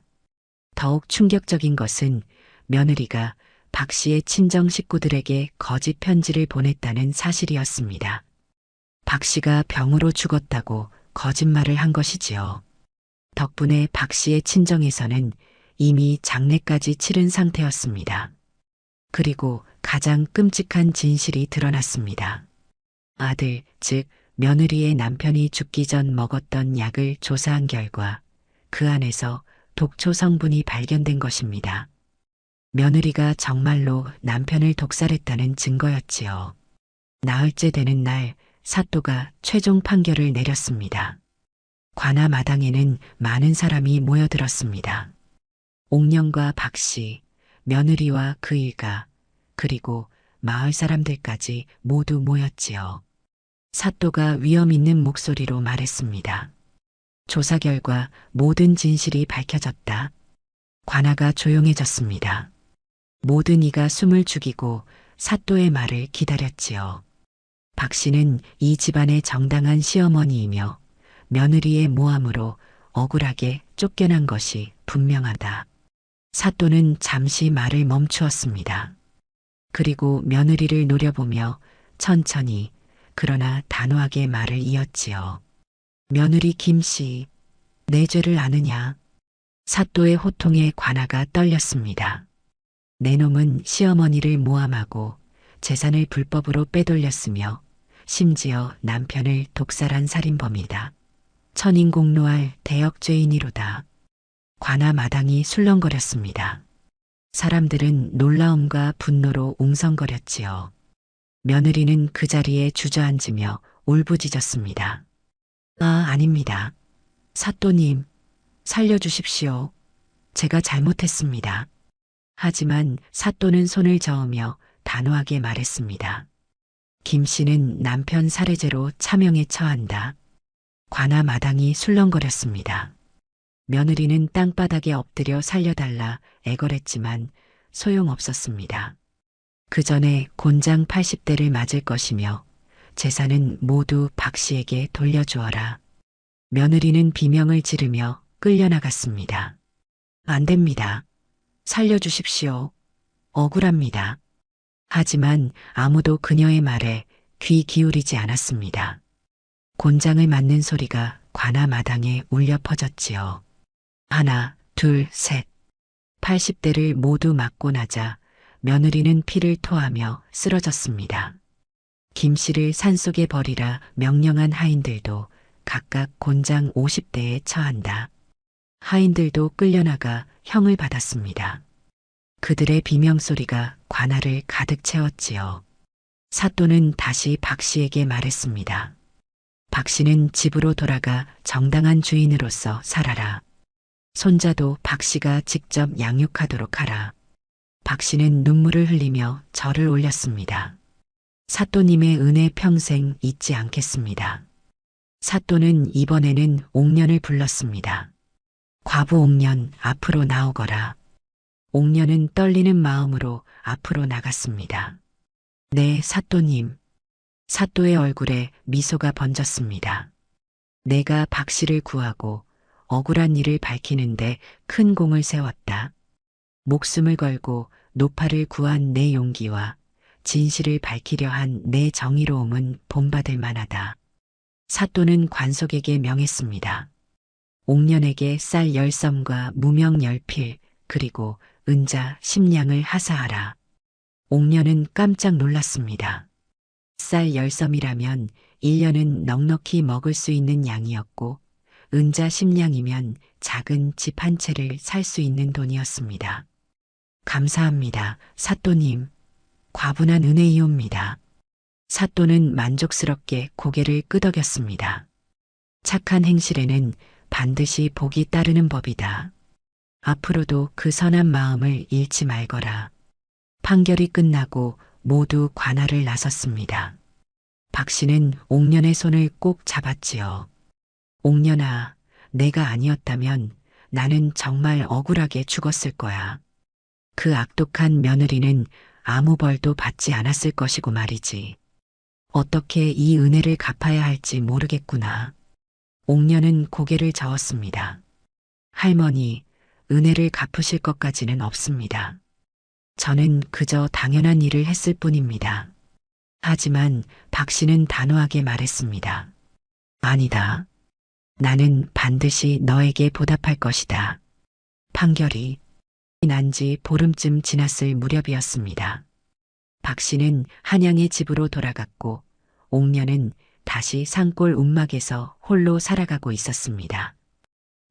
더욱 충격적인 것은 며느리가 박 씨의 친정 식구들에게 거짓 편지를 보냈다는 사실이었습니다. 박 씨가 병으로 죽었다고 거짓말을 한 것이지요. 덕분에 박 씨의 친정에서는 이미 장례까지 치른 상태였습니다. 그리고 가장 끔찍한 진실이 드러났습니다. 아들, 즉 며느리의 남편이 죽기 전 먹었던 약을 조사한 결과 그 안에서 독초 성분이 발견된 것입니다. 며느리가 정말로 남편을 독살했다는 증거였지요. 나흘째 되는 날 사또가 최종 판결을 내렸습니다. 관아 마당에는 많은 사람이 모여들었습니다. 옥령과 박 씨, 며느리와 그 일가, 그리고 마을 사람들까지 모두 모였지요. 사또가 위험 있는 목소리로 말했습니다. 조사 결과 모든 진실이 밝혀졌다. 관아가 조용해졌습니다. 모든 이가 숨을 죽이고 사또의 말을 기다렸지요. 박 씨는 이 집안의 정당한 시어머니이며 며느리의 모함으로 억울하게 쫓겨난 것이 분명하다. 사또는 잠시 말을 멈추었습니다. 그리고 며느리를 노려보며 천천히 그러나 단호하게 말을 이었지요. 며느리 김씨, 내 죄를 아느냐? 사또의 호통에 관아가 떨렸습니다. 내 놈은 시어머니를 모함하고 재산을 불법으로 빼돌렸으며 심지어 남편을 독살한 살인범이다. 천인공노할 대역죄인이로다. 관아 마당이 술렁거렸습니다. 사람들은 놀라움과 분노로 웅성거렸지요. 며느리는 그 자리에 주저앉으며 울부짖었습니다. 아닙니다. 사또님, 살려주십시오. 제가 잘못했습니다. 하지만 사또는 손을 저으며 단호하게 말했습니다. 김 씨는 남편 살해죄로 차명에 처한다. 관아 마당이 술렁거렸습니다. 며느리는 땅바닥에 엎드려 살려달라 애걸했지만 소용없었습니다. 그 전에 곤장 80대를 맞을 것이며 재산은 모두 박 씨에게 돌려주어라. 며느리는 비명을 지르며 끌려나갔습니다. 안 됩니다. 살려주십시오. 억울합니다. 하지만 아무도 그녀의 말에 귀 기울이지 않았습니다. 곤장을 맞는 소리가 관아 마당에 울려 퍼졌지요. 하나, 둘, 셋. 80대를 모두 맞고 나자 며느리는 피를 토하며 쓰러졌습니다. 김 씨를 산속에 버리라 명령한 하인들도 각각 곤장 50대에 처한다. 하인들도 끌려나가 형을 받았습니다. 그들의 비명소리가 관아를 가득 채웠지요. 사또는 다시 박 씨에게 말했습니다. 박 씨는 집으로 돌아가 정당한 주인으로서 살아라. 손자도 박 씨가 직접 양육하도록 하라. 박 씨는 눈물을 흘리며 절을 올렸습니다. 사또님의 은혜 평생 잊지 않겠습니다. 사또는 이번에는 옥년을 불렀습니다. 과부 옥년 앞으로 나오거라. 옥년은 떨리는 마음으로 앞으로 나갔습니다. 네, 사또님. 사또의 얼굴에 미소가 번졌습니다. 내가 박 씨를 구하고 억울한 일을 밝히는데 큰 공을 세웠다. 목숨을 걸고 노파를 구한 내 용기와 진실을 밝히려 한 내 정의로움은 본받을 만하다. 사또는 관속에게 명했습니다. 옥년에게 쌀 10섬과 무명 10필 그리고 은자 10냥을 하사하라. 옥년은 깜짝 놀랐습니다. 쌀 10섬이라면 1년은 넉넉히 먹을 수 있는 양이었고 은자 10냥이면 작은 집 한 채를 살 수 있는 돈이었습니다. 감사합니다, 사또님. 과분한 은혜이옵니다. 사또는 만족스럽게 고개를 끄덕였습니다. 착한 행실에는 반드시 복이 따르는 법이다. 앞으로도 그 선한 마음을 잃지 말거라. 판결이 끝나고 모두 관할을 나섰습니다. 박 씨는 옥년의 손을 꼭 잡았지요. 옥년아, 내가 아니었다면 나는 정말 억울하게 죽었을 거야. 그 악독한 며느리는 아무 벌도 받지 않았을 것이고 말이지. 어떻게 이 은혜를 갚아야 할지 모르겠구나. 옥년은 고개를 저었습니다. 할머니, 은혜를 갚으실 것까지는 없습니다. 저는 그저 당연한 일을 했을 뿐입니다. 하지만 박 씨는 단호하게 말했습니다. 아니다. 나는 반드시 너에게 보답할 것이다. 판결이 난 지 보름쯤 지났을 무렵이었습니다. 박 씨는 한양의 집으로 돌아갔고 옥년은 다시 산골 움막에서 홀로 살아가고 있었습니다.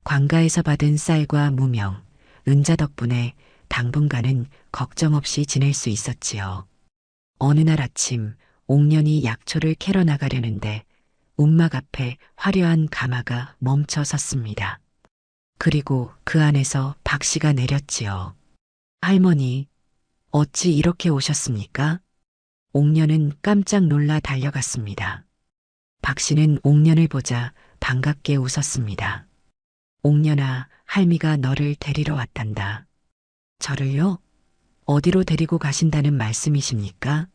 관가에서 받은 쌀과 무명, 은자 덕분에 당분간은 걱정 없이 지낼 수 있었지요. 어느 날 아침 옥년이 약초를 캐러 나가려는데 움막 앞에 화려한 가마가 멈춰 섰습니다. 그리고 그 안에서 박 씨가 내렸지요. 할머니, 어찌 이렇게 오셨습니까? 옥년은 깜짝 놀라 달려갔습니다. 박 씨는 옥년을 보자 반갑게 웃었습니다. 옥년아, 할미가 너를 데리러 왔단다. 저를요? 어디로 데리고 가신다는 말씀이십니까?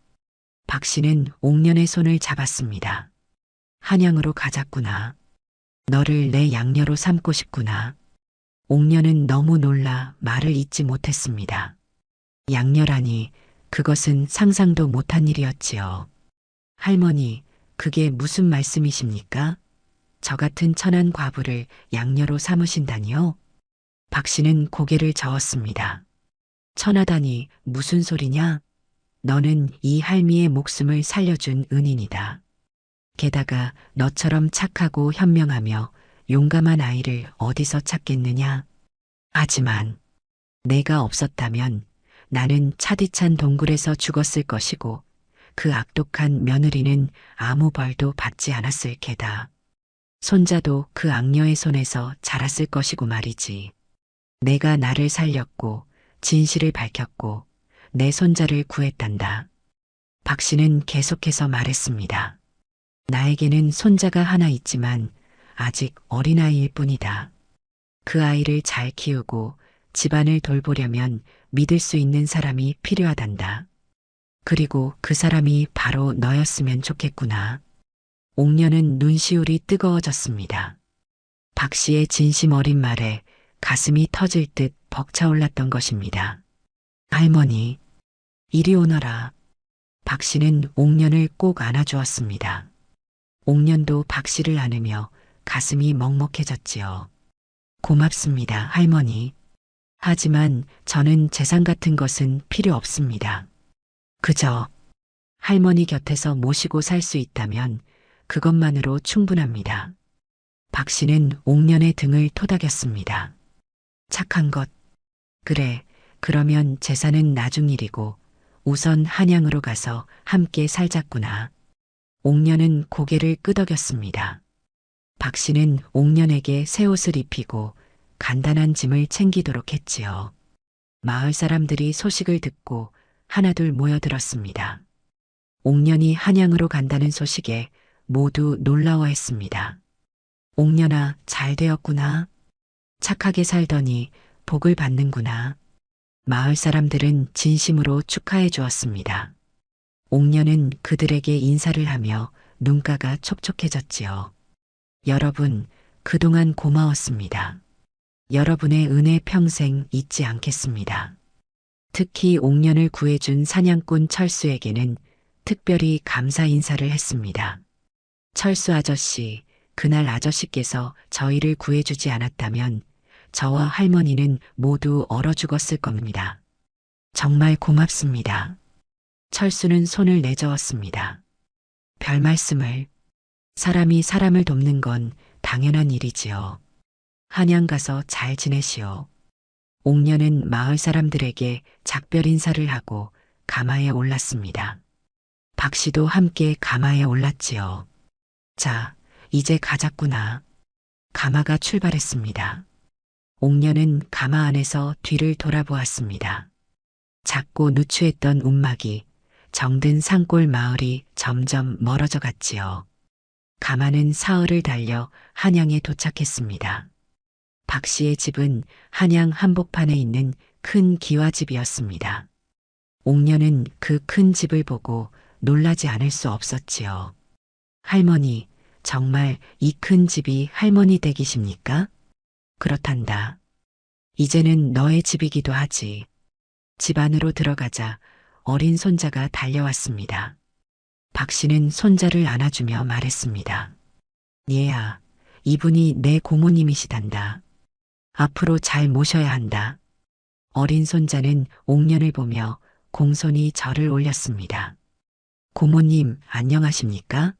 박 씨는 옥년의 손을 잡았습니다. 한양으로 가자꾸나. 너를 내 양녀로 삼고 싶구나. 옥년은 너무 놀라 말을 잇지 못했습니다. 양녀라니 그것은 상상도 못한 일이었지요. 할머니, 그게 무슨 말씀이십니까? 저 같은 천한 과부를 양녀로 삼으신다니요? 박 씨는 고개를 저었습니다. 천하다니 무슨 소리냐? 너는 이 할미의 목숨을 살려준 은인이다. 게다가 너처럼 착하고 현명하며 용감한 아이를 어디서 찾겠느냐? 하지만 내가 없었다면 나는 차디찬 동굴에서 죽었을 것이고 그 악독한 며느리는 아무 벌도 받지 않았을 게다. 손자도 그 악녀의 손에서 자랐을 것이고 말이지. 내가 나를 살렸고 진실을 밝혔고 내 손자를 구했단다. 박 씨는 계속해서 말했습니다. 나에게는 손자가 하나 있지만 아직 어린아이일 뿐이다. 그 아이를 잘 키우고 집안을 돌보려면 믿을 수 있는 사람이 필요하단다. 그리고 그 사람이 바로 너였으면 좋겠구나. 옥년은 눈시울이 뜨거워졌습니다. 박 씨의 진심 어린 말에 가슴이 터질 듯 벅차올랐던 것입니다. 할머니, 이리 오너라. 박 씨는 옥년을 꼭 안아주었습니다. 옥년도 박 씨를 안으며 가슴이 먹먹해졌지요. 고맙습니다, 할머니. 하지만 저는 재산 같은 것은 필요 없습니다. 그저 할머니 곁에서 모시고 살 수 있다면 그것만으로 충분합니다. 박 씨는 옥년의 등을 토닥였습니다. 착한 것. 그래, 그러면 재산은 나중 일이고 우선 한양으로 가서 함께 살자꾸나. 옥년은 고개를 끄덕였습니다. 박 씨는 옥년에게 새 옷을 입히고 간단한 짐을 챙기도록 했지요. 마을 사람들이 소식을 듣고 하나둘 모여들었습니다. 옥년이 한양으로 간다는 소식에 모두 놀라워했습니다. 옥년아, 잘 되었구나. 착하게 살더니 복을 받는구나. 마을 사람들은 진심으로 축하해 주었습니다. 옥년은 그들에게 인사를 하며 눈가가 촉촉해졌지요. 여러분, 그동안 고마웠습니다. 여러분의 은혜 평생 잊지 않겠습니다. 특히 옥년을 구해준 사냥꾼 철수에게는 특별히 감사 인사를 했습니다. 철수 아저씨, 그날 아저씨께서 저희를 구해주지 않았다면 저와 할머니는 모두 얼어 죽었을 겁니다. 정말 고맙습니다. 철수는 손을 내저었습니다. 별 말씀을. 사람이 사람을 돕는 건 당연한 일이지요. 한양 가서 잘 지내시오. 옥년은 마을 사람들에게 작별 인사를 하고 가마에 올랐습니다. 박 씨도 함께 가마에 올랐지요. 자, 이제 가자꾸나. 가마가 출발했습니다. 옥년은 가마 안에서 뒤를 돌아보았습니다. 작고 누추했던 움막이 정든 산골 마을이 점점 멀어져 갔지요. 가마는 사흘을 달려 한양에 도착했습니다. 박 씨의 집은 한양 한복판에 있는 큰 기와집이었습니다. 옥년은 그 큰 집을 보고 놀라지 않을 수 없었지요. 할머니, 정말 이 큰 집이 할머니 댁이십니까? 그렇단다. 이제는 너의 집이기도 하지. 집 안으로 들어가자 어린 손자가 달려왔습니다. 박 씨는 손자를 안아주며 말했습니다. 얘야, 이분이 내 고모님이시단다. 앞으로 잘 모셔야 한다. 어린 손자는 옥년을 보며 공손히 절을 올렸습니다. 고모님, 안녕하십니까?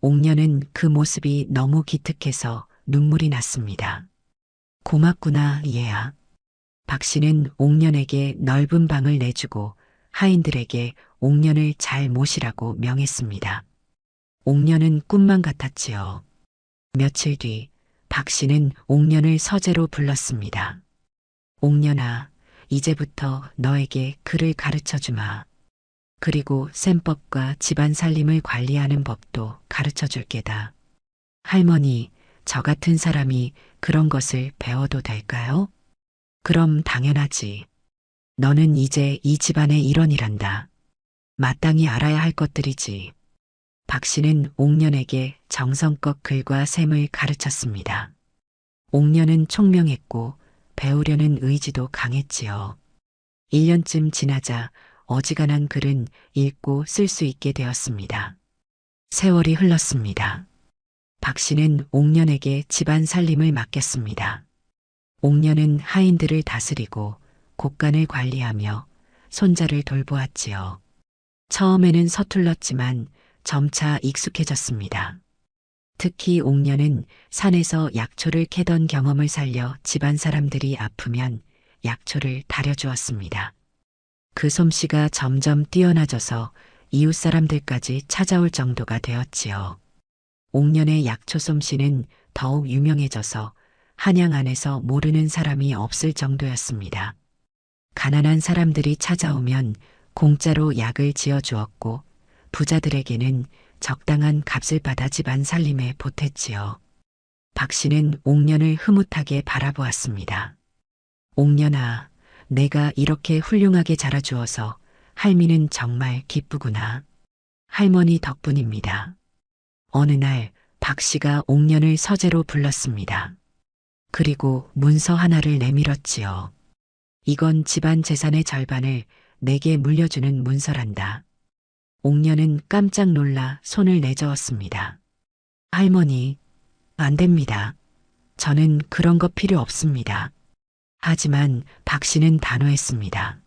옥년은 그 모습이 너무 기특해서 눈물이 났습니다. 고맙구나, 얘야. 박 씨는 옥년에게 넓은 방을 내주고 하인들에게 옥년을 잘 모시라고 명했습니다. 옥년은 꿈만 같았지요. 며칠 뒤 박 씨는 옥년을 서재로 불렀습니다. 옥년아, 이제부터 너에게 글을 가르쳐 주마. 그리고 셈법과 집안 살림을 관리하는 법도 가르쳐 줄 게다. 할머니, 저 같은 사람이 그런 것을 배워도 될까요? 그럼 당연하지. 너는 이제 이 집안의 일원이란다. 마땅히 알아야 할 것들이지. 박 씨는 옥년에게 정성껏 글과 셈을 가르쳤습니다. 옥년은 총명했고 배우려는 의지도 강했지요. 1년쯤 지나자 어지간한 글은 읽고 쓸 수 있게 되었습니다. 세월이 흘렀습니다. 박 씨는 옥년에게 집안 살림을 맡겼습니다. 옥년은 하인들을 다스리고 곡간을 관리하며 손자를 돌보았지요. 처음에는 서툴렀지만 점차 익숙해졌습니다. 특히 옥년은 산에서 약초를 캐던 경험을 살려 집안 사람들이 아프면 약초를 다려주었습니다. 그 솜씨가 점점 뛰어나져서 이웃 사람들까지 찾아올 정도가 되었지요. 옥년의 약초 솜씨는 더욱 유명해져서 한양 안에서 모르는 사람이 없을 정도였습니다. 가난한 사람들이 찾아오면 공짜로 약을 지어주었고 부자들에게는 적당한 값을 받아 집안 살림에 보탰지요. 박 씨는 옥년을 흐뭇하게 바라보았습니다. 옥년아, 내가 이렇게 훌륭하게 자라주어서 할미는 정말 기쁘구나. 할머니 덕분입니다. 어느 날 박 씨가 옥년을 서재로 불렀습니다. 그리고 문서 하나를 내밀었지요. 이건 집안 재산의 절반을 내게 물려주는 문서란다. 옥년은 깜짝 놀라 손을 내저었습니다. 할머니, 안 됩니다. 저는 그런 거 필요 없습니다. 하지만 박 씨는 단호했습니다.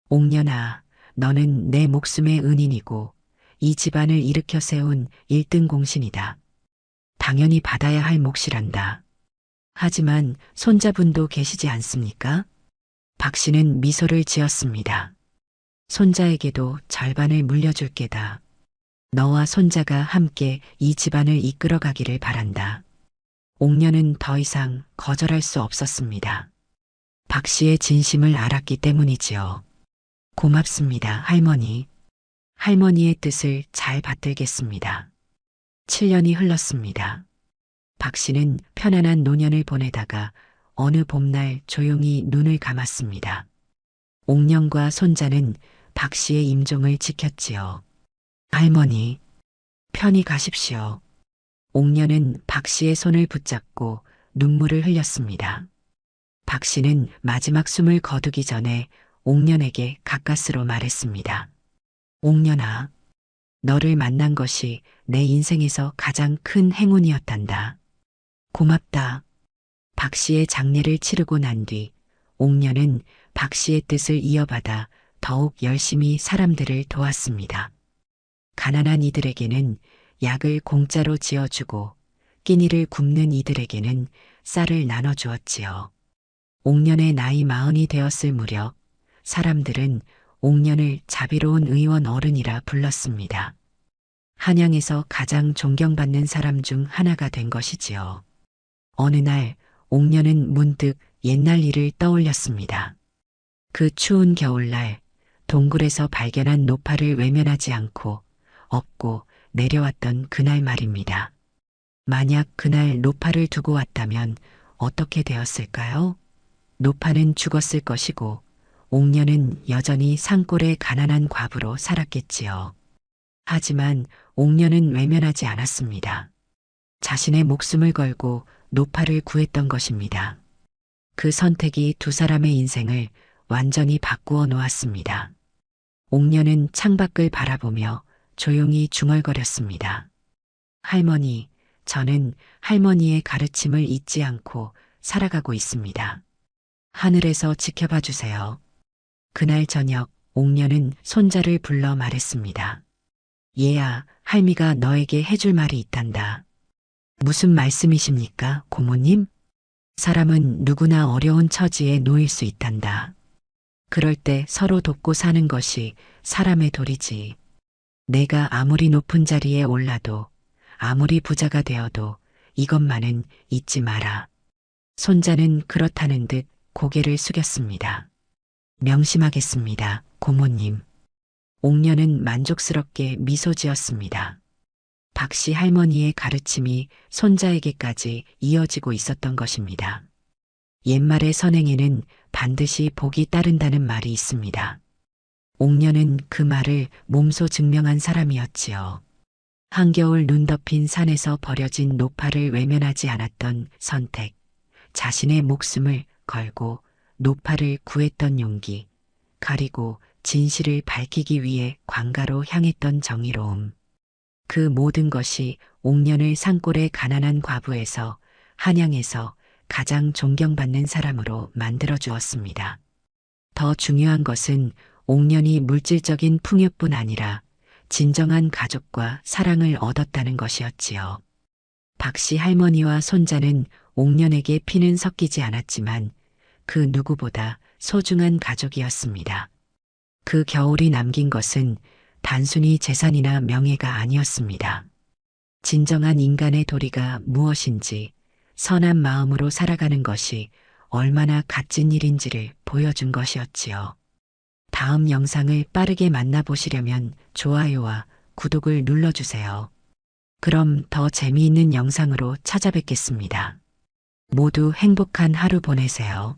옥년아, 너는 내 목숨의 은인이고 이 집안을 일으켜 세운 1등 공신이다. 당연히 받아야 할 몫이란다. 하지만 손자분도 계시지 않습니까? 박 씨는 미소를 지었습니다. 손자에게도 절반을 물려줄 게다. 너와 손자가 함께 이 집안을 이끌어가기를 바란다. 옥녀는 더 이상 거절할 수 없었습니다. 박 씨의 진심을 알았기 때문이지요. 고맙습니다, 할머니. 할머니의 뜻을 잘 받들겠습니다. 7년이 흘렀습니다. 박 씨는 편안한 노년을 보내다가 어느 봄날 조용히 눈을 감았습니다. 옥년과 손자는 박 씨의 임종을 지켰지요. 할머니, 편히 가십시오. 옥년은 박 씨의 손을 붙잡고 눈물을 흘렸습니다. 박 씨는 마지막 숨을 거두기 전에 옥년에게 가까스로 말했습니다. 옥년아, 너를 만난 것이 내 인생에서 가장 큰 행운이었단다. 고맙다. 박 씨의 장례를 치르고 난 뒤 옥년은 박 씨의 뜻을 이어받아 더욱 열심히 사람들을 도왔습니다. 가난한 이들에게는 약을 공짜로 지어주고 끼니를 굶는 이들에게는 쌀을 나눠주었지요. 옥년의 나이 40이 되었을 무렵 사람들은 옥년을 자비로운 의원 어른이라 불렀습니다. 한양에서 가장 존경받는 사람 중 하나가 된 것이지요. 어느 날 옥년은 문득 옛날 일을 떠올렸습니다. 그 추운 겨울날 동굴에서 발견한 노파를 외면하지 않고 업고 내려왔던 그날 말입니다. 만약 그날 노파를 두고 왔다면 어떻게 되었을까요? 노파는 죽었을 것이고 옥년은 여전히 산골의 가난한 과부로 살았겠지요. 하지만 옥년은 외면하지 않았습니다. 자신의 목숨을 걸고 노파를 구했던 것입니다. 그 선택이 두 사람의 인생을 완전히 바꾸어 놓았습니다. 옥년은 창밖을 바라보며 조용히 중얼거렸습니다. 할머니, 저는 할머니의 가르침을 잊지 않고 살아가고 있습니다. 하늘에서 지켜봐 주세요. 그날 저녁 옥년은 손자를 불러 말했습니다. 얘야, 할미가 너에게 해줄 말이 있단다. 무슨 말씀이십니까, 고모님? 사람은 누구나 어려운 처지에 놓일 수 있단다. 그럴 때 서로 돕고 사는 것이 사람의 도리지. 내가 아무리 높은 자리에 올라도 아무리 부자가 되어도 이것만은 잊지 마라. 손자는 그렇다는 듯 고개를 숙였습니다. 명심하겠습니다, 고모님. 옥년은 만족스럽게 미소 지었습니다. 박 씨 할머니의 가르침이 손자에게까지 이어지고 있었던 것입니다. 옛말의 선행에는 반드시 복이 따른다는 말이 있습니다. 옥년은 그 말을 몸소 증명한 사람이었지요. 한겨울 눈 덮인 산에서 버려진 노파를 외면하지 않았던 선택, 자신의 목숨을 걸고 노파를 구했던 용기, 그리고 진실을 밝히기 위해 광가로 향했던 정의로움. 그 모든 것이 옥년을 산골의 가난한 과부에서 한양에서 가장 존경받는 사람으로 만들어 주었습니다. 더 중요한 것은 옥년이 물질적인 풍요뿐 아니라 진정한 가족과 사랑을 얻었다는 것이었지요. 박 씨 할머니와 손자는 옥년에게 피는 섞이지 않았지만 그 누구보다 소중한 가족이었습니다. 그 겨울이 남긴 것은 단순히 재산이나 명예가 아니었습니다. 진정한 인간의 도리가 무엇인지, 선한 마음으로 살아가는 것이 얼마나 값진 일인지를 보여준 것이었지요. 다음 영상을 빠르게 만나보시려면 좋아요와 구독을 눌러주세요. 그럼 더 재미있는 영상으로 찾아뵙겠습니다. 모두 행복한 하루 보내세요.